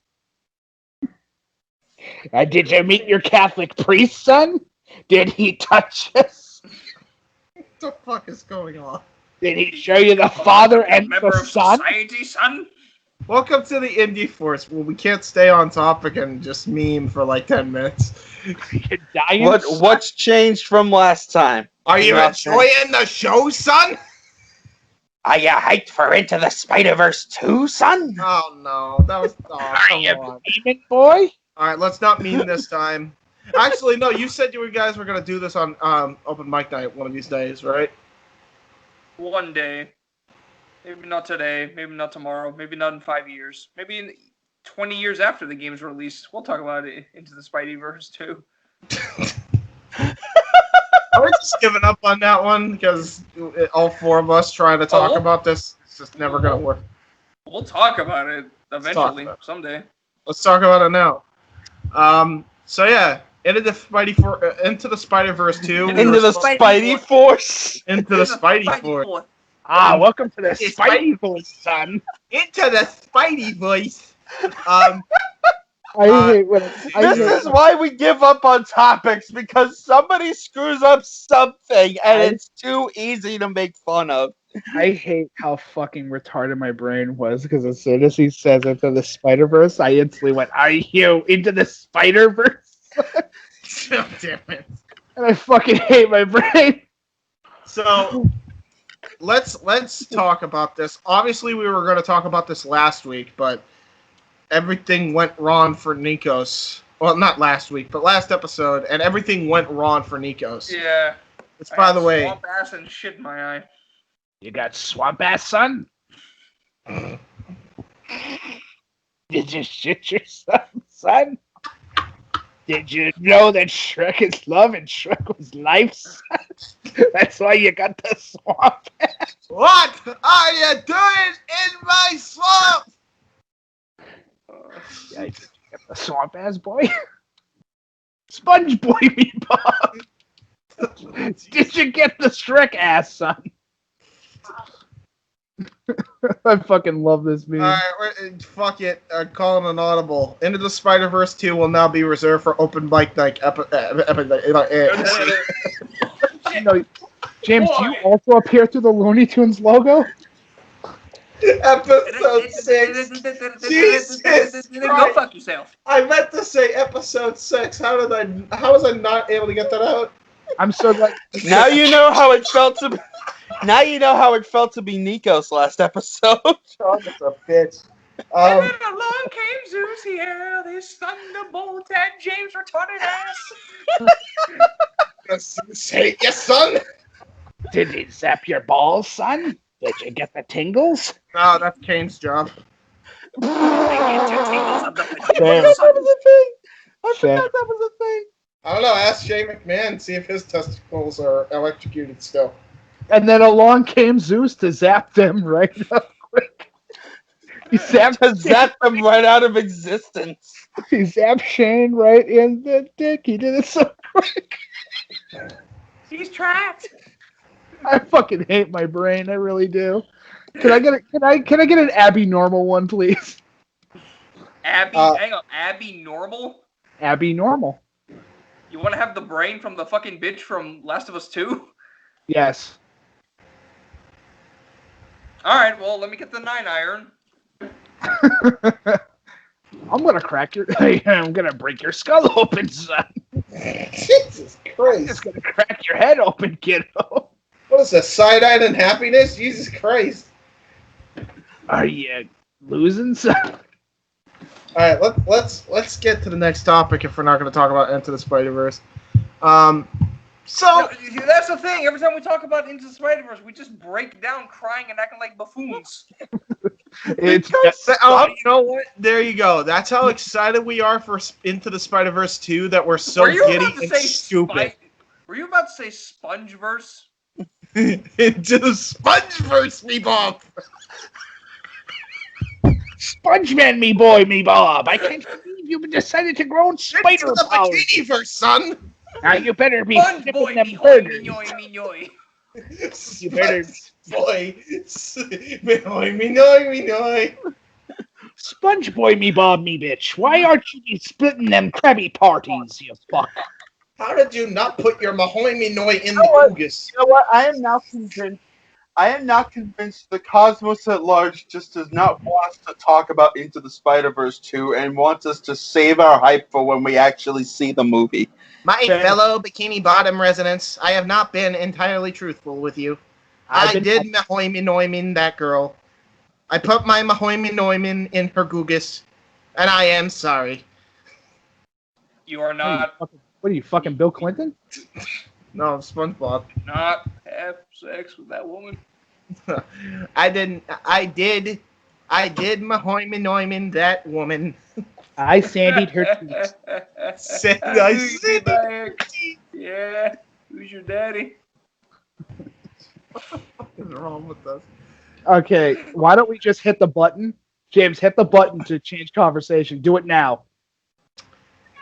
Did you meet your Catholic priest, son? Did he touch us? What the fuck is going on? Did he show you the Father and the Son? Society, son? Welcome to the Indy Force, where we can't stay on topic and just meme for like 10 minutes. What's changed from last time? Are you enjoying the show, son? Are you hyped for Into the Spider-Verse 2, son? Oh no, that was come on. Demon boy? Alright, let's not meme this time. Actually, no, you said you guys were gonna do this on open mic night one of these days, right? One day. Maybe not today, maybe not tomorrow, maybe not in 5 years. Maybe in 20 years after the game's released. We'll talk about it Into the Spideyverse too. We're just giving up on that one because all four of us trying to talk about this, it's just never gonna work. We'll talk about it eventually, someday. Let's talk about it now. So yeah, Into the Spider-Verse 2. Into the Spidey Force. Into the Spidey Force. Welcome to the Spidey Voice, son. Into the Spidey Voice. This is why we give up on topics, because somebody screws up something and it's too easy to make fun of. I hate how fucking retarded my brain was, because as soon as he says Into the Spider-Verse, I instantly went, "Are you into the Spider-Verse?" Oh, damn it. And I fucking hate my brain. So let's talk about this. Obviously, we were going to talk about this last week, but everything went wrong for Nikos. Well, not last week, but last episode, and everything went wrong for Nikos. Yeah. It's by the way. Swamp ass and shit in my eye. You got swamp ass, son? Did you shit yourself, son? Did you know that Shrek is love and Shrek was life, son? That's why you got the swamp ass. What are you doing in my swamp? Yeah, did you get the swamp ass, boy? Sponge boy meatball. Did you get the Shrek ass, son? I fucking love this meme. Alright, fuck it. Call it an audible. Into the Spider-Verse 2 will now be reserved for open mic night. James, do you also appear through the Looney Tunes logo? Episode 6. Jesus Go fuck yourself. I meant to say episode 6. How was I not able to get that out? I'm so like. Now you know how it felt to. Now you know how it felt to be Nikos last episode. Oh, that's a bitch. And then along came Zeus here, this thunderbolt and James retarded ass. Say yes, son. Did he zap your balls, son? Did you get the tingles? No, that's Kane's job. Fair. I forgot that was a thing. I don't know. Ask Shane McMahon, see if his testicles are electrocuted still. And then along came Zeus to zap them right up quick. He zapped them right out of existence. He zapped Shane right in the dick. He did it so quick. He's trapped. I fucking hate my brain. I really do. Can I get an Abby normal one, please? Abby, hang on, Abby Normal? Abby normal. You want to have the brain from the fucking bitch from Last of Us 2? Yes. Alright, well, let me get the 9-iron. I'm gonna crack your... I'm gonna break your skull open, son. Jesus Christ. I'm just gonna crack your head open, kiddo. What is this, cyanide and happiness? Jesus Christ. Are you losing, son? All right, let's get to the next topic if we're not going to talk about Into the Spider-Verse. No, that's the thing. Every time we talk about Into the Spider-Verse, we just break down crying and acting like buffoons. You know what? There you go. That's how excited we are for Into the Spider-Verse 2 that we're so giddy and stupid. Were you about to say Spongeverse? Into the Spongeverse, me Bob! Spongeman, me boy, me Bob. I can't believe you've decided to grow in spider Into the powers. Bikiniverse, son! Now you better be Sponge sniffing boy, them me burgers. hoy, You better... Boy, me noy. Sponge boy, me Bob, me bitch. Why aren't you splitting them Krabby parties, you fuck? How did you not put your Mahoy Noi in the Ugas? You know what? I am now convinced the cosmos at large just does not want us to talk about Into the Spider-Verse 2 and wants us to save our hype for when we actually see the movie. My fellow Bikini Bottom residents, I have not been entirely truthful with you. I did Mahoy Noimin that girl. I put my Mahoy Noimin in her Gugus, and I am sorry. You are not... What are you, fucking Bill Clinton? No, SpongeBob. Not have sex with that woman. I did Mahoy Noimin that woman. I sandied her cheeks. Yeah, who's your daddy? What is wrong with us? Okay, why don't we just hit the button? James, hit the button to change conversation. Do it now.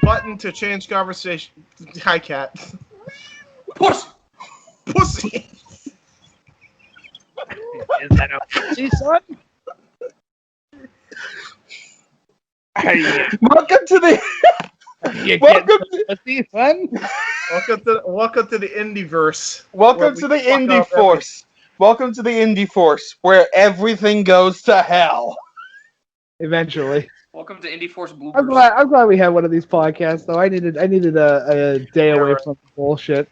Button to change conversation. Hi, cat. Pussy! Pussy! Is that a pussy, son? Welcome to the... pussy, son? Welcome to the Indyverse. Welcome to the Indy Force. Welcome to the Indy Force, where everything goes to hell. Eventually. Welcome to Indy Force Bloopers. I'm glad we had one of these podcasts, though. I needed a day away from bullshit.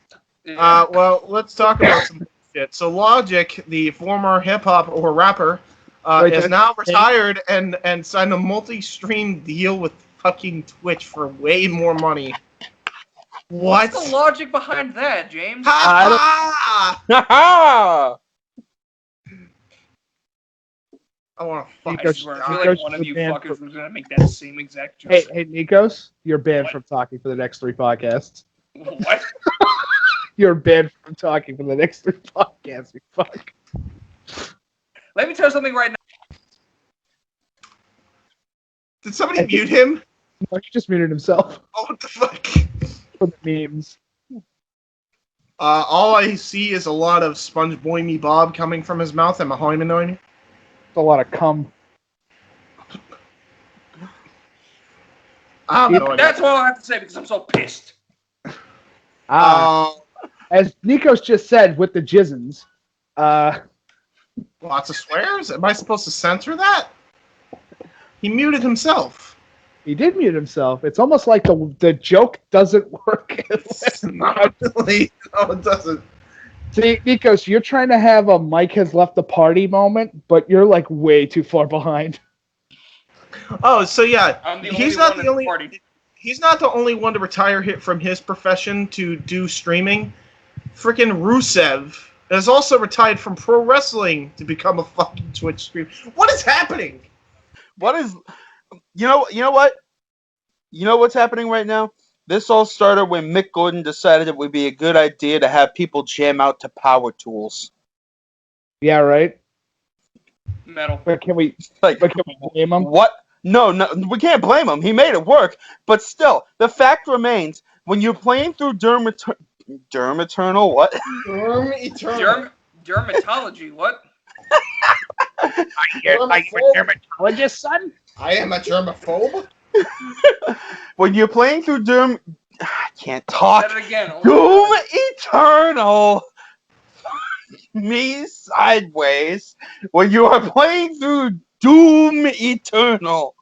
Well, let's talk about some shit. So Logic, the former hip-hop or rapper, is now retired and signed a multi-stream deal with fucking Twitch for way more money. What? What's the logic behind that, James? Ha ha! I want to fuck I feel like one of you fuckers was going to make that same exact joke. Hey, Nikos, you're banned from talking for the next 3 podcasts. What? You're banned from talking for the next 3 podcasts, you fuck. Let me tell you something right now. Did somebody mute him? No, he just muted himself. Oh, what the fuck? For the memes. All I see is a lot of Sponge Boy Me Bob coming from his mouth and Mahoy Noimin. A lot of cum. That's all I have to say because I'm so pissed. As Nikos just said with the jizzins, lots of swears? Am I supposed to censor that? He muted himself. He did mute himself. It's almost like the joke doesn't work. Not really. No, it doesn't. See, Nikos, you're trying to have a Mike has left the party moment, but you're like way too far behind. Oh, so yeah, he's not the only. Party. He's not the only one to retire from his profession to do streaming. Freaking Rusev has also retired from pro wrestling to become a fucking Twitch streamer. What is happening? What is... You know what? You know what's happening right now? This all started when Mick Gordon decided it would be a good idea to have people jam out to Power Tools. Yeah, right? Metal. But can we blame him? What? No, we can't blame him. He made it work. But still, the fact remains, when you're playing through Eternal, what? Dermatology, what? Are you a dermatologist, son? I am a germaphobe. When you're playing through I can't talk. Said it again. Doom Eternal. Me sideways. When you are playing through Doom Eternal,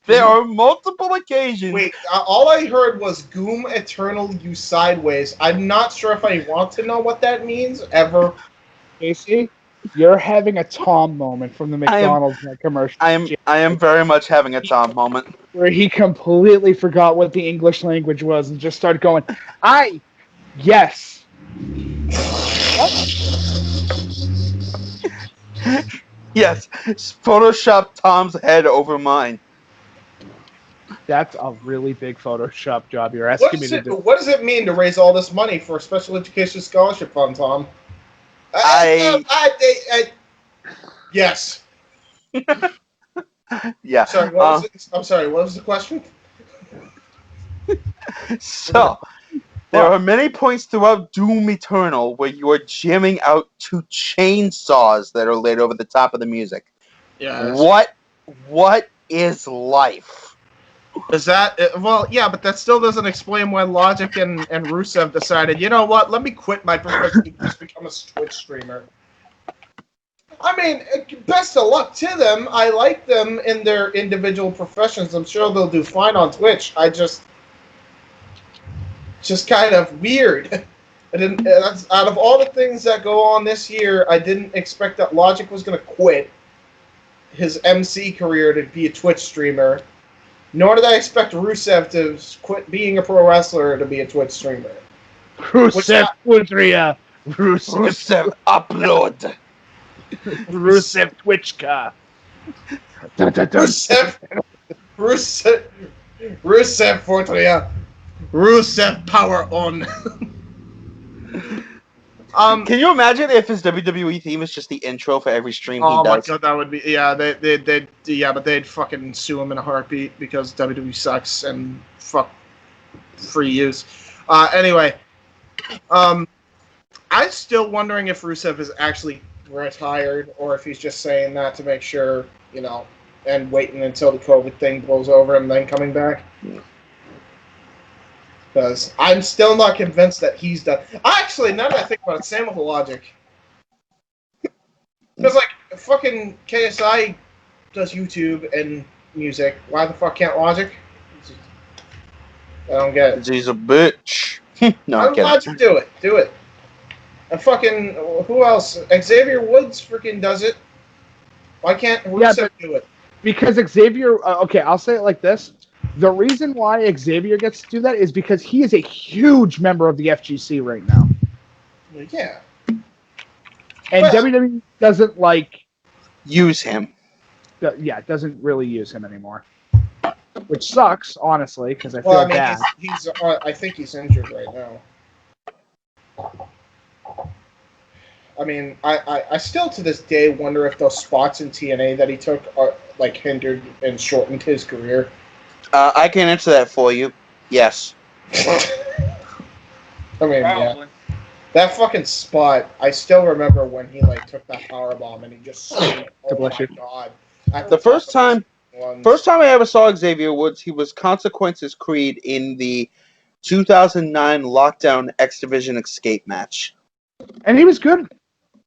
there are multiple occasions. Wait, all I heard was Doom Eternal, you sideways. I'm not sure if I want to know what that means ever. Casey, you're having a Tom moment from the McDonald's commercial. I am very much having a Tom moment. Where he completely forgot what the English language was and just started going, yes. Yes, Photoshop Tom's head over mine. That's a really big Photoshop job you're asking me to do. What does it mean to raise all this money for a special education scholarship fund, Tom? Yes. Yeah. Sorry, I'm sorry, what was the question? So, there are many points throughout Doom Eternal where you are jamming out to chainsaws that are laid over the top of the music. Yes. What is life? Is that... Well, yeah, but that still doesn't explain why Logic and Rusev decided, you know what, let me quit my profession and just become a Twitch streamer. I mean, best of luck to them. I like them in their individual professions. I'm sure they'll do fine on Twitch. I just kind of weird. Out of all the things that go on this year, I didn't expect that Logic was going to quit his MC career to be a Twitch streamer. Nor did I expect Rusev to quit being a pro wrestler to be a Twitch streamer. Rusev Putria. Rusev upload. Rusev Twitchka. Rusev Fortria. Rusev power on. Can you imagine if his WWE theme is just the intro for every stream he does? Oh my god, that would be but they'd fucking sue him in a heartbeat because WWE sucks and fuck free use. Anyway, I'm still wondering if Rusev is actually retired or if he's just saying that to make sure, and waiting until the COVID thing blows over and then coming back. Because I'm still not convinced that he's done. Actually, now that I think about it, same with Logic. Because, fucking KSI does YouTube and music. Why the fuck can't Logic? I don't get it. He's a bitch. No, I'm glad you do it. Do it. And fucking, who else? Xavier Woods freaking does it. Why can't Rusev do it? Because Xavier, okay, I'll say it like this. The reason why Xavier gets to do that is because he is a huge member of the FGC right now. Yeah. And WWE doesn't, use him. Doesn't really use him anymore. Which sucks, honestly, because I feel bad. I think he's injured right now. I mean, I still to this day wonder if those spots in TNA that he took are hindered and shortened his career. I can answer that for you. Yes. I mean, yeah. That fucking spot, I still remember when he took that powerbomb and he just screamed, oh my god. The first time I ever saw Xavier Woods, he was Consequences Creed in the 2009 Lockdown X Division Escape match. And he was good.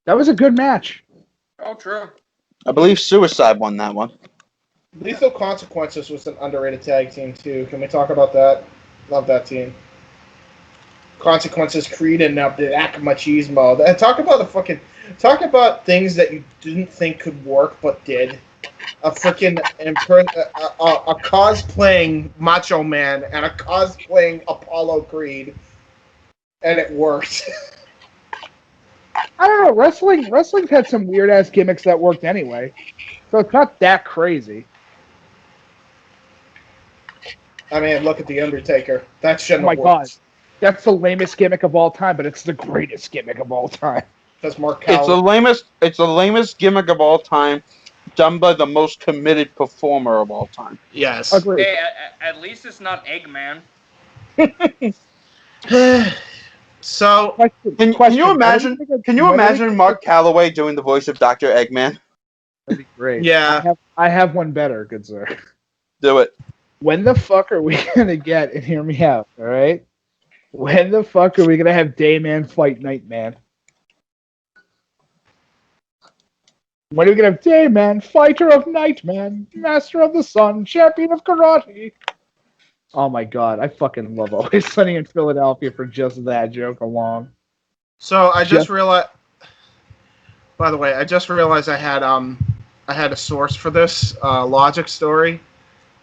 That was a good match. Oh, true. I believe Suicide won that one. Lethal Consequences was an underrated tag team, too. Can we talk about that? Love that team. Consequences, Creed, and now Black Machismo. Talk about things that you didn't think could work, but did. A freaking... a cosplaying Macho Man and a cosplaying Apollo Creed. And it worked. I don't know. Wrestling's had some weird ass gimmicks that worked anyway, so it's not that crazy. I mean, look at the Undertaker. That shouldn't Oh my have worked. god, that's the lamest gimmick of all time, but it's the greatest gimmick of all time. That's Mark It's the Calloway. lamest gimmick of all time, done by the most committed performer of all time. Yes. Agreed. Hey, at least it's not Eggman. So, Can you imagine? Can you imagine Mark Calloway doing the voice of Dr. Eggman? That'd be great. Yeah. I have one better, good sir. Do it. When the fuck are we gonna get? And hear me out, all right? When the fuck are we gonna have Dayman fight Nightman? When are we gonna have Dayman, fighter of Nightman, master of the sun, champion of karate? Oh my god, I fucking love Always Sunny in Philadelphia for just that joke alone. So I just realized. By the way, I just realized I had a source for this Logic story.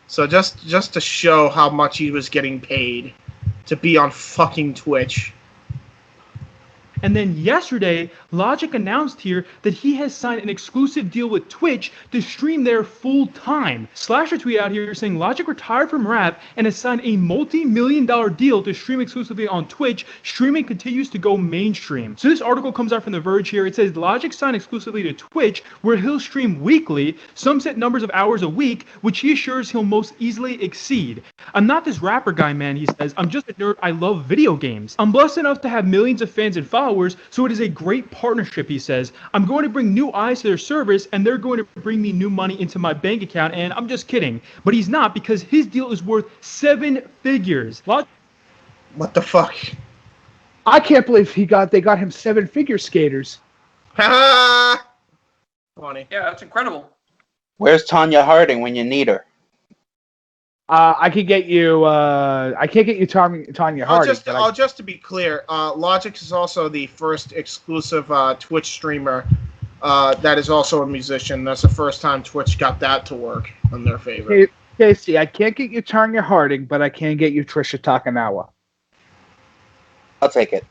So just to show how much he was getting paid to be on fucking Twitch. And then yesterday, Logic announced here that he has signed an exclusive deal with Twitch to stream there full time. Slasher tweet out here saying Logic retired from rap and has signed a multi-million-dollar deal to stream exclusively on Twitch. Streaming continues to go mainstream. So this article comes out from The Verge here. It says Logic signed exclusively to Twitch, where he'll stream weekly, some set numbers of hours a week, which he assures he'll most easily exceed. I'm not this rapper guy, man, he says. I'm just a nerd. I love video games. I'm blessed enough to have millions of fans and followers, so it is a great partnership, he says. I'm going to bring new eyes to their service, and they're going to bring me new money into my bank account, and I'm just kidding. But he's not, because his deal is worth 7 figures. What the fuck? I can't believe they got him 7-figure skaters. Funny. Yeah, that's incredible. Where's Tanya Harding when you need her? I could get you. I can't get you Tanya Harding. Just to be clear, Logic is also the first exclusive Twitch streamer that is also a musician. That's the first time Twitch got that to work in their favor. Casey, I can't get you Tanya Harding, but I can get you Trisha Takanawa. I'll take it.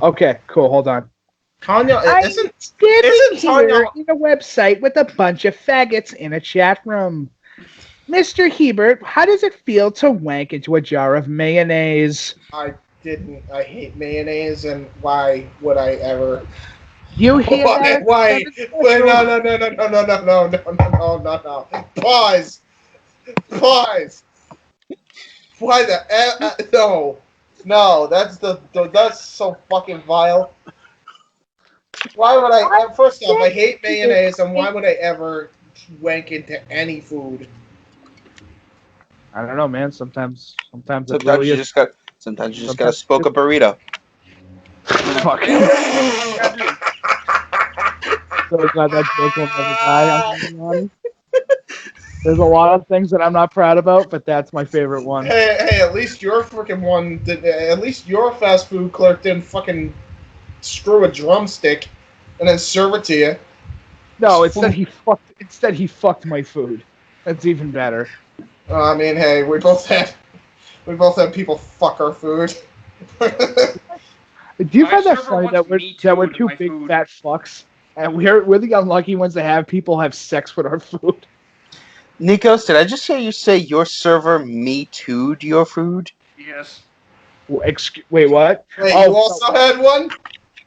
Okay, cool. Hold on. Tanya isn't Tanya in a website with a bunch of faggots in a chat room? Mr. Hebert, how does it feel to wank into a jar of mayonnaise? I didn't. I hate mayonnaise, and why would I ever? You hear that? Why? Wait, no. Pause. Why the no? That's so fucking vile. Why would I? First off, I hate mayonnaise, and why would I ever wank into any food? I don't know, man. Sometimes you just got to spoke a burrito. Fuck. So glad that joke won't ever die. I'm being honest. There's a lot of things that I'm not proud about, but that's my favorite one. Hey! At least your freaking one. At least your fast food clerk didn't fucking screw a drumstick and then serve it to you. No, instead he fucked my food. That's even better. I mean, hey, we both had people fuck our food. Do you find that funny that we're two big fat fucks, and we're the unlucky ones that have people have sex with our food? Nikos, did I just hear you say your server me too'd your food? Yes. Wait, what? Wait, you also had one?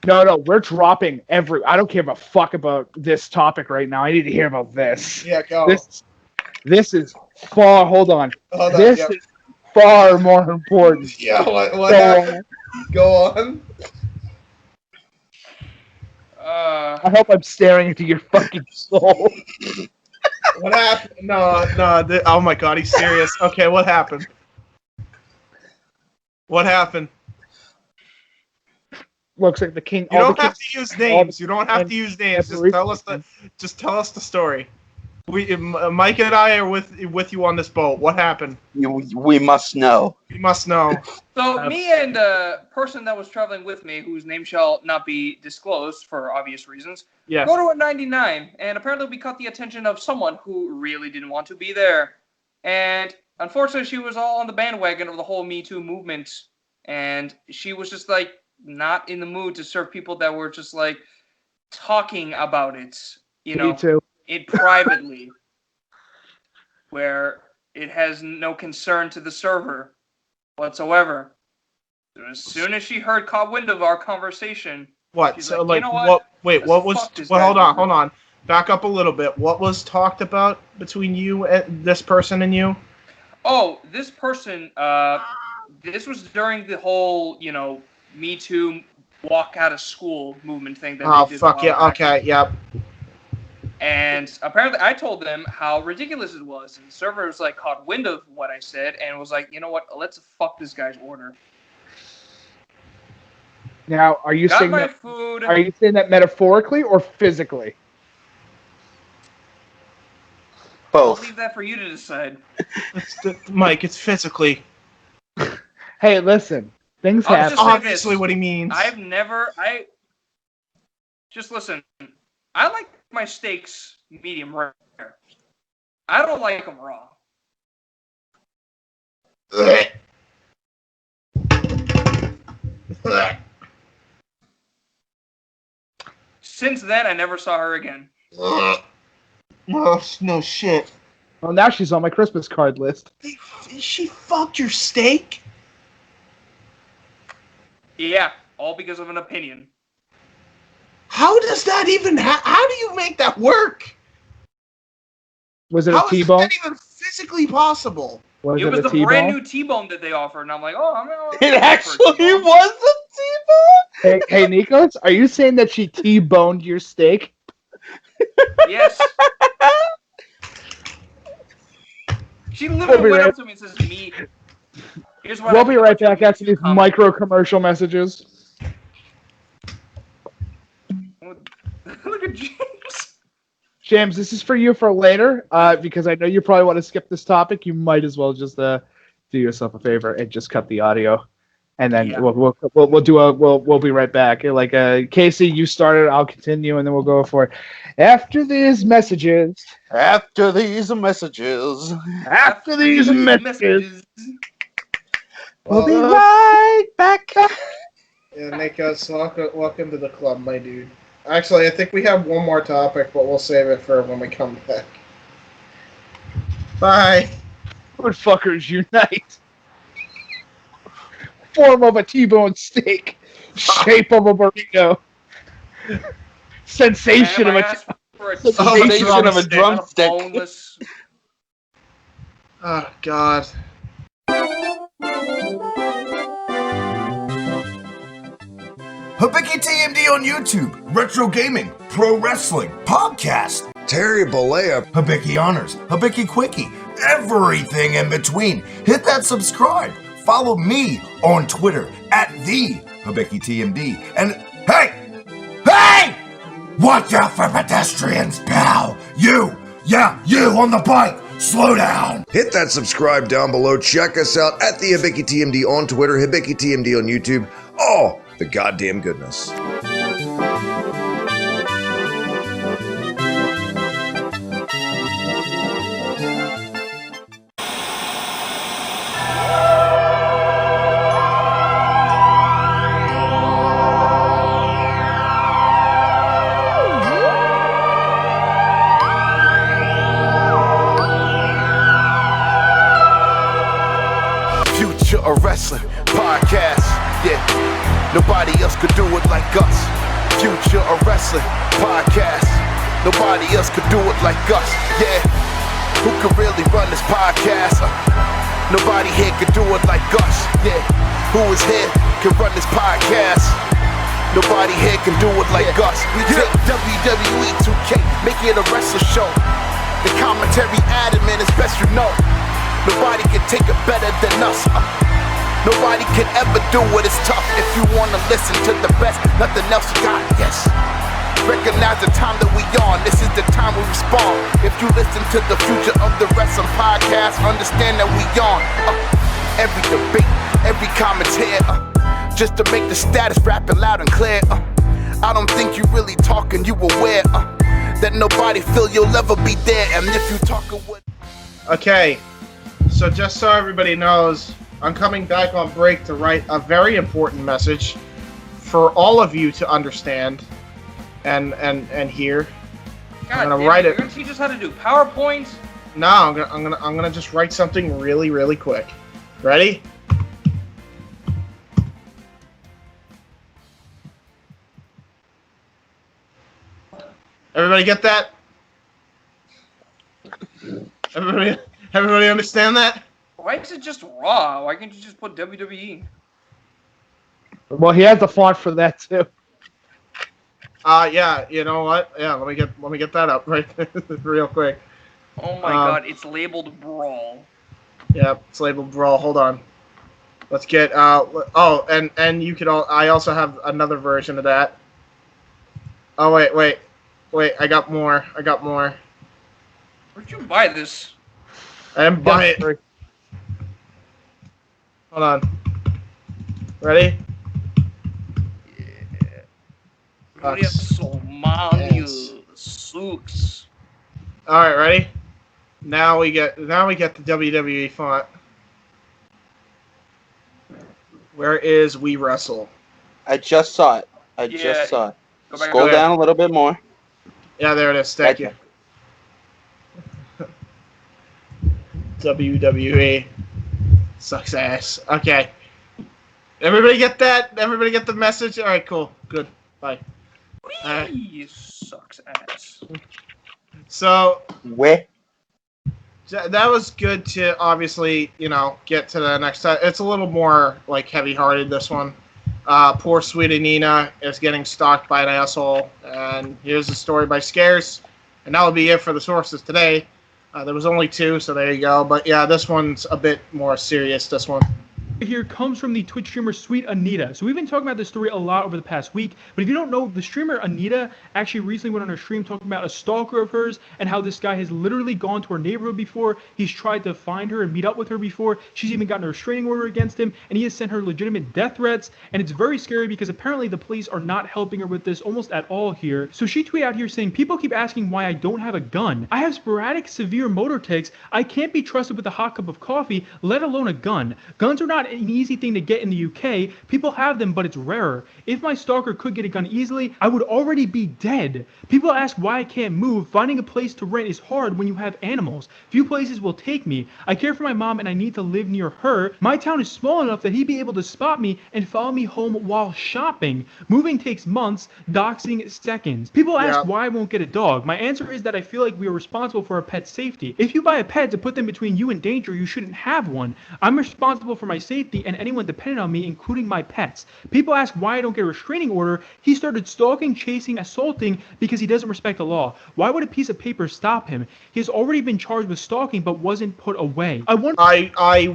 No, we're dropping I don't care a fuck about this topic right now. I need to hear about this. Yeah, go. This is far. Hold on. This is far more important. Yeah, what happened? Go on. I hope I'm staring into your fucking soul. What happened? No. Oh my god, he's serious. Okay, what happened? What happened? Looks like the king. You don't have to use names. You don't have to use names. Just tell us the story. Mike and I are with you on this boat. What happened? We must know. We must know. So me and the person that was traveling with me, whose name shall not be disclosed for obvious reasons, go to a 99, and apparently we caught the attention of someone who really didn't want to be there. And unfortunately, she was all on the bandwagon of the whole Me Too movement, and she was just like, not in the mood to serve people that were just like talking about it, Me too. it privately, where it has no concern to the server whatsoever. As soon as she heard caught wind of our conversation, What? she's So, like, like, you know what? Wait, Let's what was? fuck this Well, guy hold on, over. hold on. Back up a little bit. What was talked about between you and this person and you? Oh, this person. This was during the whole, Me Too walk out of school movement thing that Oh they did. fuck yeah! Okay, yep. And apparently, I told them how ridiculous it was, and the server was like caught wind of what I said, and was like, you know what? Let's fuck this guy's order. Now, are you Got saying my that? food. Are you saying that metaphorically or physically? I'll leave that for you to decide. Mike, it's physically. Hey, listen. Things I'll happen. just say Obviously, this. what he means. Just listen. I like my steaks medium rare. I don't like them raw. Since then, I never saw her again. No shit. Well, now she's on my Christmas card list. She fucked your steak? Yeah, all because of an opinion. How does that even how do you make that work? Was it How a is T-bone? that even physically possible? Was It was a the T-bone? brand new T-bone that they offered, and I'm like, oh, It actually was a T-bone? Hey, Nikos, are you saying that she T-boned your steak? Yes. She literally went up to me and says, "Me." Here's what We'll be right back after these micro commercial messages. Look at James. James, this is for you for later, because I know you probably want to skip this topic. You might as well just do yourself a favor and just cut the audio, and then we'll be right back. Like Casey, you started, I'll continue, and then we'll go for it. After these messages. After these messages. After these messages. We'll be right back. Yeah, Nikos, welcome to the club, my dude. Actually, I think we have one more topic, but we'll save it for when we come back. Bye. Food fuckers unite. Form of a T-bone steak. Shape of a burrito. Sensation of a drumstick. Oh God. Hibiki TMD on YouTube, retro gaming, pro wrestling, podcast, Terry Bollea, Hibiki Honors, Hibiki Quickie, everything in between. Hit that subscribe. Follow me on Twitter at the Hibiki TMD. And hey! Watch out for pedestrians, pal! You on the bike! Slow down! Hit that subscribe down below. Check us out at the Hibiki TMD on Twitter, Hibiki TMD on YouTube. Oh, the goddamn goodness. Future of Wrestling Podcast, yeah. Nobody else could do it like us. Future of Wrestling Podcast. Nobody else could do it like us, yeah. Who could really run this podcast? Nobody here could do it like us, yeah. Who is here can run this podcast? Nobody here can do it like us. We take WWE 2K, make it a wrestling show. The commentary added, man, it's best you know. Nobody can take it better than us. Nobody can ever do it, it's tough. If you wanna listen to the best, nothing else you got, yes. Recognize the time that we on, this is the time we respond. If you listen to the Future of the Wrestling Podcast, understand that we on. Every debate, every commentary, just to make the status rapping loud and clear. I don't think you really talking, you aware that nobody feel you'll ever be there. And if you talking with... Okay, so just so everybody knows, I'm coming back on break to write a very important message for all of you to understand and hear. God I'm gonna damn write You're it. gonna teach us how to do PowerPoint? No, I'm gonna just write something really, really quick. Ready? Everybody get that? Everybody understand that? Why is it just Raw? Why can't you just put WWE? Well, he has the font for that too. Yeah. You know what? Yeah. Let me get that up right real quick. Oh my god, it's labeled Brawl. Yep, it's labeled Brawl. Hold on. Let's get. Oh, and you could all. I also have another version of that. Oh wait. I got more. Where'd you buy this? I didn't buy it. Hold on. Ready? Somalia sucks. All right, ready? Now we get the WWE font. Where is We Wrestle? I just saw it. Scroll down a little bit more. Yeah, there it is. Thank you. WWE sucks ass. Okay. Everybody get that? Everybody get the message? All right, cool. Good. Bye. Sucks ass. So where? That was good to obviously, get to the next time. It's a little more like heavy-hearted, this one. Poor sweet Anita is getting stalked by an asshole, and here's the story by Scarce, and that'll be it for the sources today. There was only 2, so there you go. But yeah, this one's a bit more serious. This one. Here comes from the Twitch streamer Sweet Anita. So we've been talking about this story a lot over the past week, but if you don't know, the streamer Anita actually recently went on her stream talking about a stalker of hers and how this guy has literally gone to her neighborhood before. He's tried to find her and meet up with her before. She's even gotten a restraining order against him, and he has sent her legitimate death threats, and it's very scary because apparently the police are not helping her with this almost at all here. So she tweeted out here saying, people keep asking why I don't have a gun. I have sporadic severe motor tics. I can't be trusted with a hot cup of coffee, let alone a gun. Guns are not an easy thing to get in the UK. People have them, but it's rarer. If my stalker could get a gun easily, I would already be dead. People ask why I can't move. Finding a place to rent is hard when you have animals. Few places will take me. I care for my mom and I need to live near her. My town is small enough that he'd be able to spot me and follow me home while shopping. Moving takes months, doxing seconds. People ask why I won't get a dog. My answer is that I feel like we are responsible for our pet's safety. If you buy a pet to put them between you and danger, you shouldn't have one. I'm responsible for my safety and anyone dependent on me, including my pets. People ask why I don't get a restraining order. He started stalking, chasing, assaulting because he doesn't respect the law. Why would a piece of paper stop him? He has already been charged with stalking but wasn't put away. I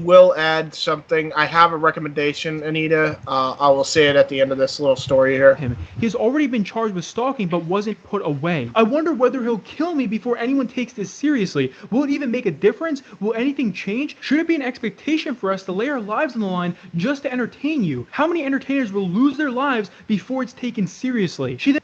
will add something. I have a recommendation, Anita. I will say it at the end of this little story here. He has already been charged with stalking but wasn't put away. I wonder whether he'll kill me before anyone takes this seriously. Will it even make a difference? Will anything change? Should it be an expectation for us to lay our lives on the line just to entertain you? How many entertainers will lose their lives before it's taken seriously? She then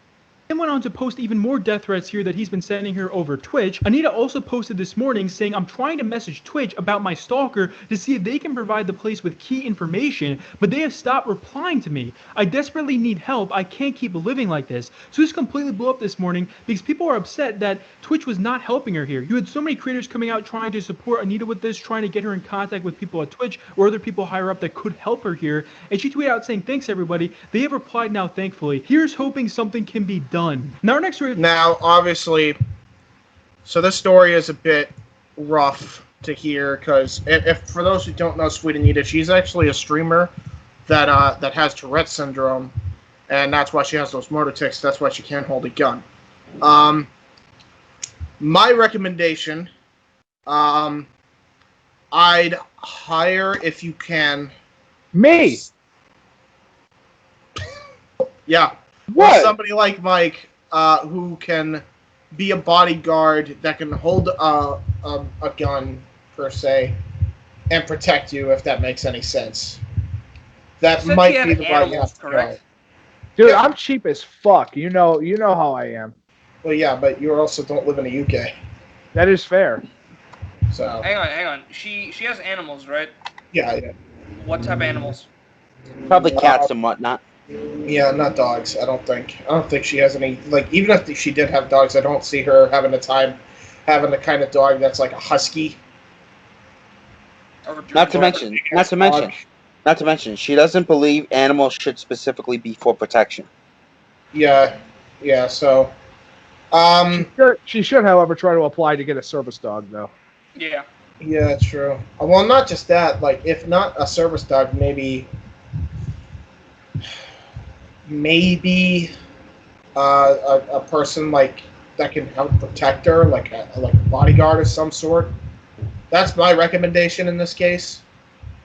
went on to post even more death threats here that he's been sending her over Twitch. Anita also posted this morning saying, I'm trying to message Twitch about my stalker to see if they can provide the police with key information, but they have stopped replying to me. I desperately need help. I can't keep living like this. So this completely blew up this morning because people are upset that Twitch was not helping her here. You had so many creators coming out trying to support Anita with this, trying to get her in contact with people at Twitch or other people higher up that could help her here. And she tweeted out saying, thanks everybody. They have replied now, thankfully. Here's hoping something can be done. Now, our next story. Now, obviously, so this story is a bit rough to hear because if for those who don't know Sweet Anita, she's actually a streamer that has Tourette's syndrome, and that's why she has those motor tics. That's why she can't hold a gun. My recommendation, I'd hire if you can. Me. Yeah. What? Or somebody like Mike, who can be a bodyguard that can hold a gun, per se, and protect you, if that makes any sense. That might be the right path to go. Dude, I'm cheap as fuck. You know how I am. Well, yeah, but you also don't live in the UK. That is fair. So. Hang on. She has animals, right? Yeah. What type of animals? Probably cats and whatnot. Yeah, not dogs. I don't think she has any. Like, even if she did have dogs, I don't see her having the kind of dog that's like a husky. Not to mention, she doesn't believe animals should specifically be for protection. Yeah. So, she should, however, try to apply to get a service dog, though. Yeah. Yeah, true. Well, not just that. Like, if not a service dog, maybe a person like that can help protect her, like a bodyguard of some sort. That's my recommendation in this case.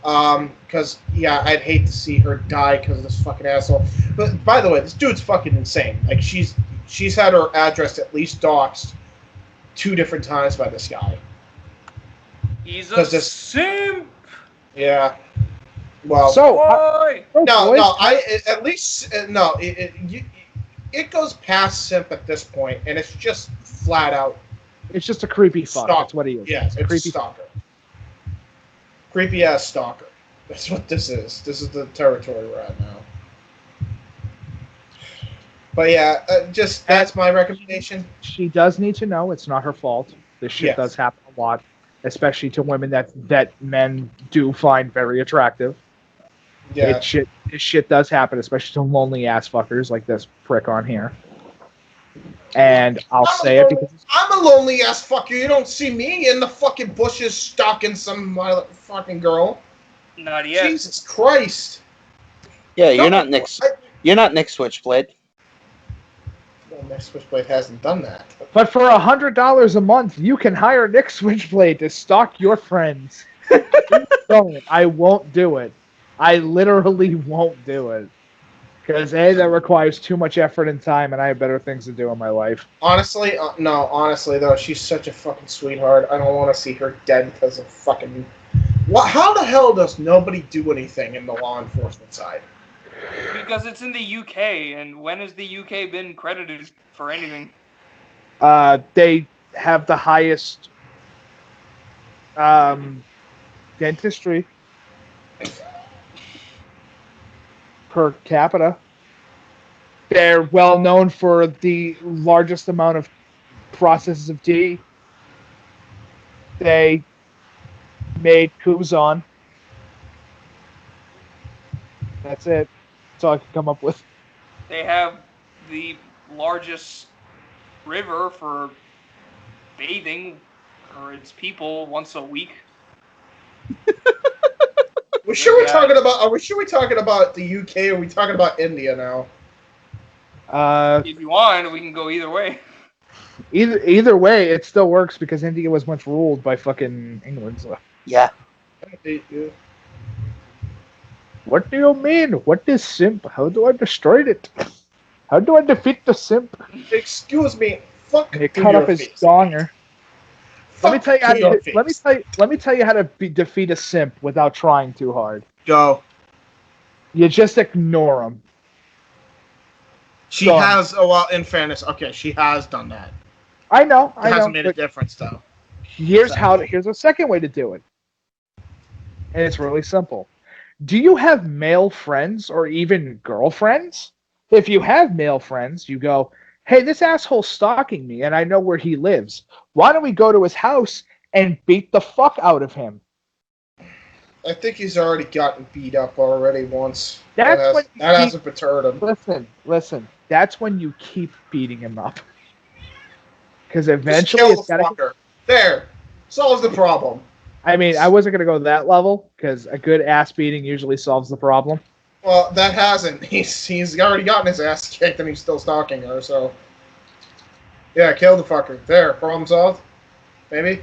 Because I'd hate to see her die because of this fucking asshole. But by the way, this dude's fucking insane. Like, she's had her address at least doxxed 2 different times by this guy. He's a simp. Yeah. Well, it goes past simp at this point, and it's just flat out. It's just a creepy fuck. That's what he is. Yeah, it's a stalker. Creepy ass stalker. That's what this is. This is the territory we're at now. But that's my recommendation. She does need to know it's not her fault. This shit does happen a lot, especially to women that men do find very attractive. Yeah. This shit does happen, especially to lonely ass fuckers like this prick on here. And I'll say it because I'm a lonely ass fucker. You don't see me in the fucking bushes stalking some fucking girl. Not yet. Jesus Christ. Yeah, you're not Nick Switchblade. Well, Nick Switchblade hasn't done that. But for $100 a month, you can hire Nick Switchblade to stalk your friends. Don't. I won't do it. I literally won't do it. Because that requires too much effort and time, and I have better things to do in my life. Honestly, though, she's such a fucking sweetheart. I don't want to see her dead because of fucking... How the hell does nobody do anything in the law enforcement side? Because it's in the UK, and when has the UK been credited for anything? They have the highest dentistry per capita. They're well known for the largest amount of processes of tea. They made Kubzon. That's it. That's all I can come up with. They have the largest river for bathing for its people once a week. Are we talking about the UK or are we talking about India now? If you want, we can go either way. Either way, it still works because India was once ruled by fucking England. So. Yeah. What do you mean? What is simp? How do I destroy it? How do I defeat the simp? Excuse me. Fuck. He cut up his donger. Let me tell you how to defeat a simp without trying too hard. Go. You just ignore him. She has. Oh well. In fairness, okay, she has done that. I know. It hasn't made a difference though. Here's a second way to do it, and it's really simple. Do you have male friends or even girlfriends? If you have male friends, you go, hey, this asshole's stalking me, and I know where he lives. Why don't we go to his house and beat the fuck out of him? I think he's already gotten beat up already once. That hasn't perturbed him. Listen. That's when you keep beating him up. Because eventually it's gotta... There! Solves the problem. I mean, I wasn't going to go that level, because a good ass beating usually solves the problem. Well, that hasn't. He's already gotten his ass kicked and he's still stalking her, so... Yeah, kill the fucker. There, problem solved. Maybe.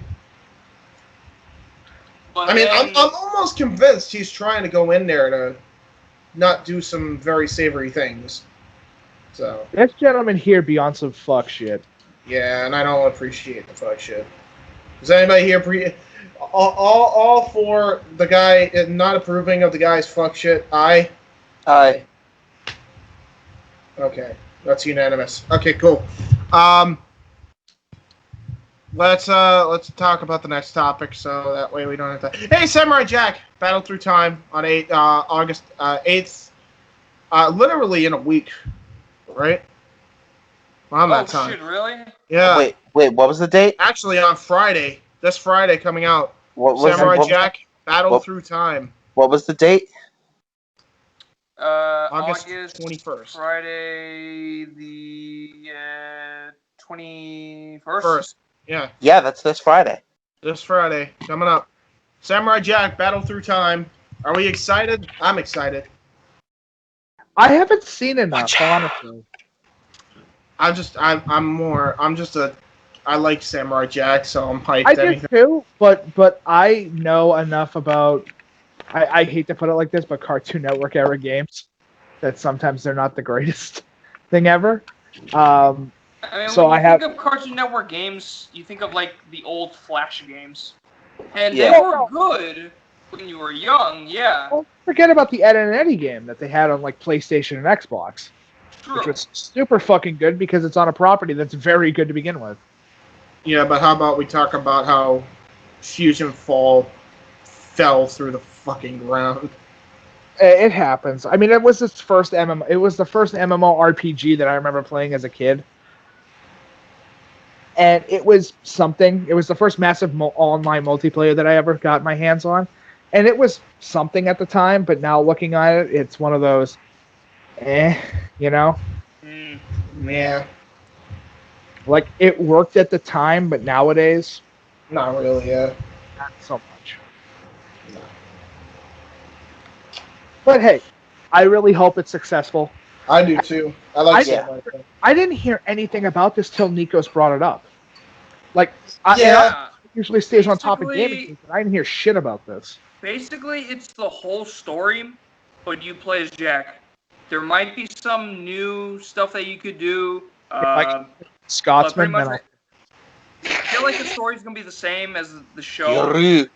I mean, I'm almost convinced he's trying to go in there to not do some very savory things. So. This gentleman here be on some fuck shit. Yeah, and I don't appreciate the fuck shit. Does anybody here all for the guy not approving of the guy's fuck shit? Aye. Aye. Okay, that's unanimous. Okay, cool. Let's talk about the next topic, so that way we don't have to. Hey, Samurai Jack! Battle Through Time on August 8th. Literally in a week, right? Around that time. Oh shit! Really? Yeah. Wait. What was the date? Actually, on Friday. This Friday coming out. What was Samurai what, Jack Battle Through Time. What was the date? August 21st. Friday the 21st. First. Yeah. Yeah, that's this Friday. This Friday coming up. Samurai Jack Battle Through Time. Are we excited? I'm excited. I haven't seen enough, honestly. I like Samurai Jack, so I'm hyped. I do too, but I know enough about. I hate to put it like this, but Cartoon Network era games that sometimes they're not the greatest thing ever. I mean, so when I you have. think of Cartoon Network games, you think of like the old Flash games, and Yeah. they were good when you were young. Yeah. Well, forget about the Ed and Eddie game that they had on like PlayStation and Xbox, which was super fucking good because it's on a property that's very good to begin with. Yeah, but how about we talk about how Fusion Fall fell through the fucking ground? It happens. I mean, it was its first MMO. It was the first MMORPG that I remember playing as a kid, and it was something. It was the first massive online multiplayer that I ever got my hands on, and it was something at the time. But now looking at it, it's one of those, you know. Yeah. Like, it worked at the time, but nowadays... Not really, yeah. Not so much. No. But hey, I really hope it's successful. I do too. I didn't hear anything about this till Nikos brought it up. Like, Yeah. it usually stays on top of gaming, but I didn't hear shit about this. Basically, it's the whole story, but you play as Jack. There might be some new stuff that you could do. Scotsman. I feel like the story's gonna be the same as the show.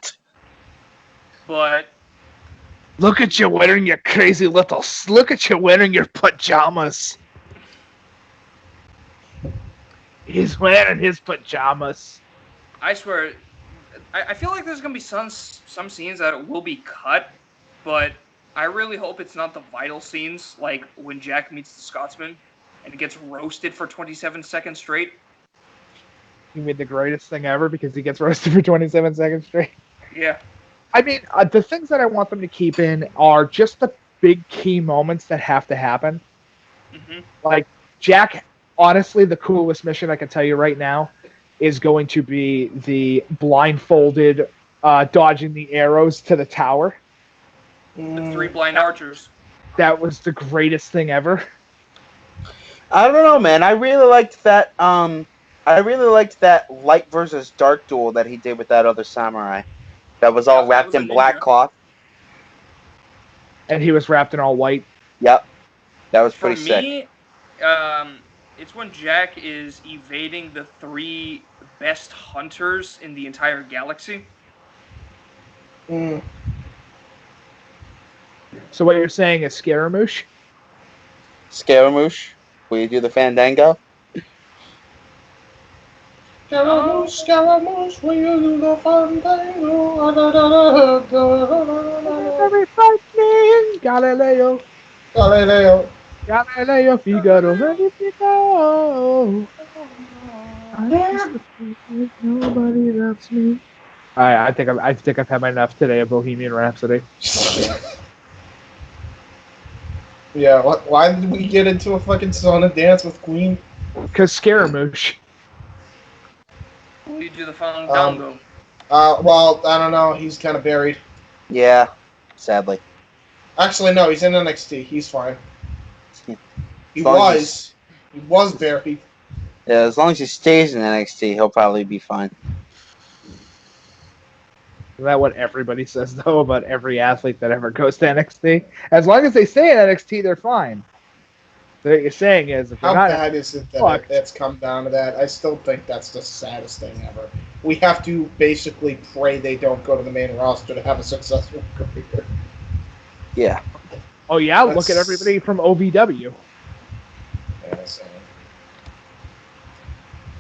But look at you wearing your crazy little. Look at you wearing your pajamas. He's wearing his pajamas. I swear, I feel like there's gonna be some scenes that will be cut, but I really hope it's not the vital scenes, like when Jack meets the Scotsman and gets roasted for 27 seconds straight. You mean the greatest thing ever because he gets roasted for 27 seconds straight? Yeah. I mean, the things that I want them to keep in are just the big key moments that have to happen. Mm-hmm. Like, Jack, honestly, the coolest mission I can tell you right now is going to be the blindfolded dodging the arrows to the tower. The 3 blind archers. That was the greatest thing ever. I don't know, man. I really liked that. I really liked that light versus dark duel that he did with that other samurai. That was all wrapped in black cloth. And he was wrapped in all white. Yep, that was pretty sick. For me, it's when Jack is evading the 3 best hunters in the entire galaxy. So what you're saying is Scaramouche? Scaramouche? Will you do the Fandango? Scaramouche, Scaramouche, will you do the Fandango? Every fighting Galileo. Galileo. Galileo, Figaro, ready to go. Nobody loves me. I think I've had enough today of Bohemian Rhapsody. Yeah, why did we get into a fucking song and dance with Queen? Because Scaramouche. You do the Fandango. Well, I don't know. He's kind of buried. Yeah, sadly. Actually, no. He's in NXT. He's fine. He was buried. Yeah, as long as he stays in NXT, he'll probably be fine. Is that what everybody says, though, about every athlete that ever goes to NXT? As long as they stay in NXT, they're fine. So what you're saying is, if how not, bad is it that it's come down to that? I still think that's the saddest thing ever. We have to basically pray they don't go to the main roster to have a successful career. Yeah. Oh yeah, look at everybody from OVW.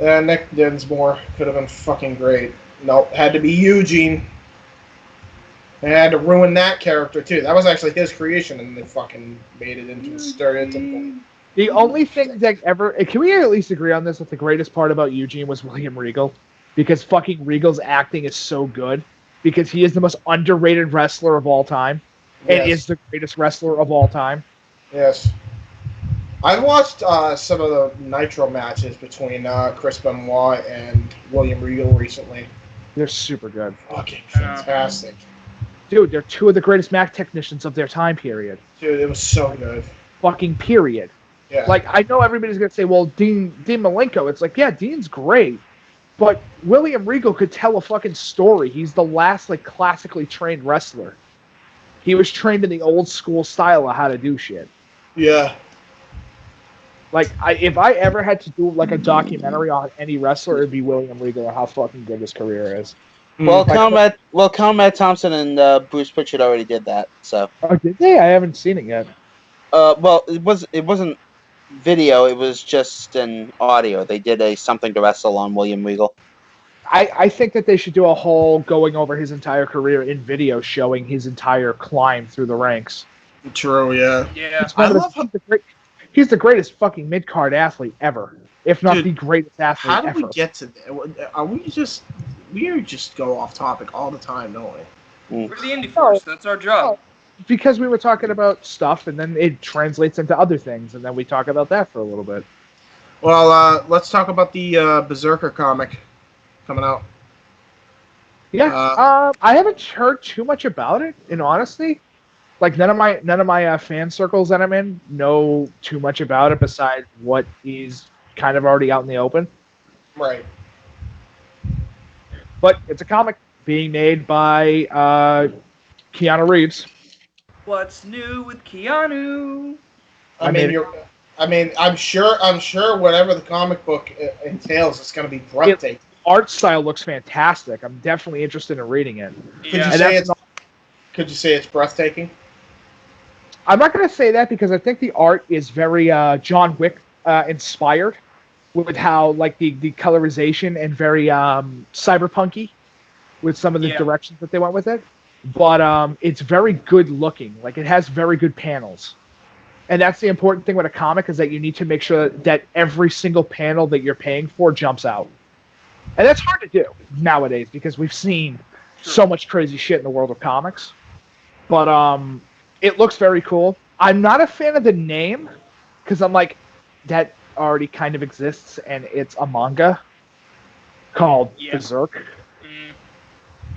Nick Dinsmore could have been fucking great. Nope, had to be Eugene. They had to ruin that character too. That was actually his creation, and they fucking made it into a stereotypical. The only thing that ever... Can we at least agree on this that the greatest part about Eugene was William Regal? Because fucking Regal's acting is so good. Because he is the most underrated wrestler of all time. And Yes. is the greatest wrestler of all time. Yes. I watched some of the Nitro matches between Chris Benoit and William Regal recently. They're super good. Fucking fantastic. Dude, they're two of the greatest Mac technicians of their time period. Dude, it was so good. Fucking period. Yeah. Like, I know everybody's going to say, well, Dean Malenko. It's like, yeah, Dean's great. But William Regal could tell a fucking story. He's the last, like, classically trained wrestler. He was trained in the old school style of how to do shit. Yeah. Like, if I ever had to do, like, a documentary on any wrestler, it'd be William Regal and how fucking good his career is. Well, Matt Thompson and Bruce Pritchard already did that. So. Oh, did they? I haven't seen it yet. Well, it wasn't video. It was just an audio. They did a Something to Wrestle on William Regal. I think that they should do a whole going over his entire career in video, showing his entire climb through the ranks. True, yeah. Yeah. He's the greatest fucking mid-card athlete ever, if not Dude, the greatest athlete How do ever. we get to that? We just go off topic all the time, don't we? We're the Indy Force. That's our job. Because we were talking about stuff, and then it translates into other things, and then we talk about that for a little bit. Well, let's talk about the Berserker comic coming out. Yeah, I haven't heard too much about it, in honesty. Like, none of my fan circles that I'm in know too much about it besides what is kind of already out in the open. Right. But it's a comic being made by Keanu Reeves. What's new with Keanu? I'm sure whatever the comic book entails, it's going to be breathtaking. Art style looks fantastic. I'm definitely interested in reading it. Could you say it's breathtaking? I'm not going to say that because I think the art is very John Wick inspired, with how like the colorization and very cyberpunky with some of the directions that they went with it. But it's very good looking. Like, it has very good panels. And that's the important thing with a comic, is that you need to make sure that every single panel that you're paying for jumps out. And that's hard to do nowadays because we've seen so much crazy shit in the world of comics. But it looks very cool. I'm not a fan of the name because I'm like, that already kind of exists, and it's a manga called Berserk.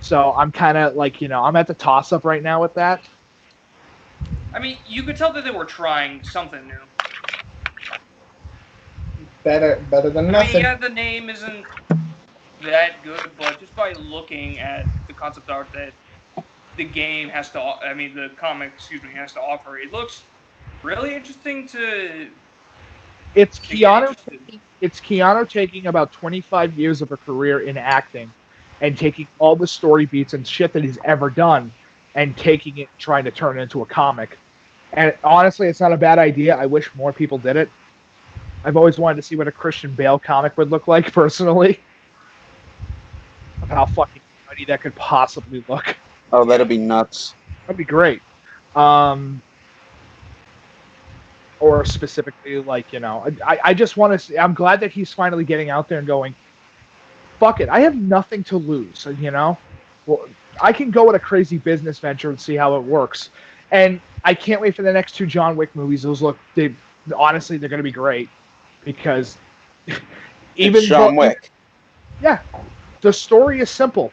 So I'm kind of like, I'm at the toss-up right now with that. I mean, you could tell that they were trying something new. Better than nothing. I mean, yeah, the name isn't that good, but just by looking at the concept art that the game has to, the comic, has to offer, it looks really interesting to... It's Keanu taking about 25 years of a career in acting and taking all the story beats and shit that he's ever done and taking it, trying to turn it into a comic. And honestly, it's not a bad idea. I wish more people did it. I've always wanted to see what a Christian Bale comic would look like, personally. Of how fucking funny that could possibly look. Oh, that'd be nuts. That'd be great. Or specifically, like, I just want to see... I'm glad that he's finally getting out there and going, fuck it, I have nothing to lose, Well, I can go with a crazy business venture and see how it works. And I can't wait for the next 2 John Wick movies. Honestly, they're going to be great. Because even John Wick. Yeah. The story is simple.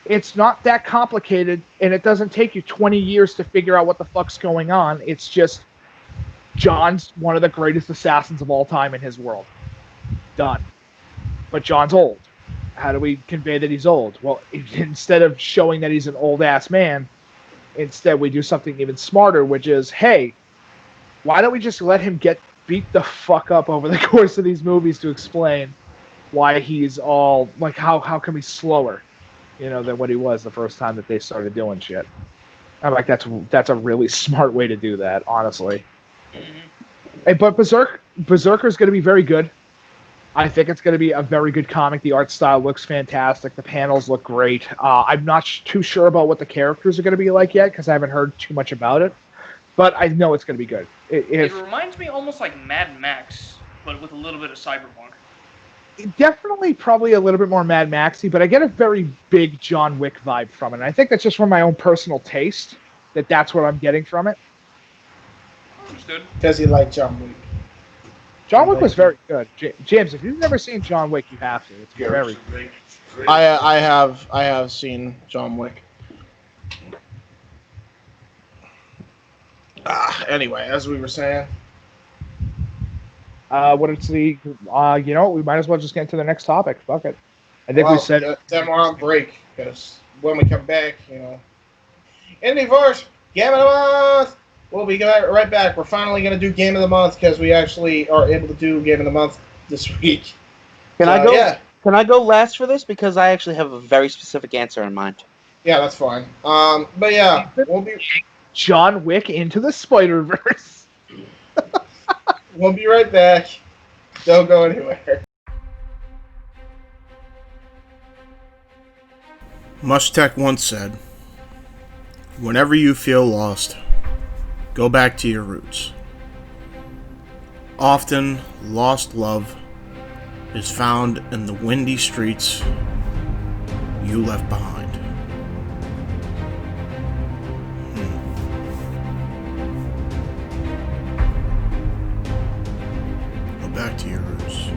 It's not that complicated, and it doesn't take you 20 years to figure out what the fuck's going on. It's just John's one of the greatest assassins of all time in his world. Done. But John's old. How do we convey that he's old? Well, instead of showing that he's an old-ass man, instead we do something even smarter, which is, hey, why don't we just let him get beat the fuck up over the course of these movies to explain why he's all, like, how come he's slower, than what he was the first time that they started doing shit. I'm like, that's a really smart way to do that, honestly. Hey, but Berserker's going to be very good. I think it's going to be a very good comic. The art style looks fantastic. The panels look great. I'm not too sure about what the characters are going to be like yet because I haven't heard too much about it. But I know it's going to be good. It reminds me almost like Mad Max, but with a little bit of cyberpunk. Definitely probably a little bit more Mad Maxy, but I get a very big John Wick vibe from it. And I think that's just from my own personal taste that's what I'm getting from it. Understood. Because you like John Wick. John Wick was very good. James, if you've never seen John Wick, you have to. It's very good. I have seen John Wick. Anyway, as we were saying. What it's the you know, we might as well just get into the next topic. Fuck it. I think we said then we're on break because when we come back, you know, Indy first, Game of the Month. We'll be right back. We're finally going to do Game of the Month because we actually are able to do Game of the Month this week. Can I go? Yeah. Can I go last for this because I actually have a very specific answer in mind. Yeah, that's fine. But yeah, we'll be John Wick into the Spider-Verse. We'll be right back. Don't go anywhere. Mushtech once said, "Whenever you feel lost, go back to your roots. Often, lost love is found in the windy streets you left behind." Go back to your roots.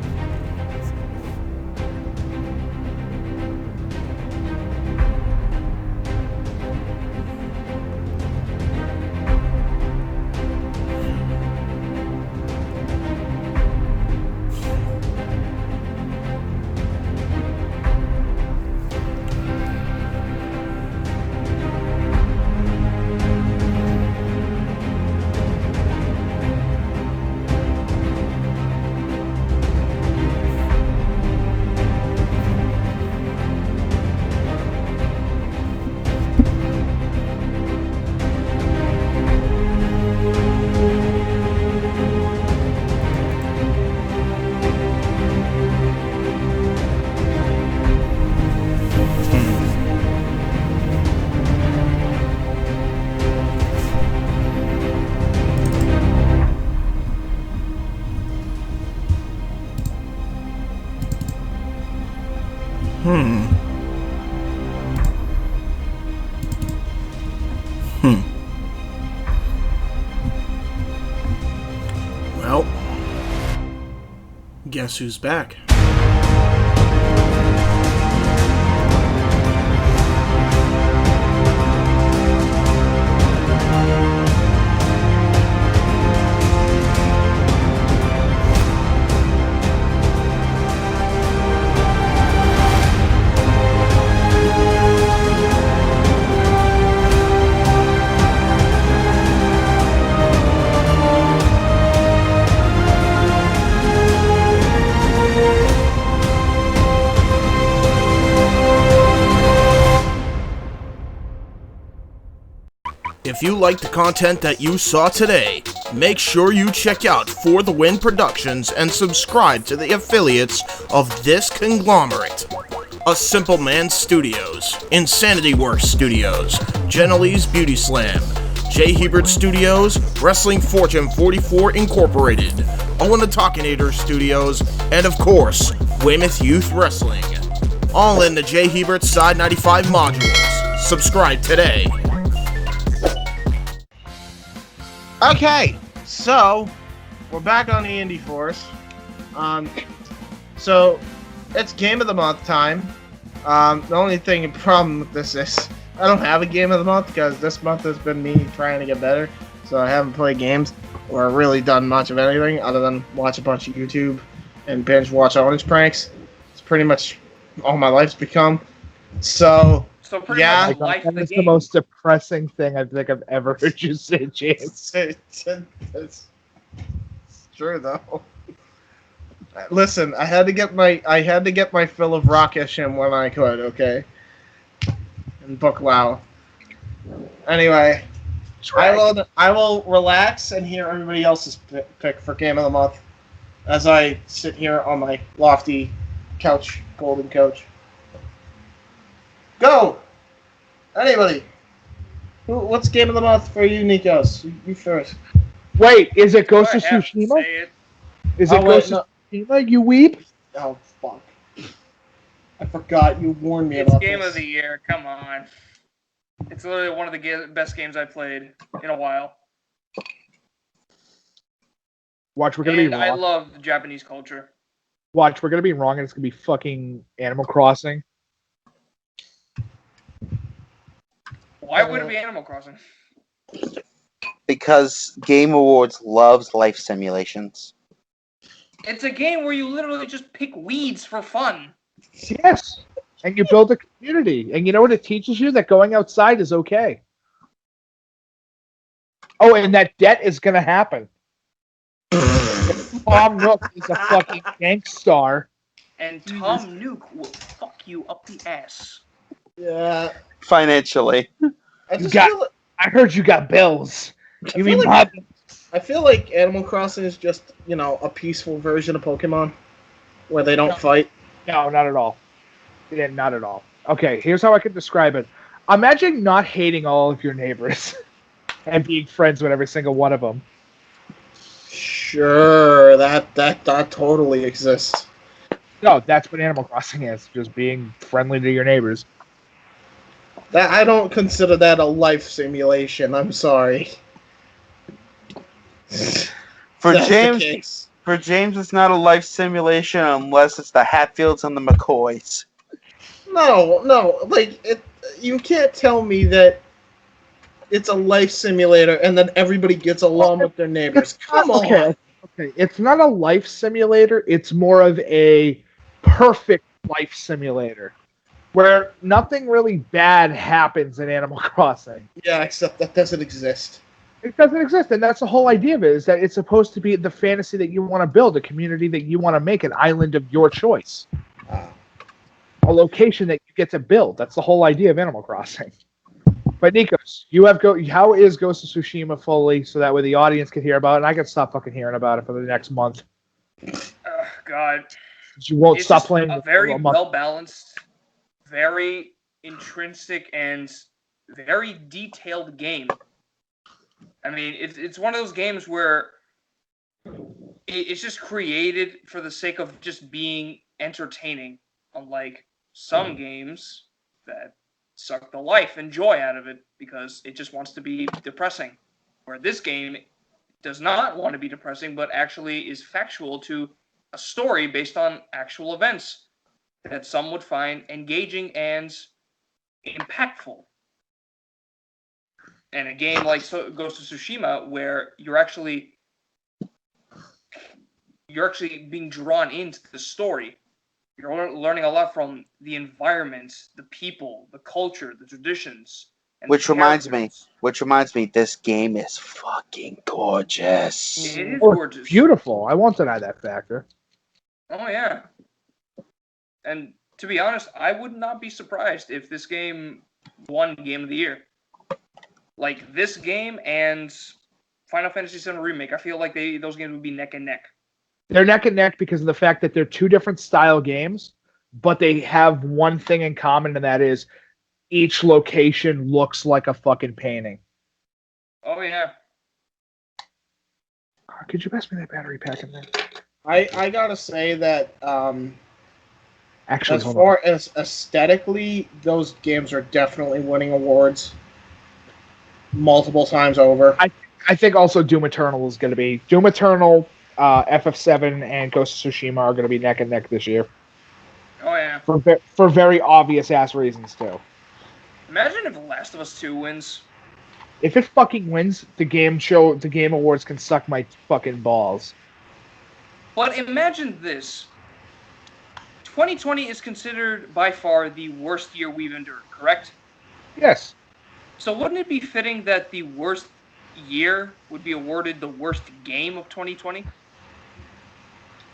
Well, guess who's back? If you like the content that you saw today, make sure you check out For the Win Productions and subscribe to the affiliates of this conglomerate. A Simple Man Studios, Insanity Works Studios, Genelee's Beauty Slam, J-Hebert Studios, Wrestling Fortune 44 Incorporated, Owen the Talkinator Studios, and of course, Weymouth Youth Wrestling. All in the J-Hebert Side 95 modules. Subscribe today. Okay, so we're back on the Indy Force. So it's Game of the Month time. The only problem with this is I don't have a Game of the Month because this month has been me trying to get better. So I haven't played games or really done much of anything other than watch a bunch of YouTube and binge watch Orange pranks. It's pretty much all my life's become. So pretty yeah, much life that is the most depressing thing I think I've ever heard you say, James. It's true though. Listen, I had to get my fill of Rockish in when I could, okay? And book wow. Anyway, I will relax and hear everybody else's pick for Game of the Month. as I sit here on my lofty couch, golden couch. Go! Anybody? What's game of the month for you, Nikos? You first. Wait, is it Ghost Do of I have to Tsushima? say it? Is it Ghost of Tsushima, you weep? Oh, fuck. I forgot you warned me It's about game this. of the year. Come on. It's literally one of the best games I've played in a while. Watch, we're gonna be And I wrong. love the Japanese culture. Watch, we're gonna be wrong, and it's gonna be fucking Animal Crossing. Why would it be Animal Crossing? Because Game Awards loves life simulations. It's a game where you literally just pick weeds for fun. Yes, and you build a community, and you know what it teaches you? That going outside is okay. Oh, and that debt is gonna happen. Tom Nook is a fucking gangster. And Tom Nook will fuck you up the ass. Yeah. Financially. I heard you got bills. You mean I feel like Animal Crossing is just, a peaceful version of Pokemon, where they don't fight. No, not at all. Yeah, not at all. Okay, here's how I can describe it. Imagine not hating all of your neighbors and being friends with every single one of them. Sure, that totally exists. No, that's what Animal Crossing is. Just being friendly to your neighbors. That I don't consider that a life simulation. I'm sorry. For That's the James, case. it's not a life simulation unless it's the Hatfields and the McCoys. No, you can't tell me that it's a life simulator and then everybody gets along with their neighbors. Come on. Okay, it's not a life simulator. It's more of a perfect life simulator where nothing really bad happens in Animal Crossing. Yeah, except that doesn't exist. It doesn't exist, and that's the whole idea of it, is that it's supposed to be the fantasy that you want to build, a community that you want to make, an island of your choice. A location that you get to build. That's the whole idea of Animal Crossing. But Nikos, how is Ghost of Tsushima fully, so that way the audience can hear about it, and I can stop fucking hearing about it for the next month. God. You won't It's stop just playing a very for a month. well-balanced, very intrinsic, and very detailed game. I mean, it's one of those games where it's just created for the sake of just being entertaining, unlike some games that suck the life and joy out of it because it just wants to be depressing. Where this game does not want to be depressing, but actually is factual to a story based on actual events that some would find engaging and impactful. And a game like Ghost of Tsushima, where you're actually being drawn into the story. You're learning a lot from the environment, the people, the culture, the traditions. And Which reminds me, this game is fucking gorgeous. It is Oh, gorgeous. it's beautiful. I won't deny that factor. Oh, yeah. And to be honest, I would not be surprised if this game won Game of the Year. Like, this game and Final Fantasy VII Remake, I feel like those games would be neck and neck. They're neck and neck because of the fact that they're two different style games, but they have one thing in common, and that is each location looks like a fucking painting. Oh, yeah. Could you pass me that battery pack in there? I gotta say that Actually, as hold far as aesthetically, those games are definitely winning awards multiple times over. I think also Doom Eternal is going to be Doom Eternal, FF7, and Ghost of Tsushima are going to be neck and neck this year. Oh, yeah. For very obvious ass reasons too. Imagine if The Last of Us 2 wins. If it fucking wins, the Game Awards can suck my fucking balls. But imagine this. 2020 is considered by far the worst year we've endured, correct? Yes. So wouldn't it be fitting that the worst year would be awarded the worst game of 2020?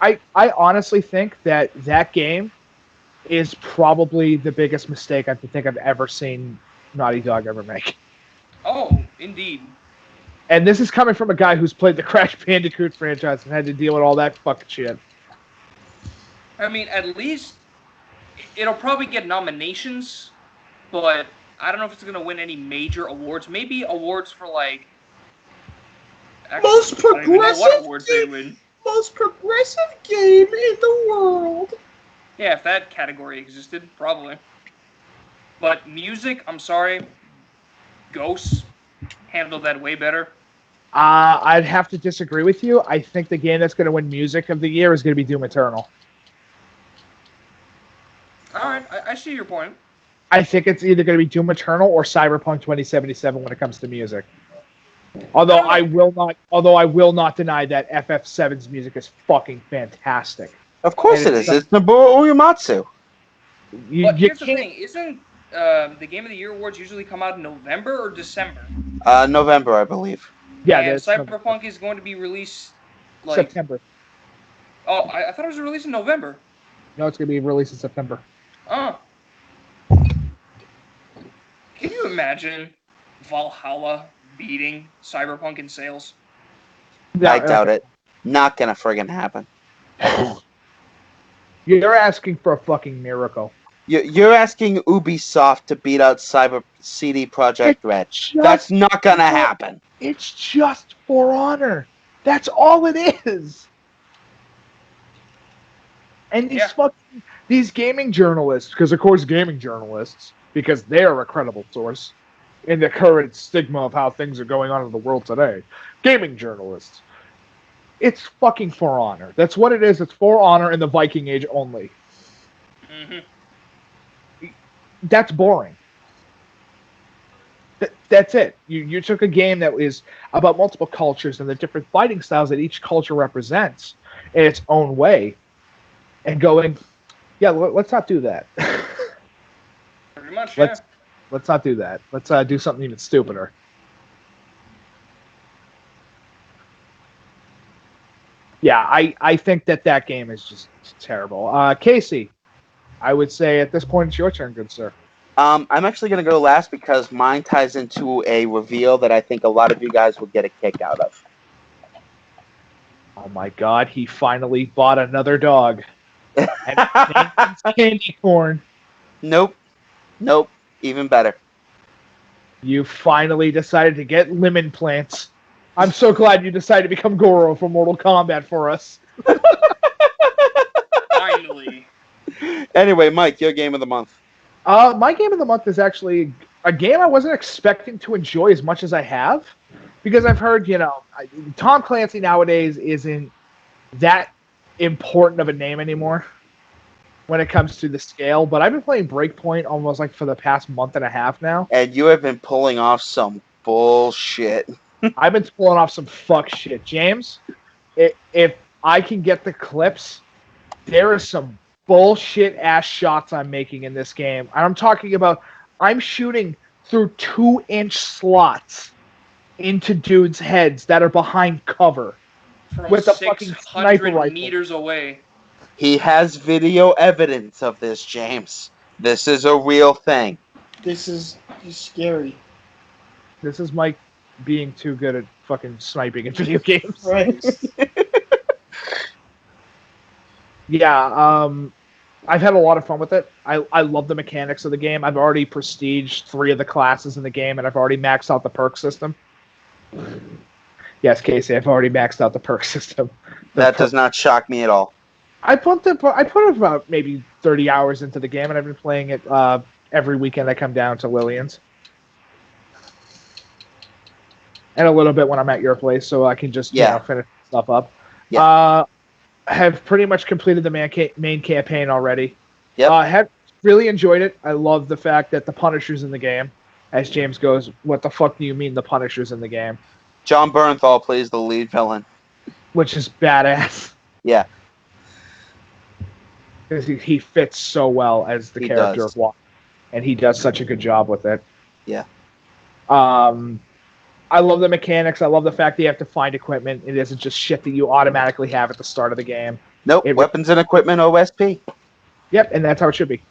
I honestly think that game is probably the biggest mistake I think I've ever seen Naughty Dog ever make. Oh, indeed. And this is coming from a guy who's played the Crash Bandicoot franchise and had to deal with all that fucking shit. I mean, at least it'll probably get nominations, but I don't know if it's going to win any major awards. Maybe awards for, like... Actually, Most I don't even know what progressive awards they win. Most progressive game in the world. Yeah, if that category existed, probably. But music, I'm sorry, Ghosts handled that way better. I'd have to disagree with you. I think the game that's going to win Music of the Year is going to be Doom Eternal. All right, I see your point. I think it's either going to be Doom Eternal or Cyberpunk 2077 when it comes to music. Although I will not deny that FF7's music is fucking fantastic. Of course it is. It's Nobuo Uematsu. But here's the thing: isn't the Game of the Year awards usually come out in November or December? November, I believe. Yeah, and Cyberpunk is going to be released like September. Oh, I thought it was released in November. No, it's going to be released in September. Oh. Can you imagine Valhalla beating Cyberpunk in sales? I doubt it. Not gonna friggin' happen. You're asking for a fucking miracle. You're asking Ubisoft to beat out CD Projekt Red. That's not gonna happen. It's just For Honor. That's all it is. And these gaming journalists, because of course gaming journalists, because they're a credible source in the current stigma of how things are going on in the world today. Gaming journalists. It's fucking For Honor. That's what it is. It's For Honor in the Viking Age only. Mm-hmm. That's boring. That's it. You took a game that is about multiple cultures and the different fighting styles that each culture represents in its own way, and going, yeah, let's not do that. Pretty much, Let's not do that. Let's do something even stupider. Yeah, I think that game is just terrible. Casey, I would say at this point it's your turn, good sir. I'm actually going to go last because mine ties into a reveal that I think a lot of you guys will get a kick out of. Oh my god, he finally bought another dog. And candy corn. Nope. Even better. You finally decided to get lemon plants. I'm so glad you decided to become Goro for Mortal Kombat for us. Finally. Anyway, Mike, your game of the month. My game of the month is actually a game I wasn't expecting to enjoy as much as I have. Because I've heard, Tom Clancy nowadays isn't that important of a name anymore when it comes to the scale. But I've been playing Breakpoint almost like for the past month and a half now. And you have been pulling off some bullshit. I've been pulling off some fuck shit. James, if I can get the clips, there is some bullshit-ass shots I'm making in this game. And I'm talking about, I'm shooting through 2-inch slots into dudes' heads that are behind cover. From with a fucking sniper 600 rifle. meters away. He has video evidence of this, James. This is a real thing. This is scary. This is Mike being too good at fucking sniping in video games. Right. Yeah, I've had a lot of fun with it. I love the mechanics of the game. I've already prestiged 3 of the classes in the game, and I've already maxed out the perk system. Yes, Casey, I've already maxed out the perk system. That does not shock me at all. I put about maybe 30 hours into the game, and I've been playing it every weekend I come down to Lillian's. And a little bit when I'm at your place, so I can just finish stuff up. Yeah. Have pretty much completed the main campaign already. Yep. Have really enjoyed it. I love the fact that the Punisher's in the game. As James goes, what the fuck do you mean the Punisher's in the game? John Bernthal plays the lead villain. Which is badass. Yeah. Because he fits so well as the character of Walker. And he does such a good job with it. Yeah. I love the mechanics. I love the fact that you have to find equipment. It isn't just shit that you automatically have at the start of the game. Nope, weapons and equipment OSP. Yep, and that's how it should be.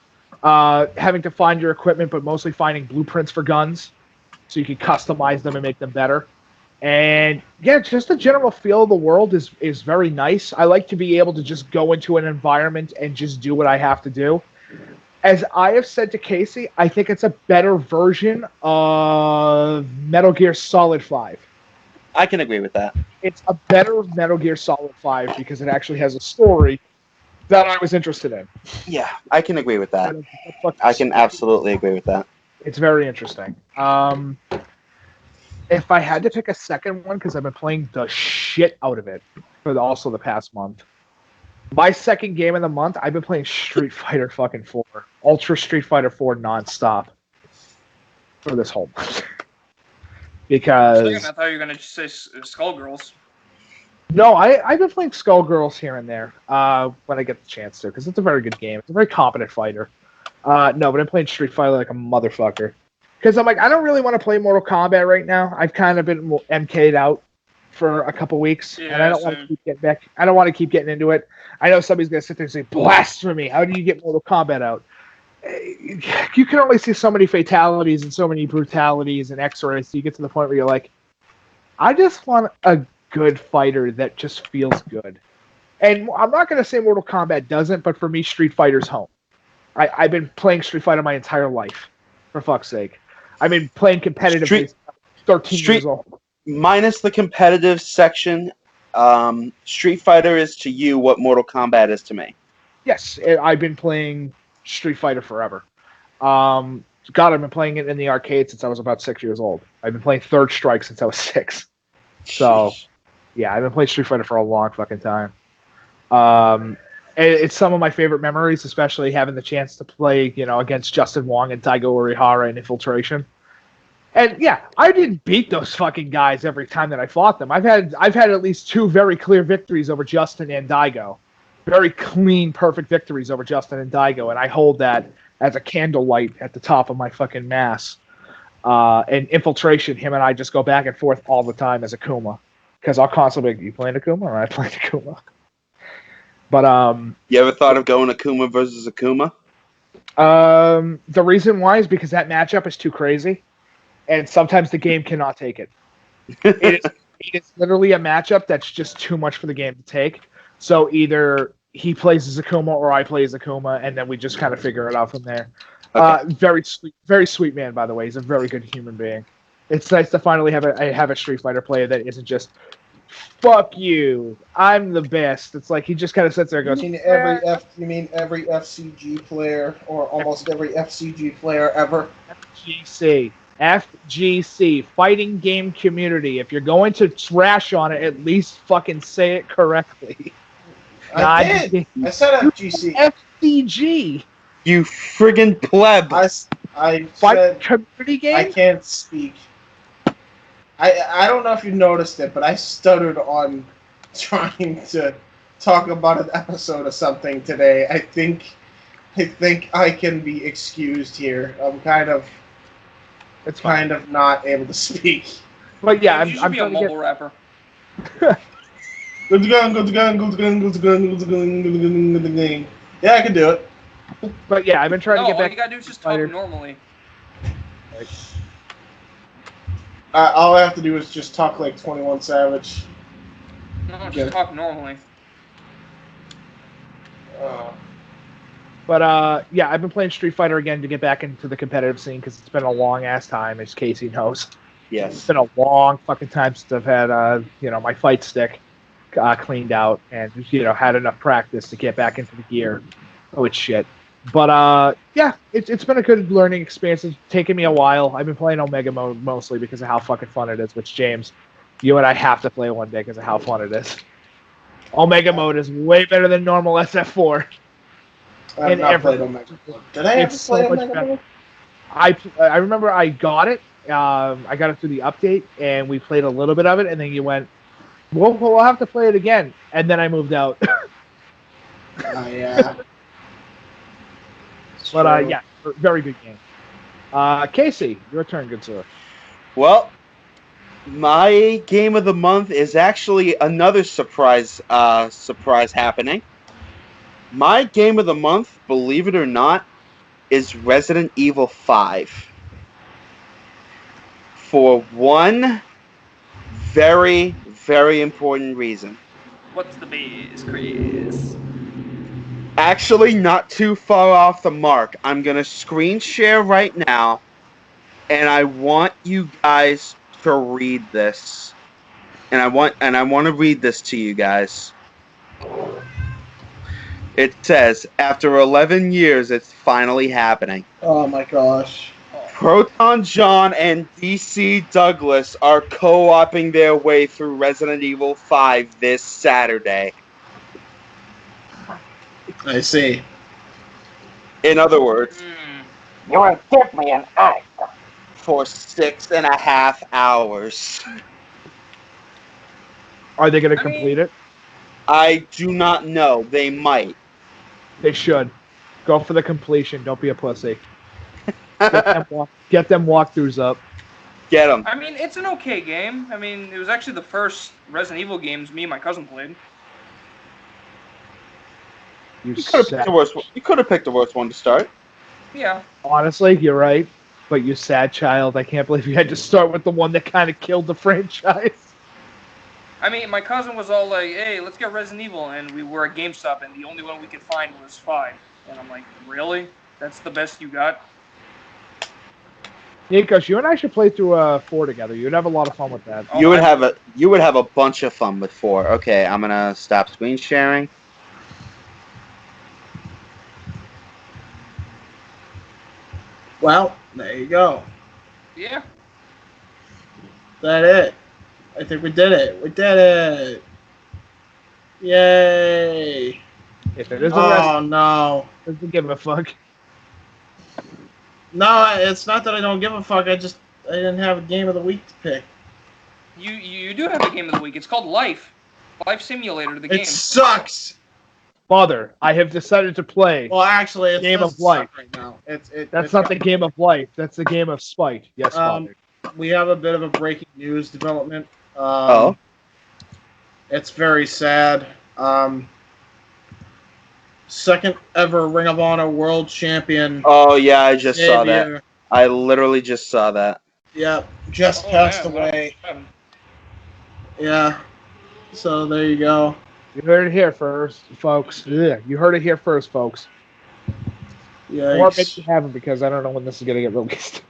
Having to find your equipment, but mostly finding blueprints for guns so you can customize them and make them better. And yeah, just the general feel of the world is very nice. I like to be able to just go into an environment and just do what I have to do. As I have said to Casey, I think it's a better version of Metal Gear Solid 5. I can agree with that. It's a better Metal Gear Solid 5 because it actually has a story that I was interested in. Yeah, I can agree with that. I can absolutely agree with that. It's very interesting. If I had to pick a second one, because I've been playing the shit out of it for also the past month, my second game of the month, I've been playing Street Fighter fucking 4. Ultra Street Fighter 4 nonstop for this whole month. Because... I thought you were going to say Skullgirls. No, I've been playing Skullgirls here and there when I get the chance to, because it's a very good game. It's a very competent fighter. No, but I'm playing Street Fighter like a motherfucker. Because I'm like, I don't really want to play Mortal Kombat right now. I've kind of been MK'd out for a couple weeks, and I don't want to keep getting back. I don't want to keep getting into it. I know somebody's gonna sit there and say, "Blasphemy! How do you get Mortal Kombat out?" You can only see so many fatalities and so many brutalities and X-rays. So you get to the point where you're like, I just want a good fighter that just feels good. And I'm not gonna say Mortal Kombat doesn't, but for me, Street Fighter's home. I've been playing Street Fighter my entire life, for fuck's sake. I've been playing competitively since 13 years old. Minus the competitive section, Street Fighter is to you what Mortal Kombat is to me. Yes, I've been playing Street Fighter forever. God, I've been playing it in the arcade since I was about 6 years old. I've been playing Third Strike since I was 6. So, yeah, I've been playing Street Fighter for a long fucking time. It's some of my favorite memories, especially having the chance to play, against Justin Wong and Daigo Urihara in Infiltration. And yeah, I didn't beat those fucking guys every time that I fought them. I've had at least 2 very clear victories over Justin and Daigo. Very clean, perfect victories over Justin and Daigo, and I hold that as a candlelight at the top of my fucking mass. And Infiltration, him and I just go back and forth all the time as Akuma. Because I'll constantly be, you playing Akuma or am I playing Akuma? But you ever thought of going Akuma versus Akuma? The reason why is because that matchup is too crazy, and sometimes the game cannot take it. It is literally a matchup that's just too much for the game to take. So either he plays as Akuma or I play as Akuma, and then we just kind of figure it out from there. Okay. Very sweet man, by the way. He's a very good human being. It's nice to finally have a Street Fighter player that isn't just, fuck you, I'm the best. It's like he just kind of sits there and goes, You mean every FCG player, or almost every FCG player ever? FGC, fighting game community. If you're going to trash on it, at least fucking say it correctly. I did. I said FGC. FCG. You friggin' pleb. I said community game? I can't speak. I don't know if you noticed it, but I stuttered on trying to talk about an episode of something today. I think I can be excused here. I'm kind of not able to speak. But yeah, you should be a mobile rapper. Yeah, I can do it. But yeah, I've been trying to get back. All you gotta do is just talk normally. All I have to do is just talk like 21 Savage. No, just talk normally. But yeah, I've been playing Street Fighter again to get back into the competitive scene because it's been a long ass time, as Casey knows. Yes. It's been a long fucking time since I've had my fight stick cleaned out and had enough practice to get back into the gear. Oh, it's shit. But yeah, it's been a good learning experience. It's taken me a while. I've been playing Omega mode mostly because of how fucking fun it is. Which James, you and I have to play one day because of how fun it is. Omega mode is way better than normal SF4. I have not played Omega mode. Did I have to play Omega mode? I remember I got it. I got it through the update, and we played a little bit of it, and then you went, we'll have to play it again. And then I moved out. Yeah. But yeah, very good game. Casey, your turn, good sir. Well, my game of the month is actually another surprise happening. My game of the month, believe it or not, is Resident Evil 5. For one very, very important reason. What's the biz, Chris? Actually, not too far off the mark. I'm gonna screen share right now, and I want you guys to read this. And I want to read this to you guys. It says, after 11 years, it's finally happening. Oh my gosh. Proton John and DC Douglas are co-oping their way through Resident Evil 5 this Saturday. I see. In other words, You're simply an actor. For 6.5 hours. Are they going to complete it? I do not know. They might. They should. Go for the completion. Don't be a pussy. Get them walkthroughs up. Get them. I mean, it's an okay game. I mean, it was actually the first Resident Evil games me and my cousin played. You could have picked the worst one to start. Yeah. Honestly, you're right. But you sad child. I can't believe you had to start with the one that kind of killed the franchise. I mean, my cousin was all like, hey, let's get Resident Evil. And we were at GameStop, and the only one we could find was 5. And I'm like, really? That's the best you got? Nikos, you and I should play through 4 together. You'd have a lot of fun with that. You would have a bunch of fun with 4. Okay, I'm gonna stop screen sharing. Well, there you go. Yeah. That it. I think we did it. We did it. Yay. If it isn't no. Doesn't give a fuck. No, it's not that I don't give a fuck. I didn't have a game of the week to pick. You do have a game of the week. It's called Life. Life Simulator, the game. It sucks. Father, I have decided to play. Well, actually, it's Game of Life right now. That's not the game of life. That's the game of spite. Yes, Father. We have a bit of a breaking news development. Oh. It's very sad. Second ever Ring of Honor World Champion. Oh yeah, I just saw that. I literally just saw that. Yep, just passed away. Yeah. So there you go. You heard it here first, folks. Yeah, you heard it here first, folks. Yeah. Or maybe you haven't, because I don't know when this is going to get released.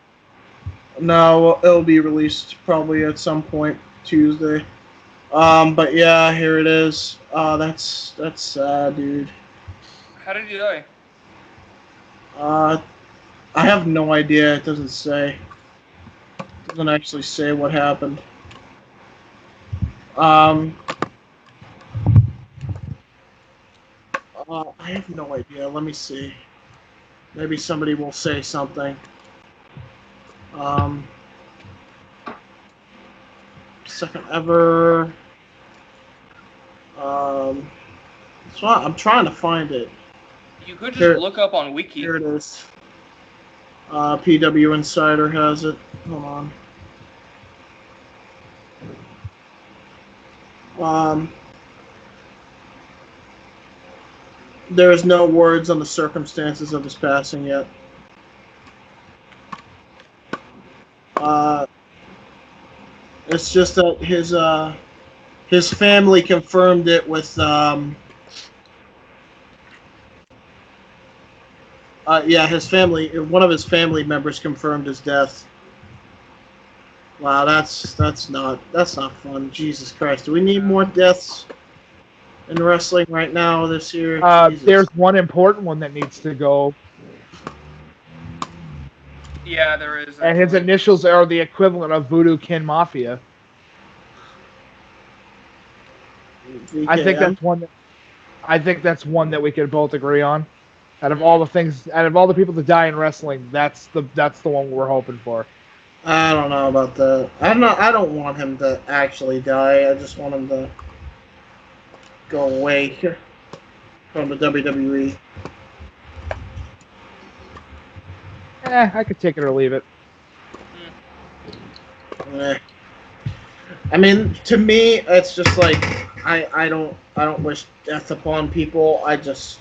No, it'll be released probably at some point Tuesday. But yeah, here it is. That's sad, dude. How did you die? I have no idea. It doesn't say. It doesn't actually say what happened. I have no idea. Let me see. Maybe somebody will say something. Second ever. So I'm trying to find it. You could just look up on Wiki. Here it is. PW Insider has it. Hold on. There is no words on the circumstances of his passing yet. It's just that his family confirmed it with his family. One of his family members confirmed his death. Wow, that's not fun. Jesus Christ, do we need more deaths in wrestling right now this year? There's one important one that needs to go. Yeah, there is. And his initials are the equivalent of Voodoo Kin Mafia. VKM? I think that's one that we could both agree on. Out of all the people that die in wrestling, that's the one we're hoping for. I don't know about that. I don't want him to actually die. I just want him to go away from the WWE. I could take it or leave it. I mean, to me, it's just like I don't wish death upon people. I just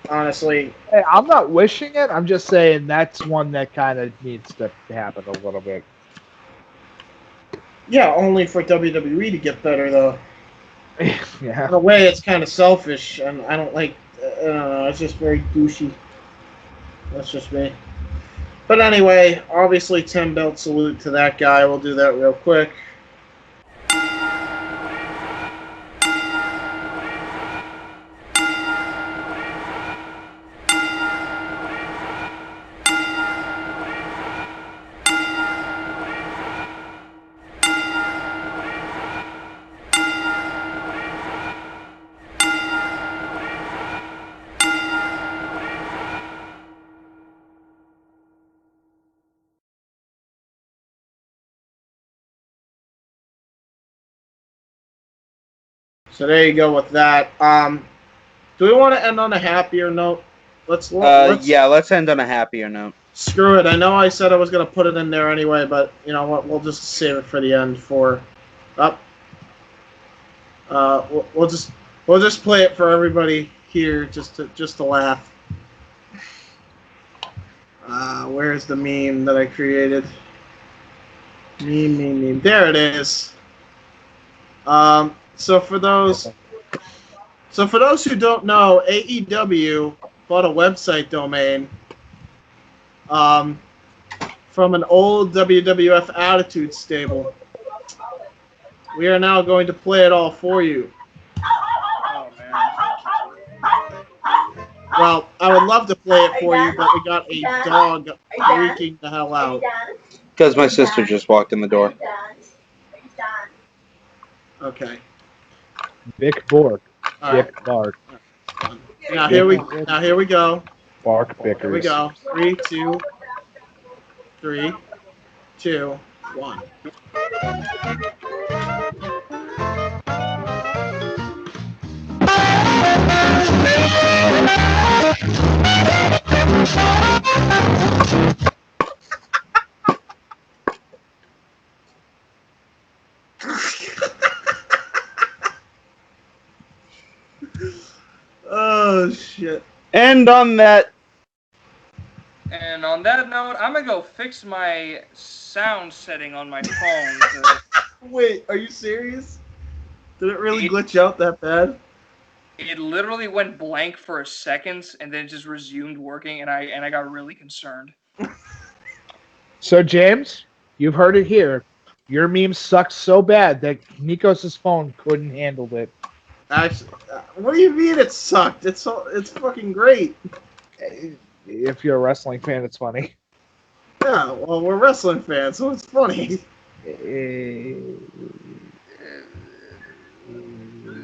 honestly. Hey, I'm not wishing it. I'm just saying that's one that kind of needs to happen a little bit. Yeah, only for WWE to get better, though. Yeah. In a way, it's kind of selfish, and I don't like. It's just very douchey. That's just me. But anyway, obviously, 10 belt salute to that guy. We'll do that real quick. So there you go with that. Do we want to end on a happier note? Let's Yeah, let's end on a happier note. Screw it. I know I said I was going to put it in there anyway, but you know what? We'll just save it for the end for up. We'll just play it for everybody here just to laugh. Where's the meme that I created? Meme. There it is. So for those who don't know, AEW bought a website domain from an old WWF Attitude stable. We are now going to play it all for you. Oh, man. Well, I would love to play it for you, but we got a dog freaking the hell out. Because my sister just walked in the door. Okay. Vic Borg. All right. Vic Bark. Now here we go. Bark Bickers. Here we go. 3, 2, 1. Oh shit. And on that. And on that note, I'm gonna go fix my sound setting on my phone. Wait, are you serious? Did it really glitch out that bad? It literally went blank for a second and then just resumed working, and I got really concerned. So James, you've heard it here. Your meme sucks so bad that Nikos' phone couldn't handle it. Actually, what do you mean it sucked? It's fucking great. If you're a wrestling fan, it's funny. Yeah, well, we're wrestling fans, so it's funny.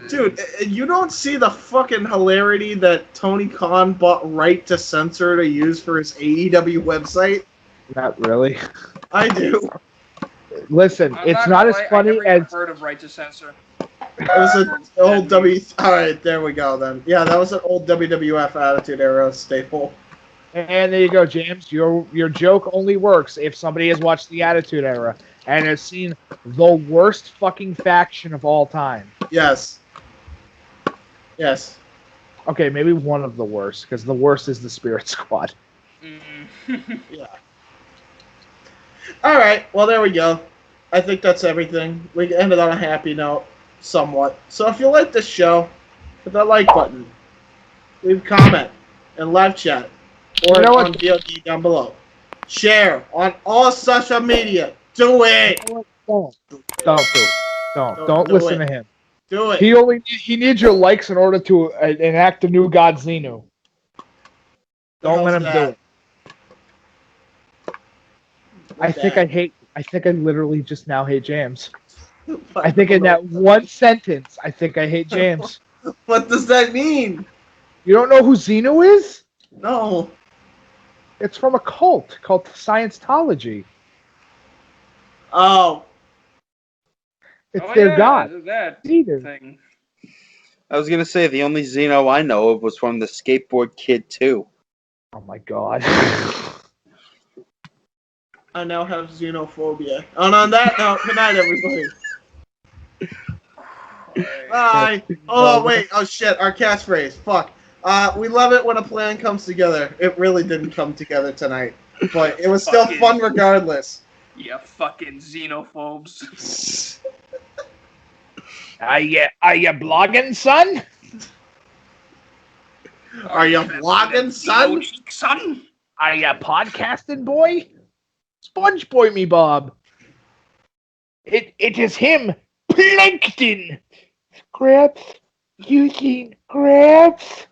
Dude, you don't see the fucking hilarity that Tony Khan bought right to censor to use for his AEW website? Not really. I do. Listen, it's not as funny I never as... even heard of right to censor. It was an old Alright, there we go then. Yeah, that was an old WWF Attitude Era staple. And there you go, James. Your joke only works if somebody has watched the Attitude Era and has seen the worst fucking faction of all time. Yes. Yes. Okay, maybe one of the worst, because the worst is the Spirit Squad. Yeah. Alright, well there we go. I think that's everything. We ended on a happy note, somewhat. So if you like this show, hit that like button. Leave a comment and live chat. Or on VOD down below. Share on all social media. Do it! Don't do listen it. to him. Do it. He needs your likes in order to enact the new God Xenu. Don't let him do it. I think I literally just now hate James. I think in that one sentence, I think I hate James. What does that mean? You don't know who Xenu is? No. It's from a cult called Scientology. Oh. It's their god. That Xenu. thing. I was gonna say the only Xeno I know of was from the Skateboard Kid 2. Oh my god. I now have xenophobia. And on that note, good night, everybody. Bye. Oh, wait. Oh, shit. Our catchphrase. Fuck. We love it when a plan comes together. It really didn't come together tonight. But it was still fun regardless. You fucking xenophobes. Are you blogging, son? Are you vlogging, son? Son? Are you podcasting, boy? Sponge boy me, Bob. It is him, Plankton. Scraps. Using scraps.